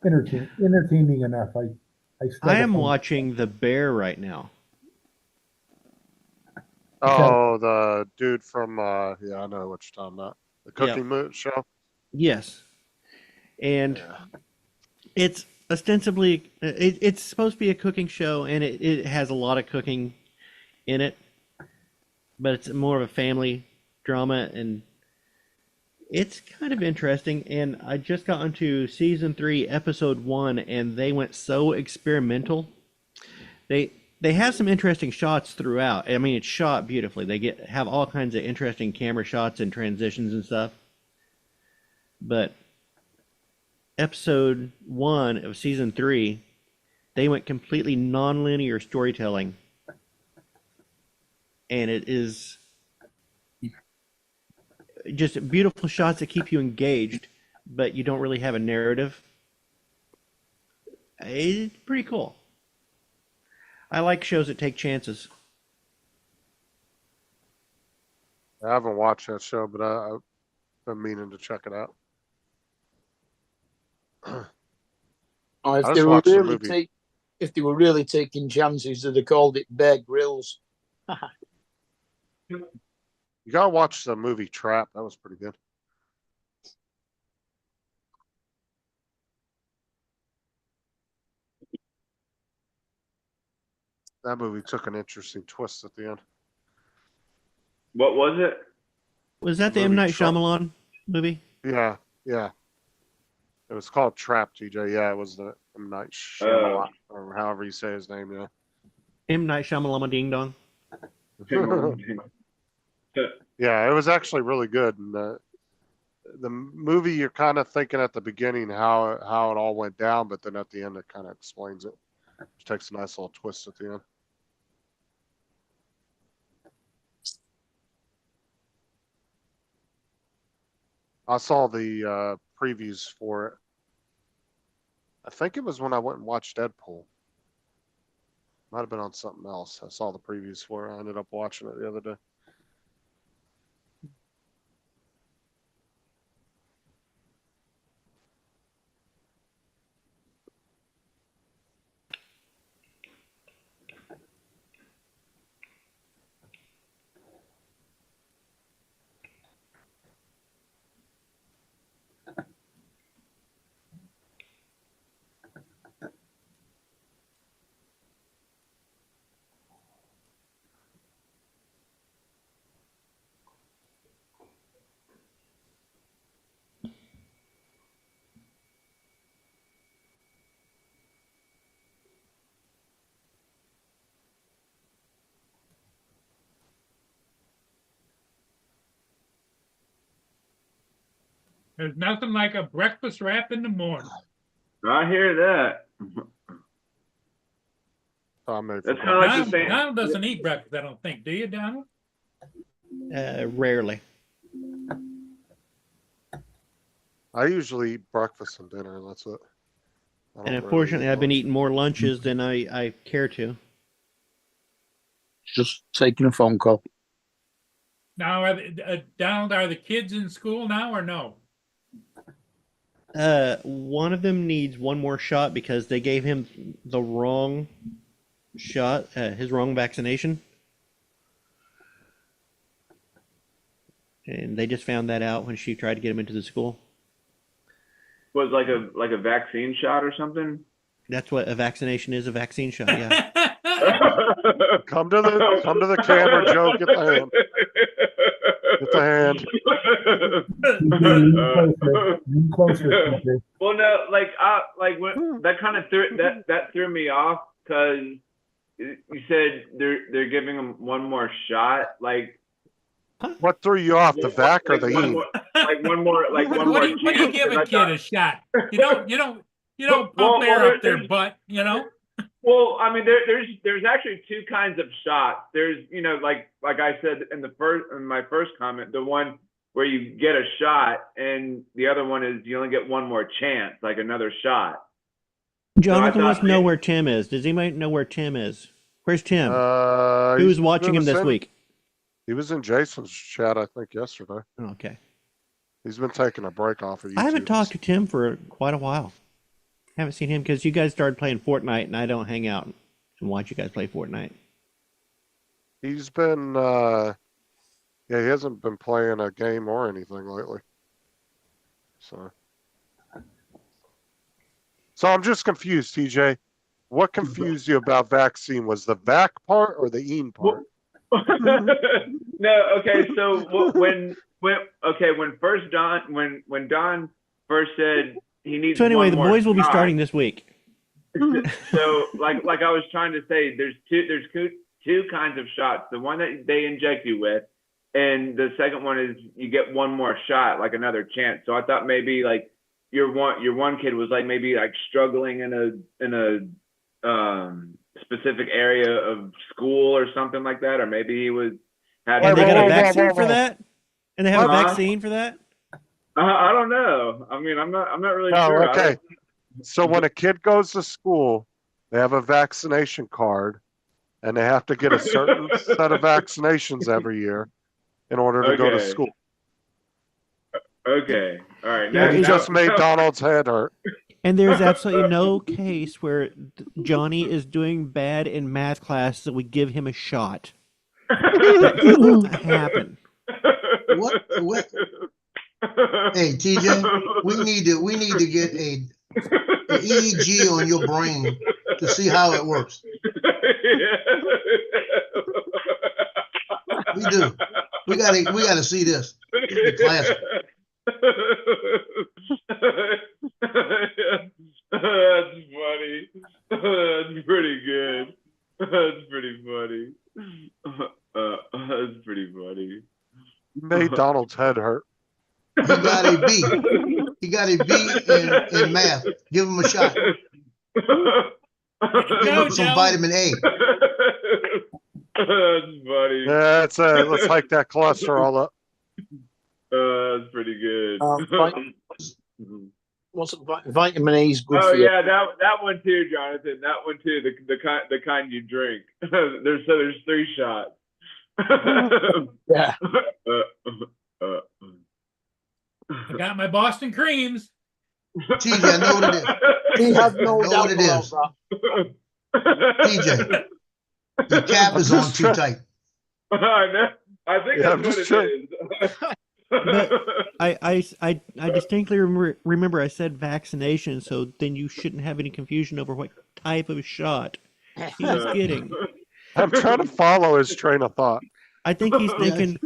entertaining enough. I am watching The Bear right now. Oh, the dude from yeah, I know what you're talking about. The cooking show. Yes, and it's ostensibly it's supposed to be a cooking show, and it has a lot of cooking in it, but it's more of a family drama, and it's kind of interesting. And I just got into season 3, episode 1, and they went so experimental. They have some interesting shots throughout. I mean, it's shot beautifully. They have all kinds of interesting camera shots and transitions and stuff. But episode 1 of season 3, they went completely non-linear storytelling. And it is just beautiful shots that keep you engaged, but you don't really have a narrative. It's pretty cool. I like shows that take chances. I haven't watched that show, but I've been meaning to check it out. Or if I they just were watched the really movie. if they were really taking chances, they'd have called it Bear Grylls. You gotta watch the movie Trap. That was pretty good. That movie took an interesting twist at the end. What was it? Was that the M. Movie Night Trap. Shyamalan movie? Yeah. It was called Trap, TJ. Yeah, it was the M. Night Shyamalan, or however you say his name. M. Night Shyamalan Ding Dong. Yeah, it was actually really good. And the movie, you're kind of thinking at the beginning how it all went down, but then at the end it kind of explains it. It takes a nice little twist at the end. I saw the previews for it. I think it was when I went and watched Deadpool. Might have been on something else. I saw the previews for it. I ended up watching it the other day. There's nothing like a breakfast wrap in the morning. I hear that. That's kind of like the same. Donald doesn't eat breakfast, I don't think. Do you, Donald? Rarely. I usually eat breakfast and dinner. That's it. I And don't unfortunately, really eat I've been lunch. eating more lunches than I care to. Just taking a phone call. Now, Donald, are the kids in school now or no? One of them needs one more shot because they gave him the wrong shot, his wrong vaccination. And they just found that out when she tried to get him into the school. Was like a vaccine shot or something? That's what a vaccination is, a vaccine shot, yeah. Come to the camera, Joe. Get the hand. Get the hand. Well, no, like when that kind of threw me off because you said they're giving him one more shot. Like, what threw you off, the vac or the one E? more, one more What do you give a kid a shot? You don't pump air up their butt, you know? Well, I mean, there's actually two kinds of shots. There's, like I said in my first comment, the one where you get a shot, and the other one is you only get one more chance, like another shot. Jonathan wants to know where Tim is. Does anybody know where Tim is? Where's Tim? Who's watching him this week? He was in Jason's chat, I think, yesterday. Okay. He's been taking a break off of YouTube. I haven't talked to Tim for quite a while. Haven't seen him because you guys started playing Fortnite, and I don't hang out and watch you guys play Fortnite. He's been, he hasn't been playing a game or anything lately. So I'm just confused, TJ. What confused you about vaccine? Was the vac part or the EAN part? No, okay. So when Don first said he needs. So anyway, one the more boys will be shot. starting this week. So like I was trying to say, there's two kinds of shots. The one that they inject you with, and the second one is you get one more shot, like another chance. So I thought maybe like your one kid was like maybe like struggling in a specific area of school or something like that, or maybe he was having. And they got a vaccine for that? And they have a vaccine for that? I don't know. I mean, I'm not really Oh, sure. okay. So when a kid goes to school, they have a vaccination card, and they have to get a certain set of vaccinations every year in order to go to Okay. school. Okay. All right. Yeah, And he it's- just made Donald's head hurt. And there's absolutely no case where Johnny is doing bad in math class that we give him a shot. That doesn't happen. What? Hey, TJ, we need to get a EEG on your brain to see how it works. We do. We gotta see this. It's a classic. That's funny. That's pretty good. That's pretty funny. That's pretty funny. He made Donald's head hurt. He got a B. He got a B in math. Give him a shot. Give him some vitamin A. That's funny. Yeah, let's hike that cholesterol up. That's pretty good. What's vitamin A is good Oh for you. yeah, that one too, Jonathan. That one too. The kind you drink. there's 3 shots. Yeah. I got my Boston creams. TJ, I know what it is. He has no I know doubt what it about is. that. TJ, your cap is on too tight. I think Yeah, I'm that's just what it is. But I distinctly remember I said vaccination, so then you shouldn't have any confusion over what type of shot he was getting. I'm trying to follow his train of thought. I think he's thinking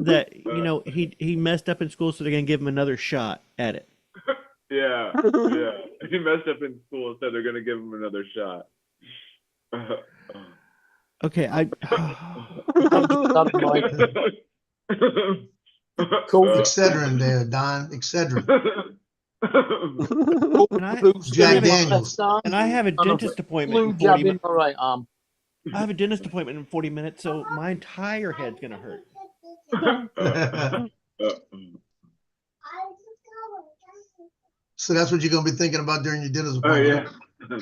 that he messed up in school, so they're gonna give him another shot at it. Yeah. He messed up in school, so they're gonna give him another shot. Okay, Excedrin there, Don. Excedrin. Jack Daniels. And I have a dentist appointment in 40 jab in minutes. my right arm. I have a dentist appointment in 40 minutes, so my entire head's gonna hurt. So that's what you're gonna be thinking about during your dinner's Oh appointment. yeah.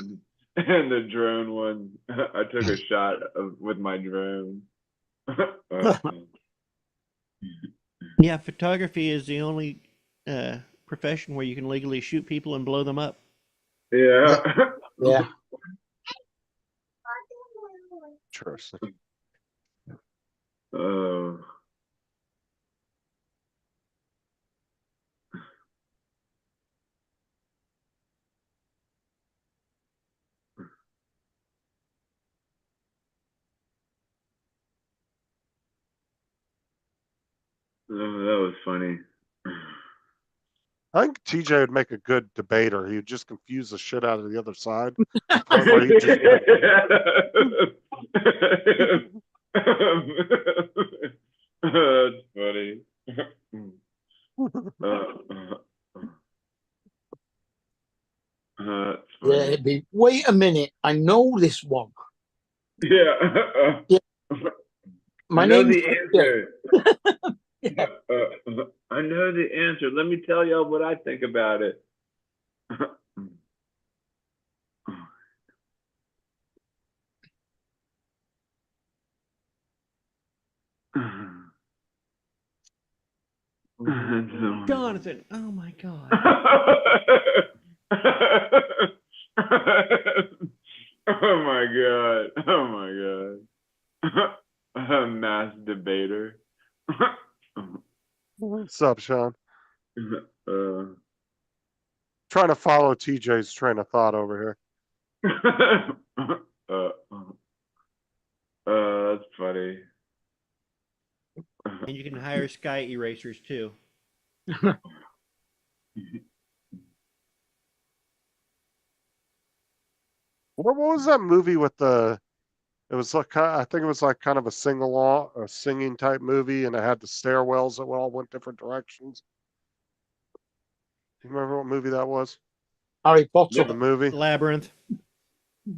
And the drone one. I took a shot with my drone. Yeah, photography is the only profession where you can legally shoot people and blow them up. Yeah. Yeah. Interesting. Oh, that was funny. I think TJ would make a good debater. He would just confuse the shit out of the other side. Or he'd just- That's funny. That's funny. Yeah, it'd be, wait a minute, I know this one. Yeah. Yeah. My I know name's the answer. I know the answer. Let me tell y'all what I think about it. Jonathan, oh my god. Oh my god. Oh my god. A mass debater. What's up, Sean? Trying to follow TJ's train of thought over here. That's funny. And you can hire sky erasers too. What was that movie with the? It was like I think it was like kind of a sing-along, a singing type movie, and it had the stairwells that all went different directions. Do you remember what movie that was? Harry Potter. The movie Labyrinth.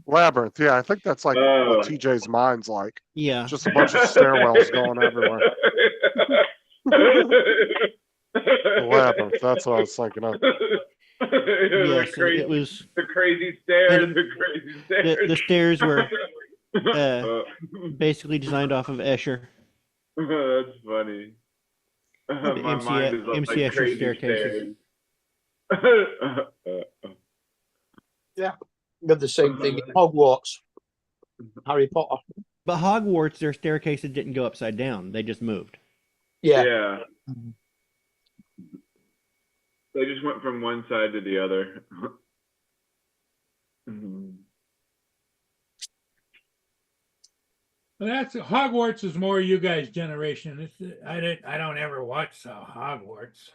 Labyrinth. Yeah, I think that's like Oh. what TJ's mind's like. Yeah. Just a bunch of stairwells going everywhere. The Labyrinth. That's what I was thinking of. Yes, crazy, it was the crazy stairs. and The crazy stairs. the stairs were Basically designed off of Escher. That's funny. The My mind is up MC like Escher crazy staircases. stairs. Yeah. Got the same thing in Hogwarts. Harry Potter. But Hogwarts, their staircases didn't go upside down. They just moved. Yeah. Yeah. They just went from one side to the other. Well, that's Hogwarts is more you guys' generation. I don't ever watch Hogwarts.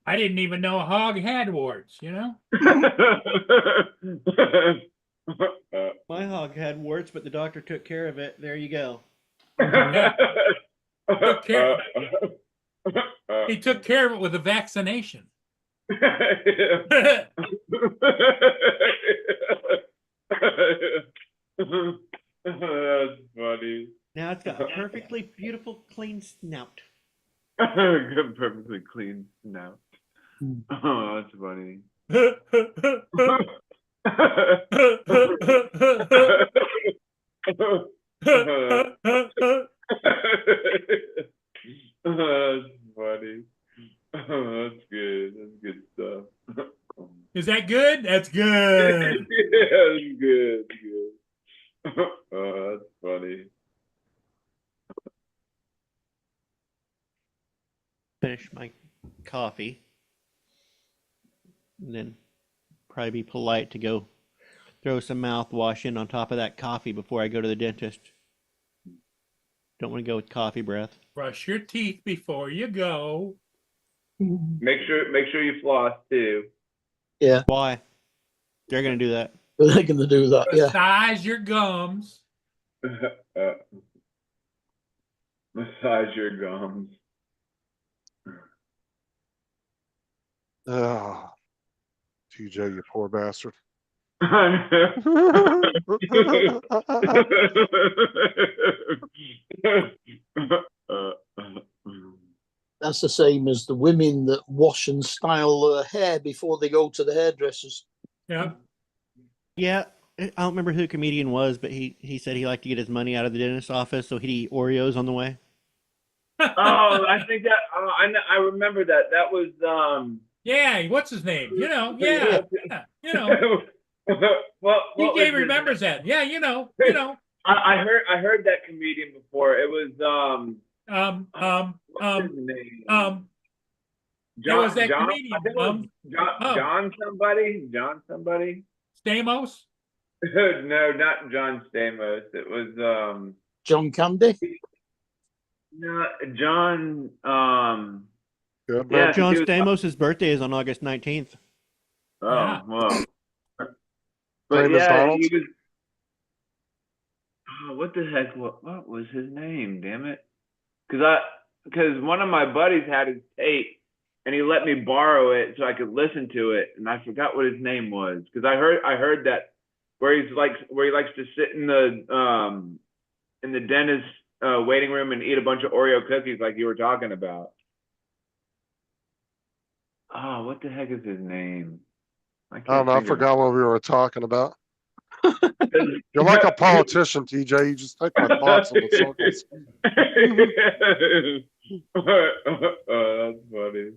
I didn't even know a hog had warts, you know? My hog had warts, but the doctor took care of it. There you go. He took care of it with a vaccination. That's funny. Now it's got a perfectly beautiful, clean snout. Good, perfectly clean snout. Oh, that's funny. That's funny. That's good. That's good stuff. Is that good? That's good. Yeah, that's good. Good. Oh, that's funny. Finish my coffee. And then probably be polite to go throw some mouthwash in on top of that coffee before I go to the dentist. Don't want to go with coffee breath. Brush your teeth before you go. Make sure you floss too. Yeah. Why? They're gonna do that. They're gonna do that. Yeah. Massage your gums. Massage your gums. Oh, TJ, you poor bastard. That's the same as the women that wash and style their hair before they go to the hairdressers. Yeah. Yeah. I don't remember who the comedian was, but he said he liked to get his money out of the dentist's office, so he'd eat Oreos on the way. Oh, I think that I remember that. That was Yeah, what's his name? You know, yeah, you know. well, TJ remembers that. Yeah, you know. I heard that comedian before. It was what's his name? There was that comedian. I think it was John somebody. Stamos? No, not John Stamos. It was John Candy. No, John. Yeah, John Stamos' birthday is on August 19th. Oh, Yeah. well. But Famous yeah, Donald? he was. Oh, what the heck? What was his name? Damn it! Because one of my buddies had his tape, and he let me borrow it so I could listen to it, and I forgot what his name was. Because I heard that where he likes to sit in the dentist waiting room and eat a bunch of Oreo cookies like you were talking about. Oh, what the heck is his name? I don't know. I forgot what we were talking about. You're like a politician, TJ. You just take my thoughts on the circles. That's funny.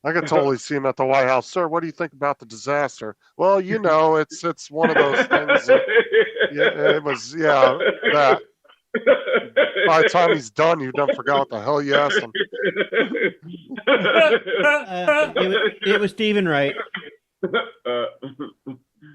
I could totally see him at the White House. Sir, what do you think about the disaster? Well, you know, it's one of those things. That, yeah, it was, yeah, that. By the time he's done, you done forgot what the hell you asked him. It was Stephen Wright.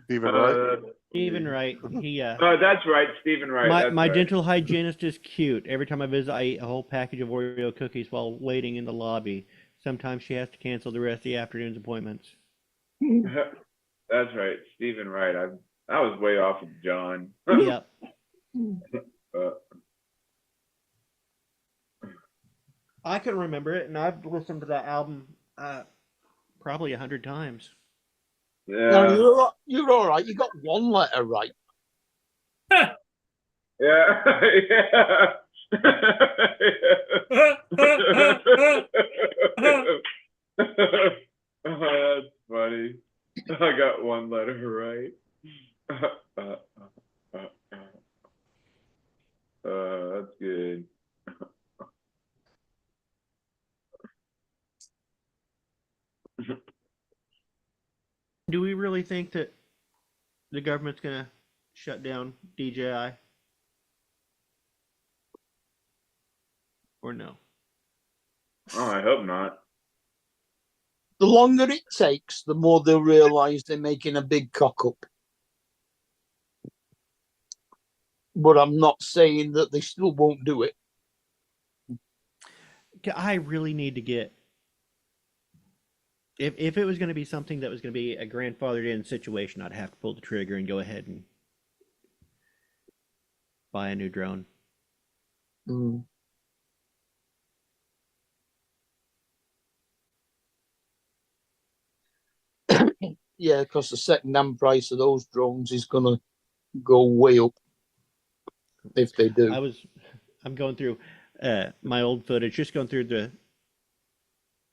Stephen Wright? Stephen Wright. He oh, that's right, Stephen Wright. My right. dental hygienist is cute. Every time I visit, I eat a whole package of Oreo cookies while waiting in the lobby. Sometimes she has to cancel the rest of the afternoon's appointments. That's right, Stephen Wright. I was way off of John. Yep. I can remember it, and I've listened to that album probably 100 times. Yeah. No, you're all right. You got one letter right. Yeah. Yeah. That's funny. I got one letter right. Do we really think that the government's gonna shut down DJI? Or no? Oh, I hope not. The longer it takes, the more they'll realise they're making a big cock up. But I'm not saying that they still won't do it. I really need to get. If it was going to be something that was going to be a grandfathered in situation, I'd have to pull the trigger and go ahead and buy a new drone. Mm. Yeah, because the second-hand price of those drones is going to go way up if they do. I'm going through my old footage, just going through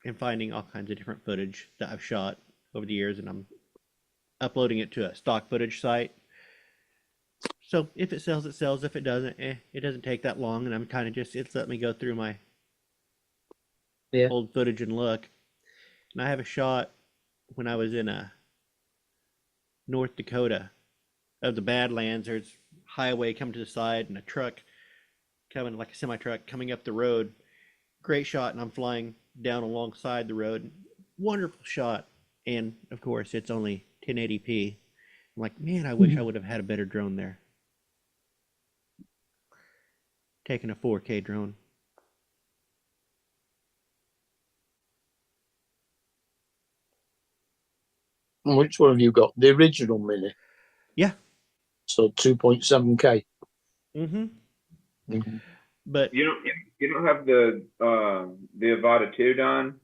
and finding all kinds of different footage that I've shot over the years, and I'm uploading it to a stock footage site. So if it sells, it sells. If it doesn't, it doesn't take that long, and I'm kind of it's let me go through my old footage and look. And I have a shot when I was in North Dakota of the Badlands. There's highway coming to the side and a truck coming, like a semi truck coming up the road. Great shot, and I'm flying down alongside the road. Wonderful shot, and of course it's only 1080p. I'm like, man, I wish I would have had a better drone there. Taking a 4K drone. Which one have you got? The original Mini? Yeah. So 2.7K. Mm-hmm. But you don't have the Avata 2, Don?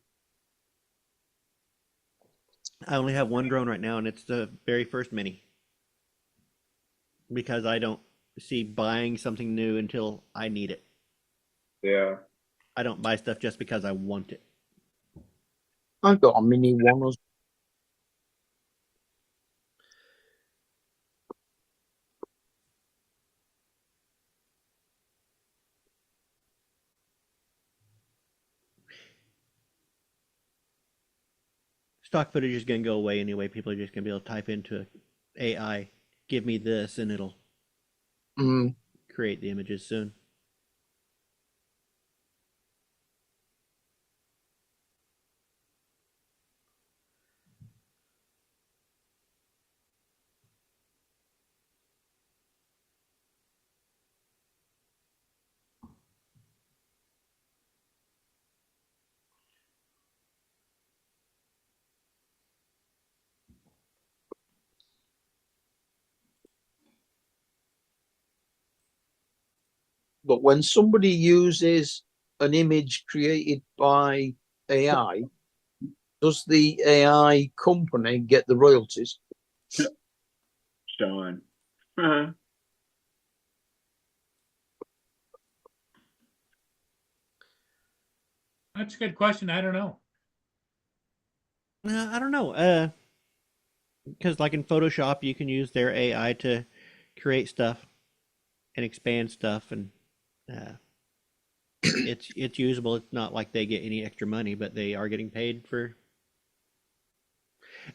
I only have one drone right now, and it's the very first Mini. Because I don't see buying something new until I need it. Yeah. I don't buy stuff just because I want it. I've got a Mini one. Stock footage is going to go away anyway. People are just going to be able to type into AI, give me this, and it'll create the images soon. But when somebody uses an image created by AI, does the AI company get the royalties? Sean. That's a good question. I don't know. I don't know. Because like in Photoshop, you can use their AI to create stuff and expand stuff, and it's usable. It's not like they get any extra money, but they are getting paid for.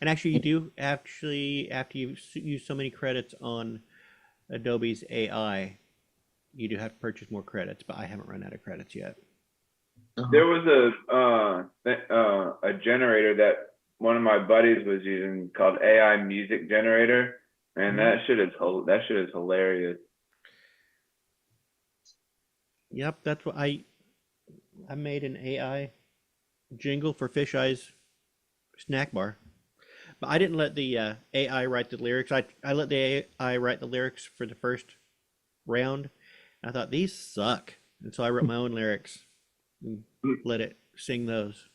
And actually, you do after you use so many credits on Adobe's AI, you do have to purchase more credits. But I haven't run out of credits yet. There was a generator that one of my buddies was using called AI Music Generator, and that shit is hilarious. Yep, that's what I made an AI jingle for Fisheye's snack bar. But I didn't let the AI write the lyrics. I let the AI write the lyrics for the first round. I thought these suck, and so I wrote my own lyrics and let it sing those.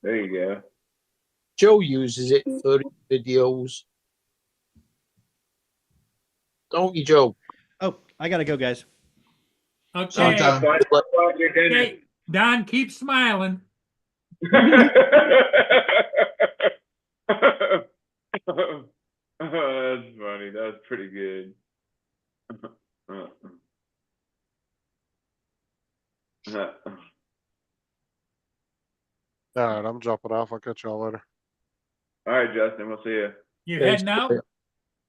There you go. Joe uses it for videos. Don't you, Joe? Oh, I gotta go, guys. Okay. Okay. Don, keep smiling. That's funny. That's pretty good. All right, I'm jumping off. I'll catch y'all later. All right, Justin, we'll see you. You Thanks, heading out?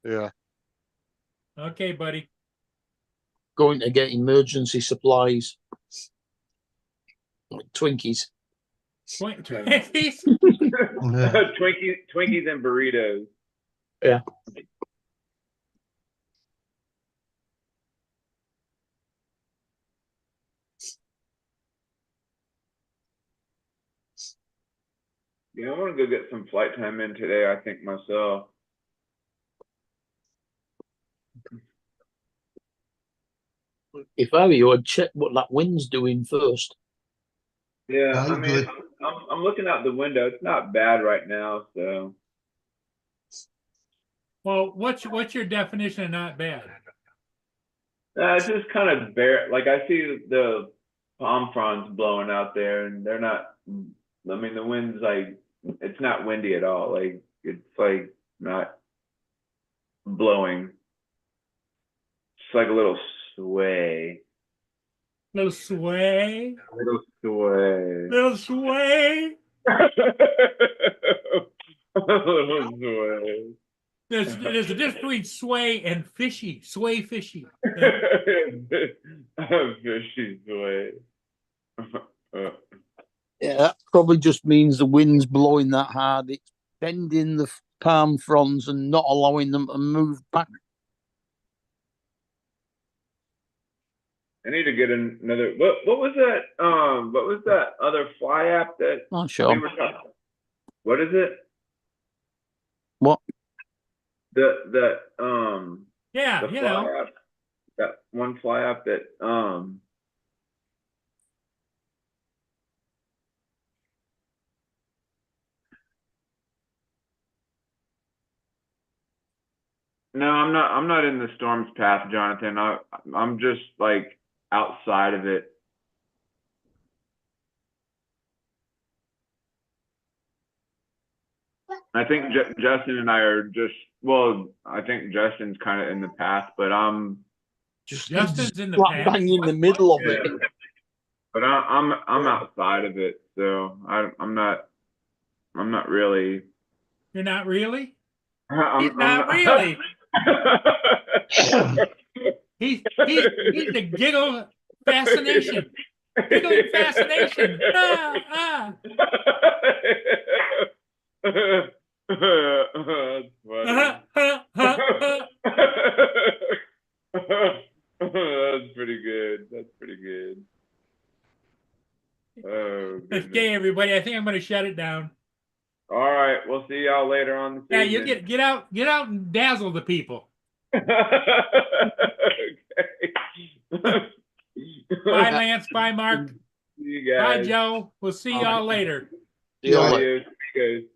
Yeah. Okay, buddy. Going to get emergency supplies. Like Twinkies. Twinkies? Twinkies and burritos. Yeah. Yeah, I want to go get some flight time in today, I think, myself. If I were you, I'd check what that wind's doing first. Yeah, No, I you're mean, good. I'm looking out the window. It's not bad right now, so. Well, what's your definition of not bad? It's just kind of bare. Like I see the palm fronds blowing out there, and they're not. I mean, the wind's like it's not windy at all. Like it's like not blowing. It's like a little sway. Little sway. Little sway. Little sway. Little sway. There's a difference between sway and fishy. Sway fishy. Fishy sway. Yeah, that probably just means the wind's blowing that hard. It's bending the palm fronds and not allowing them to move back. I need to get another. What was that? What was that other fly app that Oh, sure. we were talking about? What is it? What? The Yeah, the you fly know. app, that one fly app that No, I'm not in the storm's path, Jonathan. I'm just like outside of it. I think Justin and I are just, well, I think Justin's kind of in the path, but I'm just Justin's in the slap path. bang in the middle of it. But I'm outside of it, so I'm not really. You're not really? I'm not really. He's the giggle fascination. Giggling fascination. Ah. That's funny. That's pretty good. That's pretty good. Oh, goodness. Okay, everybody. I think I'm going to shut it down. All right, we'll see y'all later on this Yeah, you evening. get out and dazzle the people. Okay. Bye, Lance. Bye, Mark. See you Bye, guys. Joe. We'll see y'all later. See you Bye, later. you guys.